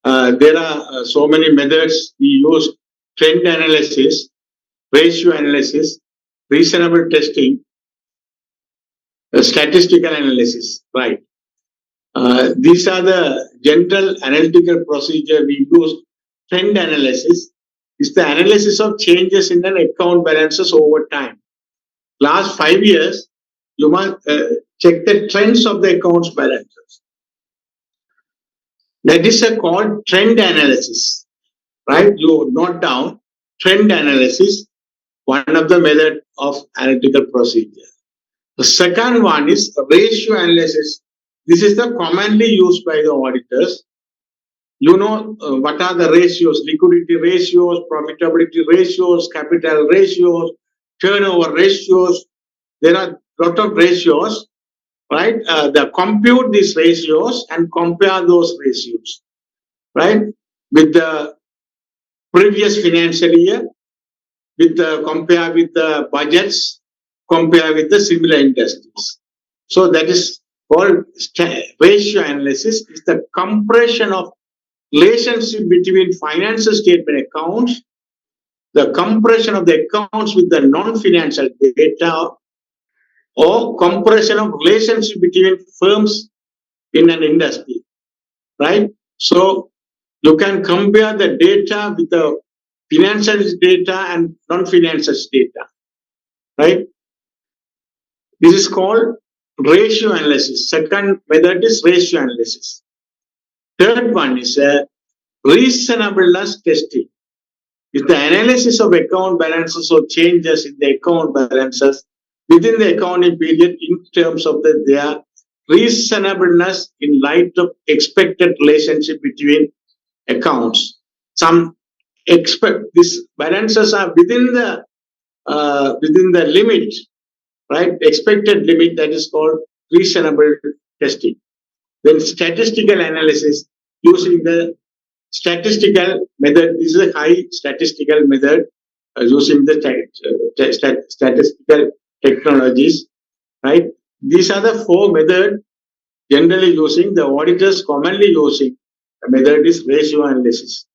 There are so many methods we use: trend analysis, ratio analysis, reasonable testing, statistical analysis. Right. These are the general analytical procedure we use. Trend analysis is the analysis of changes in an account balances over time. Last 5 years, you must check the trends of the accounts balances. That is called trend analysis, right? You note down trend analysis, one of the method of analytical procedure. The second one is ratio analysis. This is the commonly used by the auditors. You know what are the ratios: liquidity ratios, profitability ratios, capital ratios, turnover ratios. There are a lot of ratios, right? They compute these ratios and compare those ratios, right, with the previous financial year, with the compare with the budgets, compare with the similar industries. So that is called ratio analysis. Is the comparison of relationship between financial statement accounts, the comparison of the accounts with the non-financial data, or comparison of relationship between firms in an industry, right? So you can compare the data with the financial data and non-financial data, right? This is called ratio analysis. Second method is ratio analysis. Third one is reasonableness testing. Is the analysis of account balances or changes in the account balances within the accounting period in terms of their reasonableness in light of expected relationship between accounts. Some expect these balances are within the limit, right? Expected limit, that is called reasonable testing. Then statistical analysis using the statistical method. This is a high statistical method using the statistical technologies, right? These are the four methods generally using. The auditors commonly using the method is ratio analysis.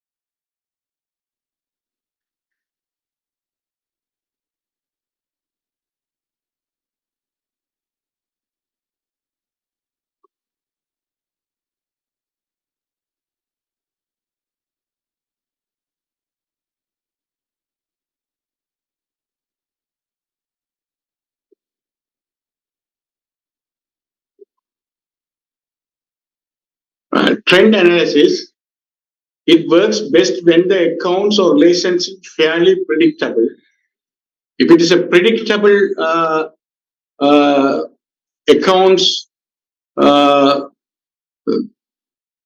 Trend analysis, it works best when the accounts or relationship fairly predictable. If it is a predictable accounts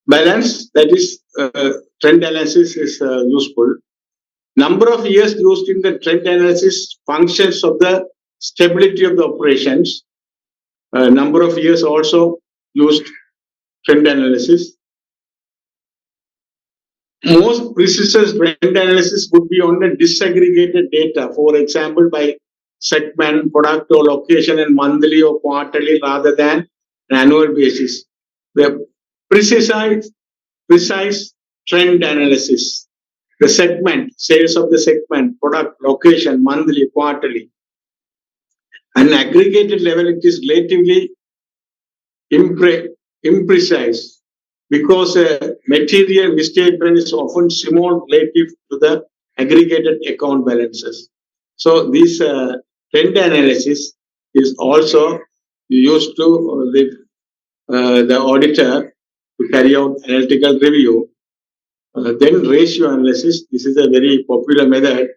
balance, that is trend analysis is useful. Number of years used in the trend analysis functions of the stability of the operations. Number of years also used trend analysis. Most precise trend analysis would be on the disaggregated data, for example, by segment, product, or location, and monthly or quarterly rather than an annual basis. The precise trend analysis, the segment, sales of the segment, product, location, monthly, quarterly. An aggregated level, it is relatively imprecise because material misstatement is often small relative to the aggregated account balances. So this trend analysis is also used to the auditor to carry out analytical review. Then ratio analysis, this is a very popular method.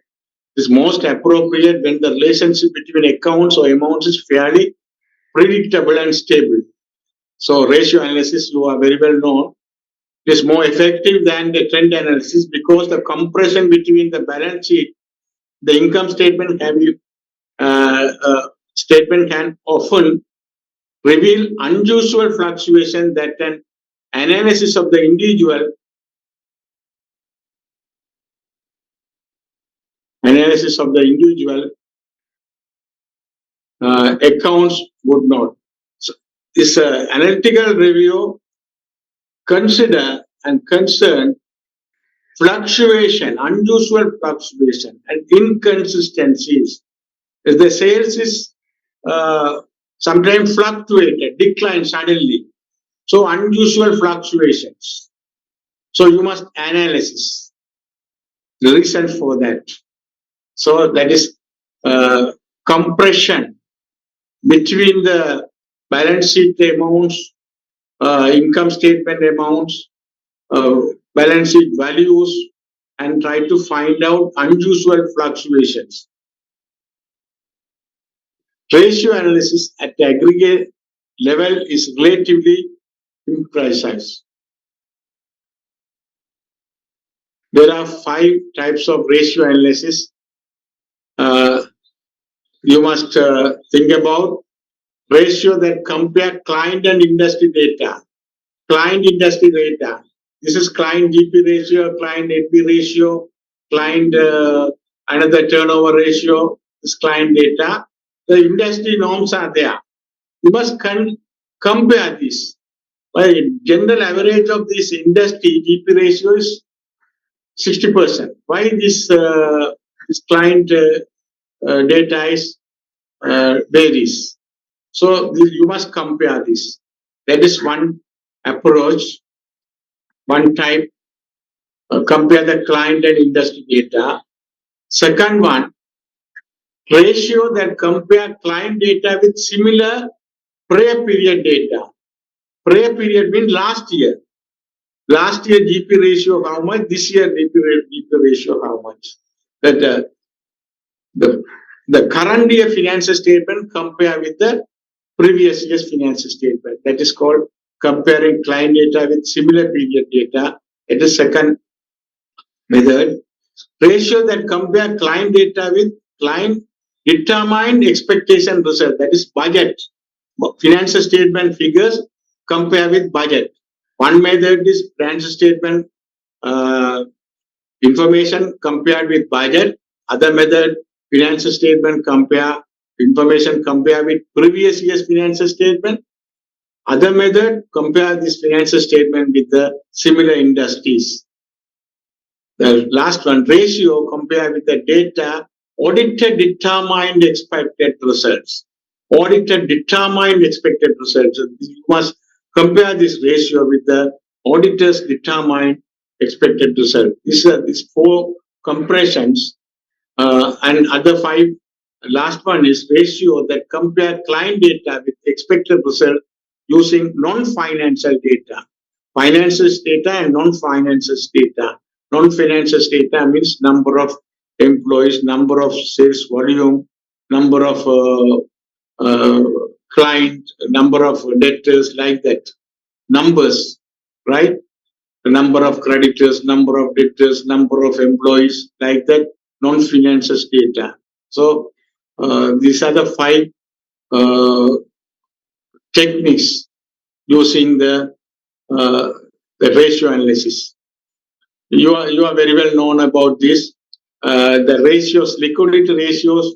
It is most appropriate when the relationship between accounts or amounts is fairly predictable and stable. So ratio analysis, you are very well known. It is more effective than the trend analysis because the comparison between the balance sheet, the income statement statement can often reveal unusual fluctuation that an analysis of the individual accounts would not. So this analytical review consider and concern fluctuation, unusual fluctuation, and inconsistencies. If the sales is sometimes fluctuated, decline suddenly, so unusual fluctuations. So you must analyze the reason for that. So that is compression between the balance sheet amounts, income statement amounts, balance sheet values, and try to find out unusual fluctuations. Ratio analysis at the aggregate level is relatively imprecise. There are 5 types of ratio analysis. You must think about ratio that compare client and industry data. Client industry data. This is client GP ratio, client NP ratio, client another turnover ratio. This client data. The industry norms are there. You must compare this. By general average of this industry GP ratio is 60%. Why this client data is varies? So you must compare this. That is one approach, one type. Compare the client and industry data. Second one, ratio that compare client data with similar prior period data. Prior period means last year. Last year GP ratio how much? This year GP ratio how much? That the current year financial statement compare with the previous year's financial statement. That is called comparing client data with similar period data. It is second method. Ratio that compare client data with client determined expectation result. That is budget. Financial statement figures compare with budget. One method is financial statement information compared with budget. Other method, financial statement information compare with previous year's financial statement. Other method, compare this financial statement with the similar industries. The last one, ratio, compare with the data. Auditor determined expected results. Auditor determined expected results. You must compare this ratio with the auditors determined expected result. These four compressions and other five. Last one is ratio that compare client data with expected result using non-financial data. Financial data and non-financial data. Non-financial data means number of employees, number of sales volume, number of client, number of debtors, like that. Numbers, right? The number of creditors, number of debtors, number of employees, like that, non-financial data. So these are the five techniques using the ratio analysis. You are very well known about this. The ratios, liquidity ratios,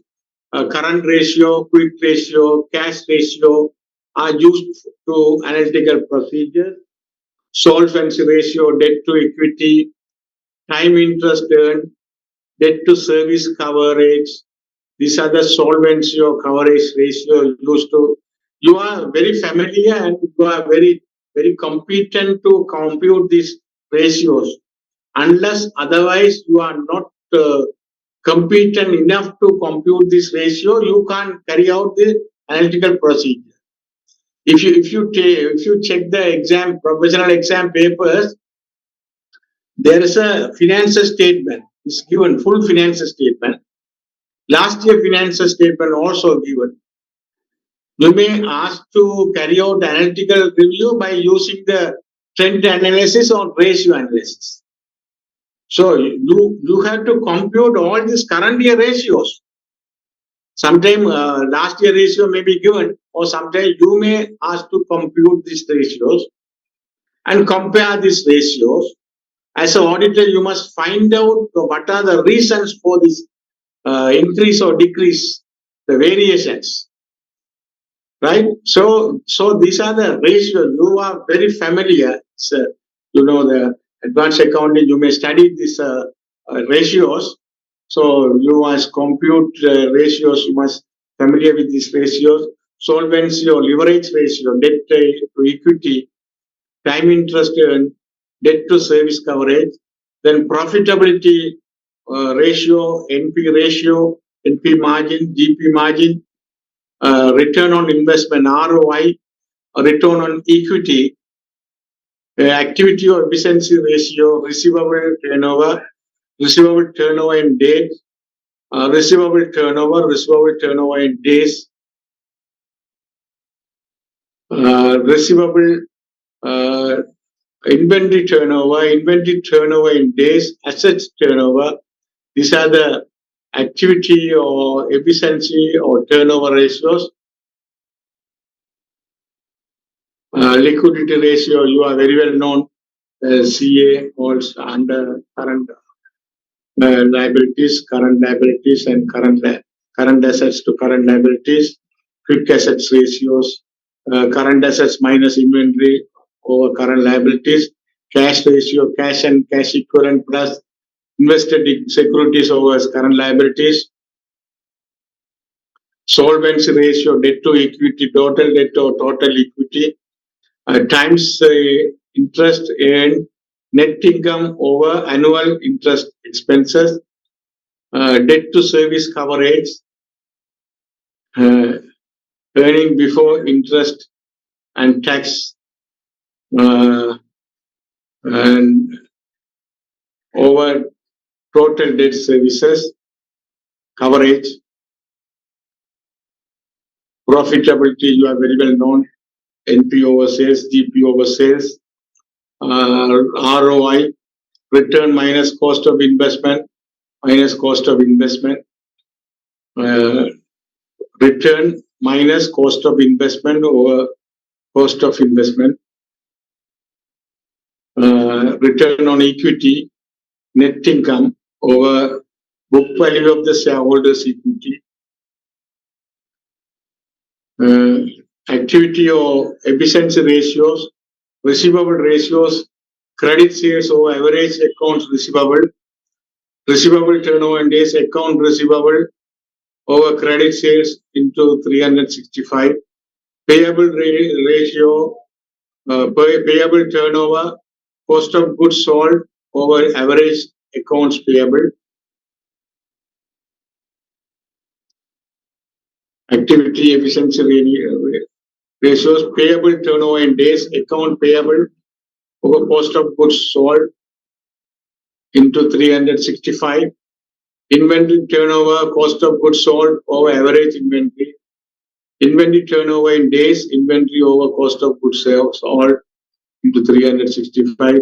current ratio, quick ratio, cash ratio are used to analytical procedures. Solvency ratio, debt to equity, time interest earned, debt to service coverage. These are the solvency or coverage ratio used to. You are very familiar and you are very competent to compute these ratios. Unless otherwise you are not competent enough to compute this ratio, you can't carry out the analytical procedure. If you check the professional exam papers, there is a financial statement. It's given full financial statement. Last year financial statement also given. You may ask to carry out analytical review by using the trend analysis or ratio analysis. So you have to compute all these current year ratios. Sometime last year ratio may be given, or sometime you may ask to compute these ratios and compare these ratios. As an auditor, you must find out what are the reasons for this increase or decrease, the variations, right? So these are the ratios. You are very familiar. So, the advanced accounting. You may study these ratios. So you must compute ratios. You must familiar with these ratios. Solvency or leverage ratio, debt to equity, time interest earned, debt to service coverage, then profitability ratio, NP margin, GP margin, return on investment, ROI, return on equity, activity or efficiency ratio, receivable turnover in days, receivable turnover in days, receivable inventory turnover in days, assets turnover. These are the activity or efficiency or turnover ratios. Liquidity ratio, you are very well known. CA also under current liabilities, and current assets to current liabilities. Quick assets ratios, current assets minus inventory over current liabilities. Cash ratio, cash and cash equivalent plus invested securities over current liabilities. Solvency ratio, debt to equity, total debt or total equity, times interest earned, net income over annual interest expenses, debt to service coverage, earning before interest and tax, and over total debt services coverage. Profitability, you are very well known. NP over sales, GP over sales, ROI, return minus cost of investment, return minus cost of investment over cost of investment, return on equity, net income over book value of the shareholders' equity, activity or efficiency ratios, receivable ratios, credit sales over average accounts receivable, receivable turnover in days account receivable over credit sales into 365, payable ratio, payable turnover, cost of goods sold over average accounts payable, activity efficiency ratios, payable turnover in days account payable over cost of goods sold into 365, inventory turnover, cost of goods sold over average inventory, inventory turnover in days, inventory over cost of goods sold into 365,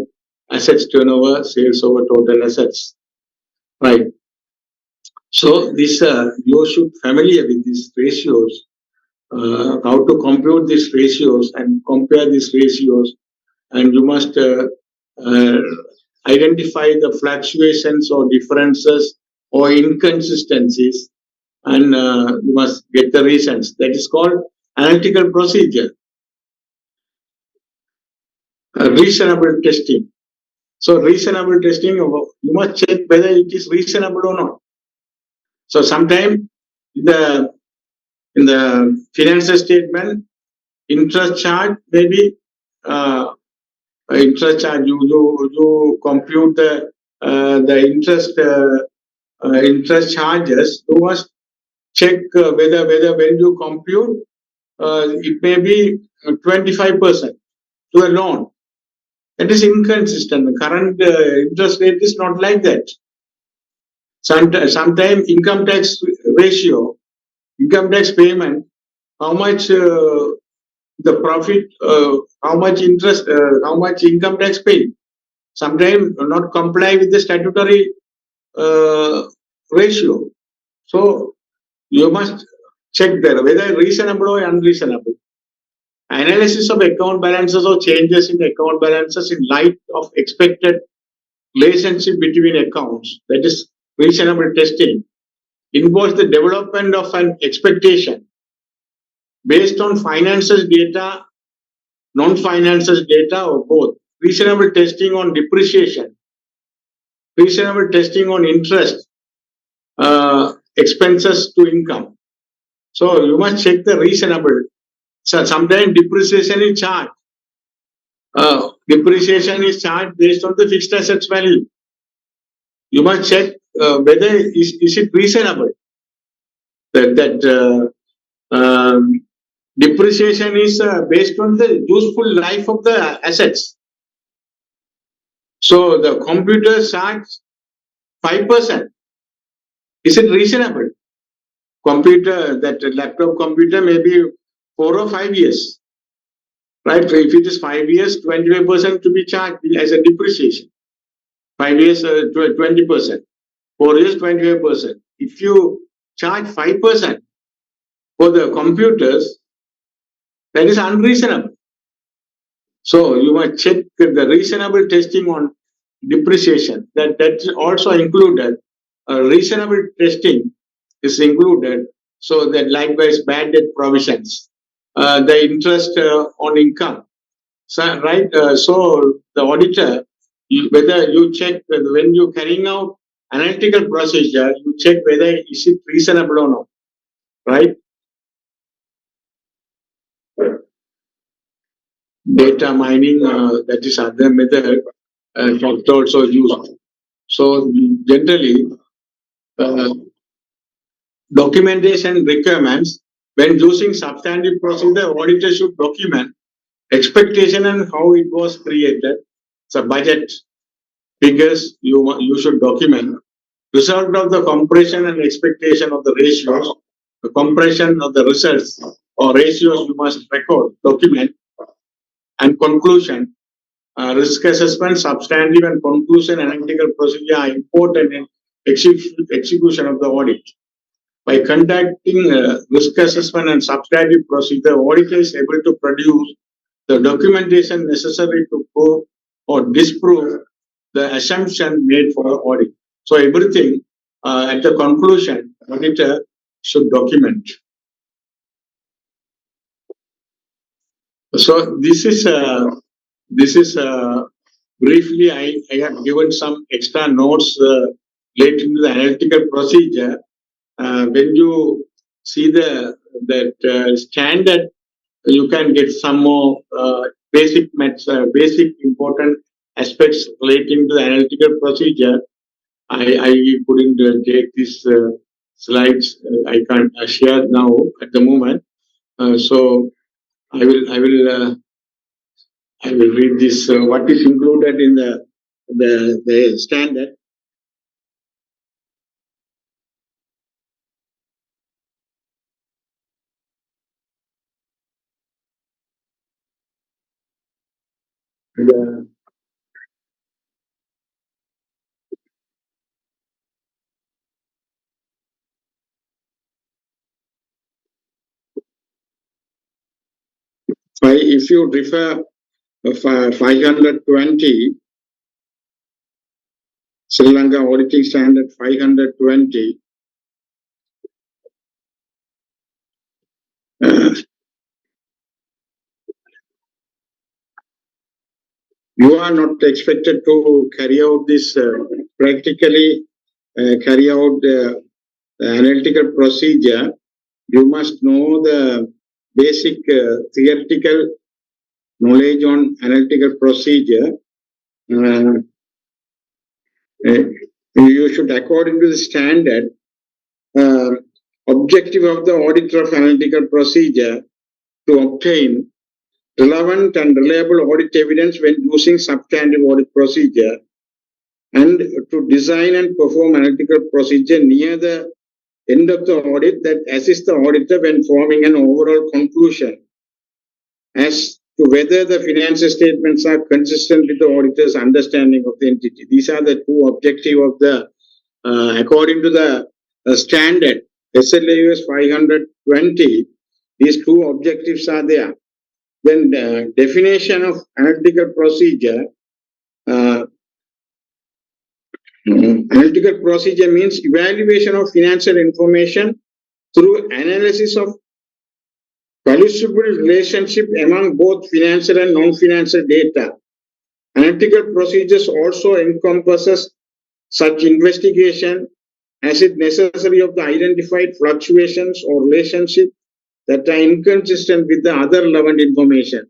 assets turnover, sales over total assets. Right. So this you should familiar with these ratios, how to compute these ratios and compare these ratios, and you must uh, identify the fluctuations or differences or inconsistencies, and you must get the reasons. That is called analytical procedure, reasonable testing. So reasonable testing, you must check whether it is reasonable or not. So sometime in the financial statement, interest charge maybe interest charge you compute the interest charges. You must check whether when you compute it may be 25% to a loan. That is inconsistent. The current interest rate is not like that. Sometimes income tax ratio, income tax payment, how much the profit, how much interest, how much income tax paid. Sometimes not comply with the statutory ratio. So you must check there whether reasonable or unreasonable. Analysis of account balances or changes in account balances in light of expected relationship between accounts, that is reasonable testing, involves the development of an expectation based on finances data, non-finances data, or both. Reasonable testing on depreciation, reasonable testing on interest, expenses to income. So you must check the reasonable. So sometimes depreciation is charged. Depreciation is charged based on the fixed assets value. You must check whether is it reasonable that depreciation is based on the useful life of the assets. So the computer charge 5%. Is it reasonable? Computer, that laptop computer may be 4 or 5 years. Right? So if it is 5 years, 25% to be charged as a depreciation. 5 years, 20%. 4 years, 25%. If you charge 5% for the computers, that is unreasonable. So you must check the reasonable testing on depreciation. That's also included. Reasonable testing is included. So that likewise bad debt provisions, the interest on income. So, right. So the auditor, whether you check when you're carrying out analytical procedure, you check whether is it reasonable or not. Right. Data mining, that is other method that also used. So generally, uh, documentation requirements when using substantive procedure, auditor should document expectation and how it was created. So budget figures you should document. Result of the compression and expectation of the ratios. The compression of the results or ratios you must record, document, and conclusion. Risk assessment, substantive and conclusion analytical procedure are important in execution of the audit. By conducting risk assessment and substantive procedure, the auditor is able to produce the documentation necessary to prove or disprove the assumption made for audit. So everything at the conclusion, auditor should document. So this is briefly I have given some extra notes related to the analytical procedure. When you see that standard, you can get some more basic important aspects relating to the analytical procedure. I couldn't take these slides. I can't share now at the moment. So I will read this. What is included in the standard? The, if you refer 520 Sri Lanka auditing standard 520. Uh, you are not expected to carry out this practically carry out the analytical procedure. You must know the basic theoretical knowledge on analytical procedure. Uh, you should, according to the standard, uh, objective of the auditor of analytical procedure to obtain relevant and reliable audit evidence when using substantive audit procedure, and to design and perform analytical procedure near the end of the audit that assist the auditor when forming an overall conclusion as to whether the financial statements are consistent with the auditor's understanding of the entity. These are the two objectives of the, according to the standard SLAUS 520, these two objectives are there. Then the definition of analytical procedure. Uh, Analytical procedure means evaluation of financial information through analysis of permissible relationship among both financial and non-financial data. Analytical procedures also encompasses such investigation as it necessary of the identified fluctuations or relationship that are inconsistent with the other relevant information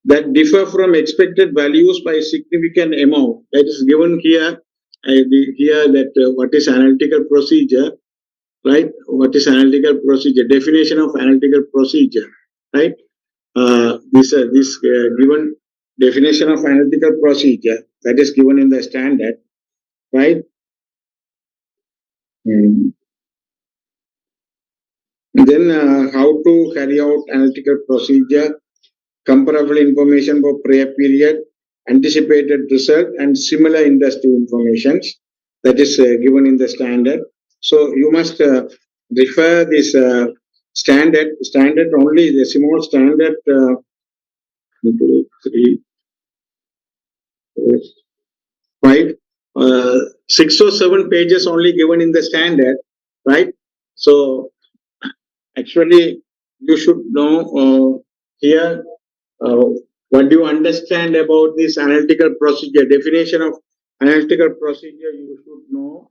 that differ from expected values by significant amount. That is given here. Here that what is analytical procedure, right? What is analytical procedure? Definition of analytical procedure, right? This given definition of analytical procedure that is given in the standard, right? Mm. Then how to carry out analytical procedure, comparable information for prior period, anticipated result, and similar industry information that is given in the standard. So you must refer this standard only, the small standard. 3, 4, 5, 6 or 7 pages only given in the standard, right? So actually, you should know here uh, what do you understand about this analytical procedure. Definition of analytical procedure you should know.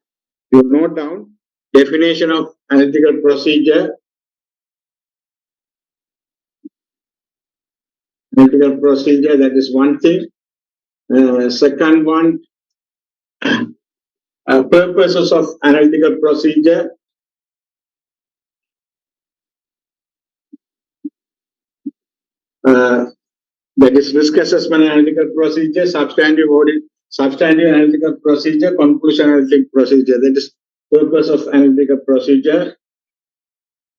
You note down definition of analytical procedure. Analytical procedure, that is one thing. Second one, purposes of analytical procedure. Uh, that is risk assessment analytical procedure, substantive audit, substantive analytical procedure, conclusion analytical procedure. That is purpose of analytical procedure.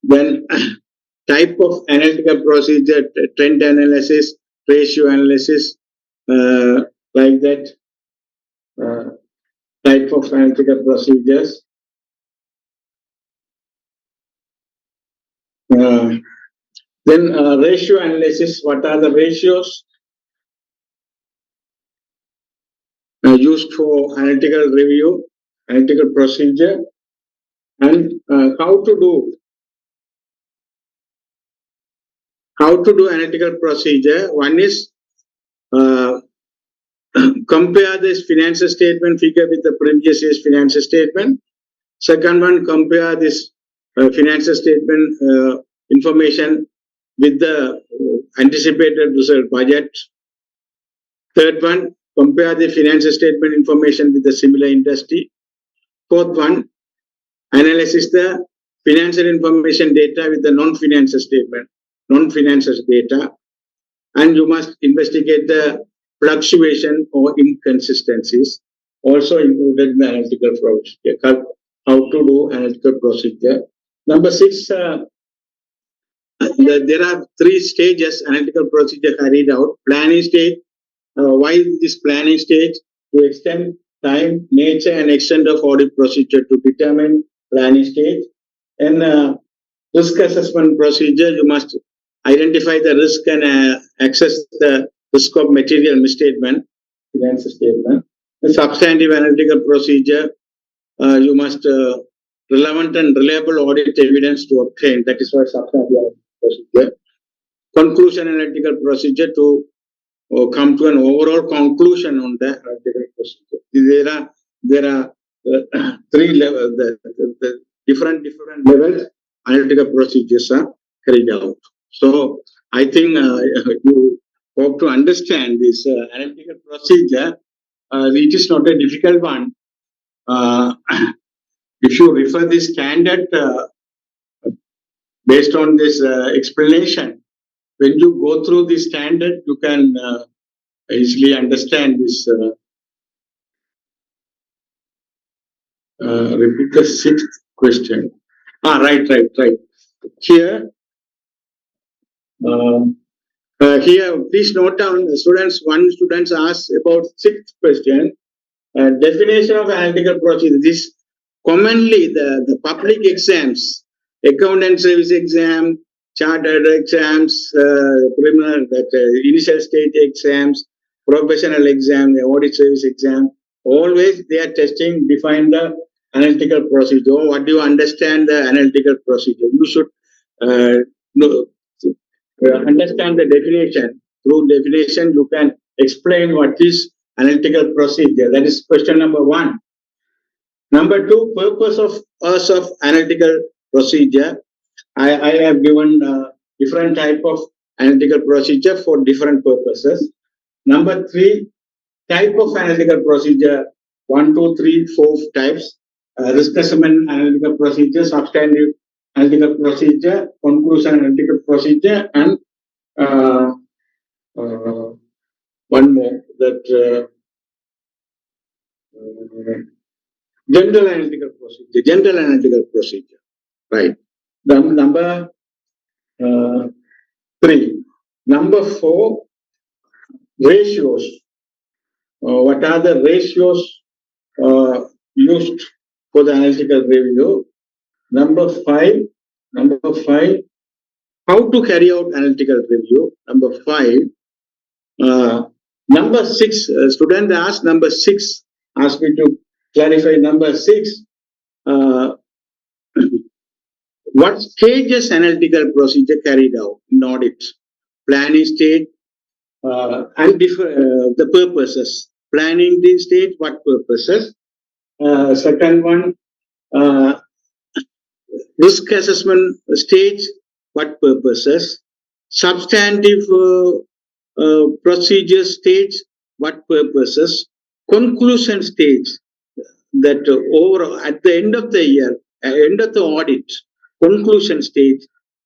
Then type of analytical procedure, trend analysis, ratio analysis, like that uh, type of analytical procedures. Uh, then ratio analysis, what are the ratios? used for analytical review, analytical procedure, and how to do analytical procedure. One is uh, compare this financial statement figure with the previous year's financial statement. Second one, compare this financial statement information with the anticipated result budget. Third one, compare the financial statement information with the similar industry. Fourth one, analyze the financial information data with the non-financial statement, non-financial data, and you must investigate the fluctuation or inconsistencies also included in the analytical procedure. How to do analytical procedure. Number 6, there are 3 stages analytical procedure carried out. Planning stage. Why this planning stage? To extend time, nature, and extent of audit procedure to determine planning stage. And risk assessment procedure, you must identify the risk and assess the risk of material misstatement, financial statement. The substantive analytical procedure, you must relevant and reliable audit evidence to obtain. That is why substantive analytical procedure. Conclusion analytical procedure to come to an overall conclusion on the analytical procedure. There are 3 levels, the different levels analytical procedures are carried out. So I think you hope to understand this analytical procedure. It is not a difficult one. Uh, if you refer this standard based on this explanation, when you go through this standard, you can easily understand this. Repeat the 6th question. Right. Here, please note down, students. One student asked about 6th question. Definition of analytical procedure. This commonly the public exams, accountant service exam, chartered exams, preliminary initial stage exams, professional exam, the audit service exam. Always they are testing, define the analytical procedure. What do you understand the analytical procedure? You should know, understand the definition. Through definition, you can explain what is analytical procedure. That is question number 1. Number 2, purpose of analytical procedure. I have given different type of analytical procedure for different purposes. Number 3, type of analytical procedure. 1, 2, 3, 4 types. Risk assessment analytical procedure, substantive analytical procedure, conclusion analytical procedure, and uh, uh, one more, that general analytical procedure. Right. Number 3. Number 4, ratios. What are the ratios used for the analytical review? Number 5, how to carry out analytical review. Number 5. Number 6, student asked number 6, asked me to clarify number 6. What stages analytical procedure carried out in audit? Planning stage and the purposes. Planning the stage, what purposes? Second one, uh, risk assessment stage, what purposes? Substantive procedure stage, what purposes? Conclusion stage, that over at the end of the year, end of the audit, conclusion stage,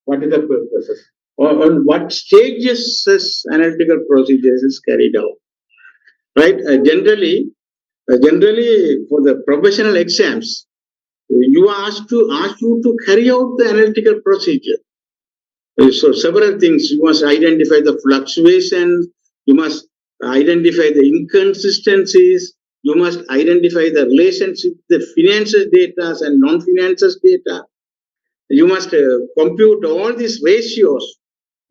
what is the purposes? Or on what stages this analytical procedures is carried out? Right? Generally, for the professional exams, you ask you to carry out the analytical procedure. So several things, you must identify the fluctuations, you must identify the inconsistencies, you must identify the relationship, the financial data and non-financial data. You must compute all these ratios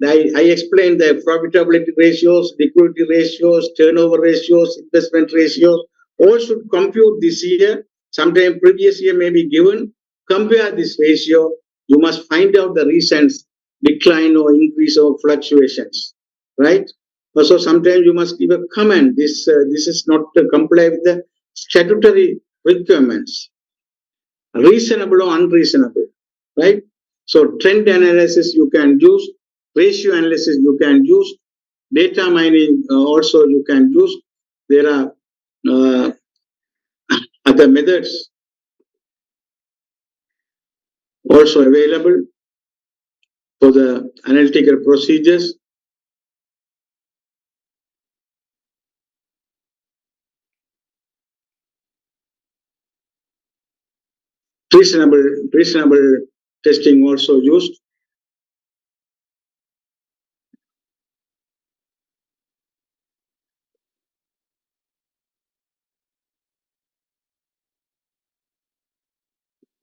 I explained the profitability ratios, liquidity ratios, turnover ratios, investment ratios. All should compute this year. Sometime previous year may be given. Compare this ratio. You must find out the reasons decline or increase or fluctuations, right? Also, sometimes you must give a comment. This is not to comply with the statutory requirements, reasonable or unreasonable, right? So trend analysis you can use, ratio analysis you can use, data mining also you can use. There are uh, other methods also available for the analytical procedures. Reasonable testing also used.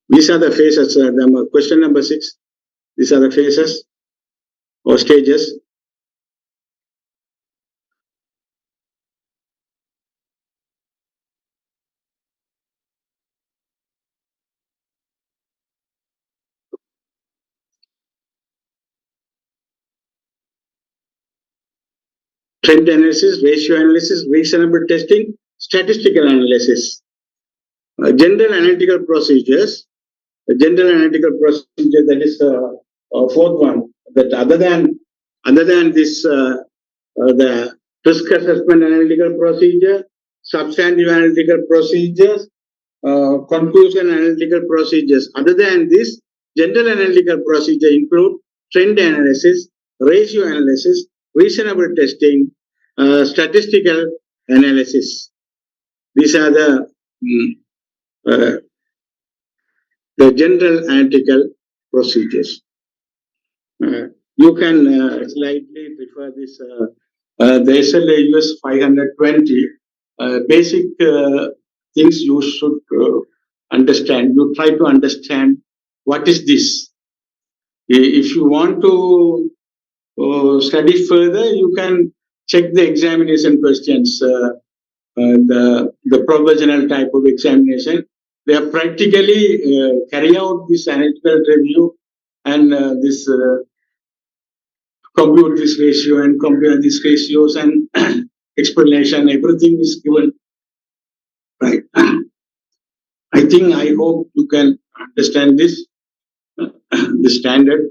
These are the phases. Question number 6. These are the phases or stages. Trend analysis, ratio analysis, reasonable testing, statistical analysis. General analytical procedures. The general analytical procedure, that is fourth one. That other than this, the risk assessment analytical procedure, substantive analytical procedures, conclusion analytical procedures. Other than this, general analytical procedure include trend analysis, ratio analysis, reasonable testing, statistical analysis. These are uh, the general analytical procedures. You can slightly refer this. The SLA US 520 basic things you should understand. You try to understand what is this. If you want to study further, you can check the examination questions. The provisional type of examination. They are practically carry out this analytical review and this compute this ratio and compare these ratios and explanation. Everything is given, right? I hope you can understand this, the standard.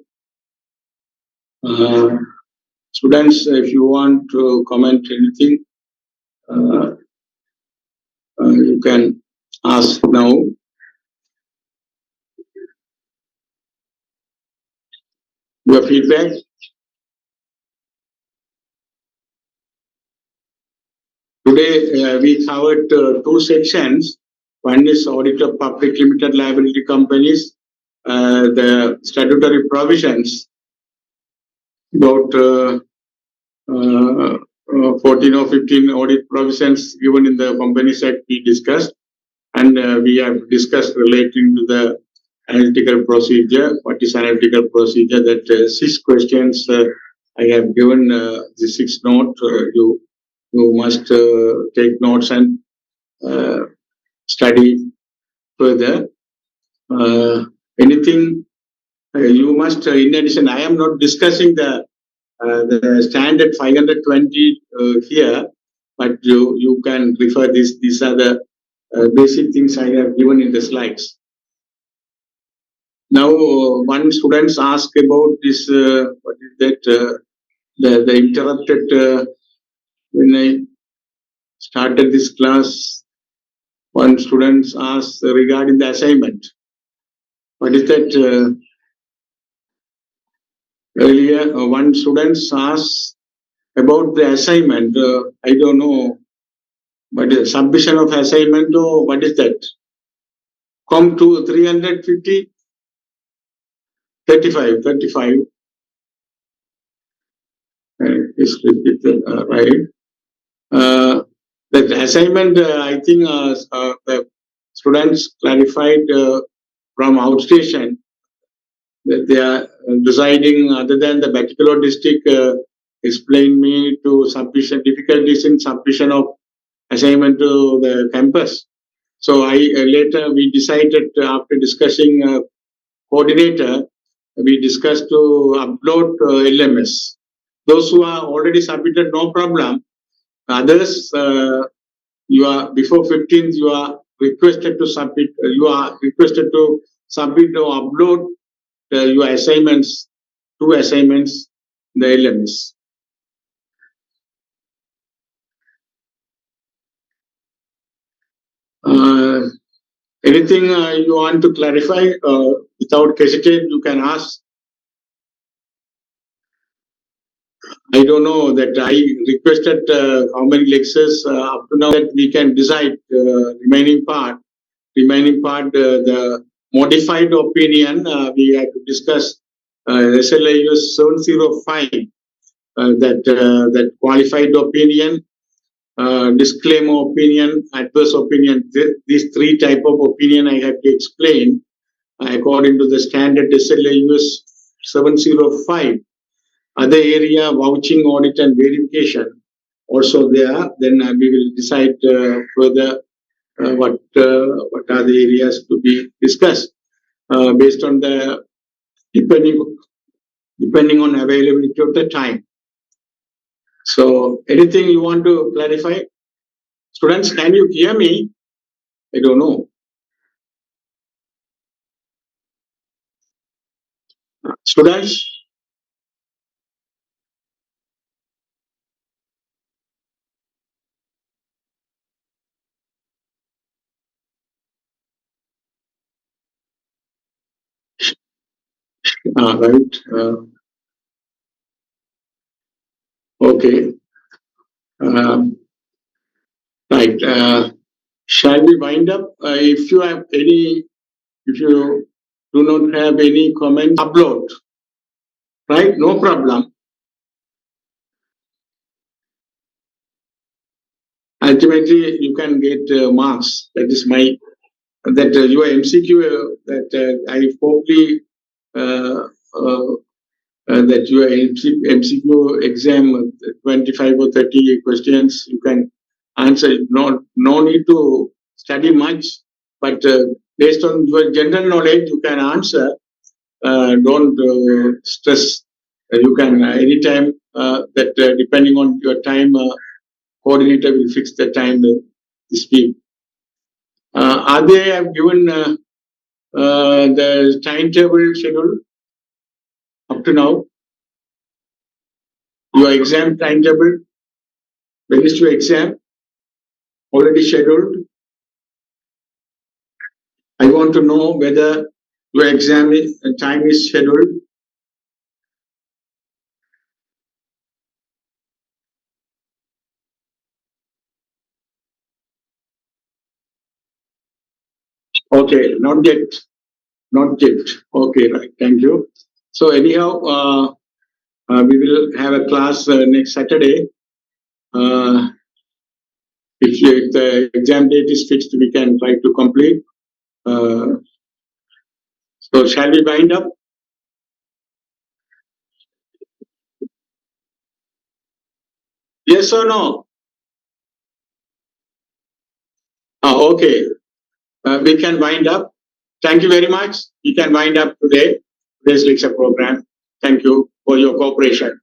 Students, if you want to comment anything, uh, you can ask now. Your feedback. Today we covered two sections. One is audit of public limited liability companies, the statutory provisions about 14 or 15 audit provisions given in the Companies Act we discussed, and we have discussed relating to the analytical procedure. What is analytical procedure? That 6 questions I have given the 6 note. You must take notes and study further. Anything you must, in addition, I am not discussing the standard 520 here, but you can refer this. These are the basic things I have given in the slides. Now, one students ask about this. What is that? The interrupted when I started this class. One students asked regarding the assignment. What is that? Earlier, one students asked about the assignment. I don't know, but submission of assignment. Oh, what is that? Come to 350, 35, 35. Is repeated, right? The assignment, I think the students clarified from outstation. that they are residing other than the particular district explained me to submission difficulties in submission of assignment to the campus. So I later we decided after discussing coordinator, we discussed to upload LMS. Those who are already submitted, no problem. Others, you are before 15th, you are requested to submit. You are requested to submit or upload your assignments, 2 assignments, the LMS. Anything you want to clarify? Without hesitate, you can ask. I don't know that I requested how many lectures up to now that we can decide remaining part. The modified opinion we had to discuss SLIUS 705 that qualified opinion, disclaimer opinion, adverse opinion. These 3 type of opinion I have to explain according to the standard SLIUS 705. Other area, vouching, audit, and verification, also there. Then we will decide further what are the areas to be discussed based on the depending on availability of the time. So, anything you want to clarify, students? Can you hear me? I don't know. Students, right? Okay. Right. Shall we wind up? If you have any, if you do not have any comment, upload. Right? No problem. Ultimately, you can get marks. That is my that your MCQ that I probably that your MCQ exam 25 or 30 questions you can answer. No need to study much, but based on your general knowledge, you can answer. Don't stress. You can anytime that depending on your time, coordinator will fix the time to speak. Are they have given the timetable schedule up to now? Your exam timetable, when is your exam already scheduled? I want to know whether your exam time is scheduled. Okay, not yet. Not yet. Okay, right. Thank you. So anyhow, we will have a class next Saturday. If the exam date is fixed, we can try to complete. So shall we wind up? Yes or no? Okay. We can wind up. Thank you very much. We can wind up today's lecture program. Thank you for your cooperation.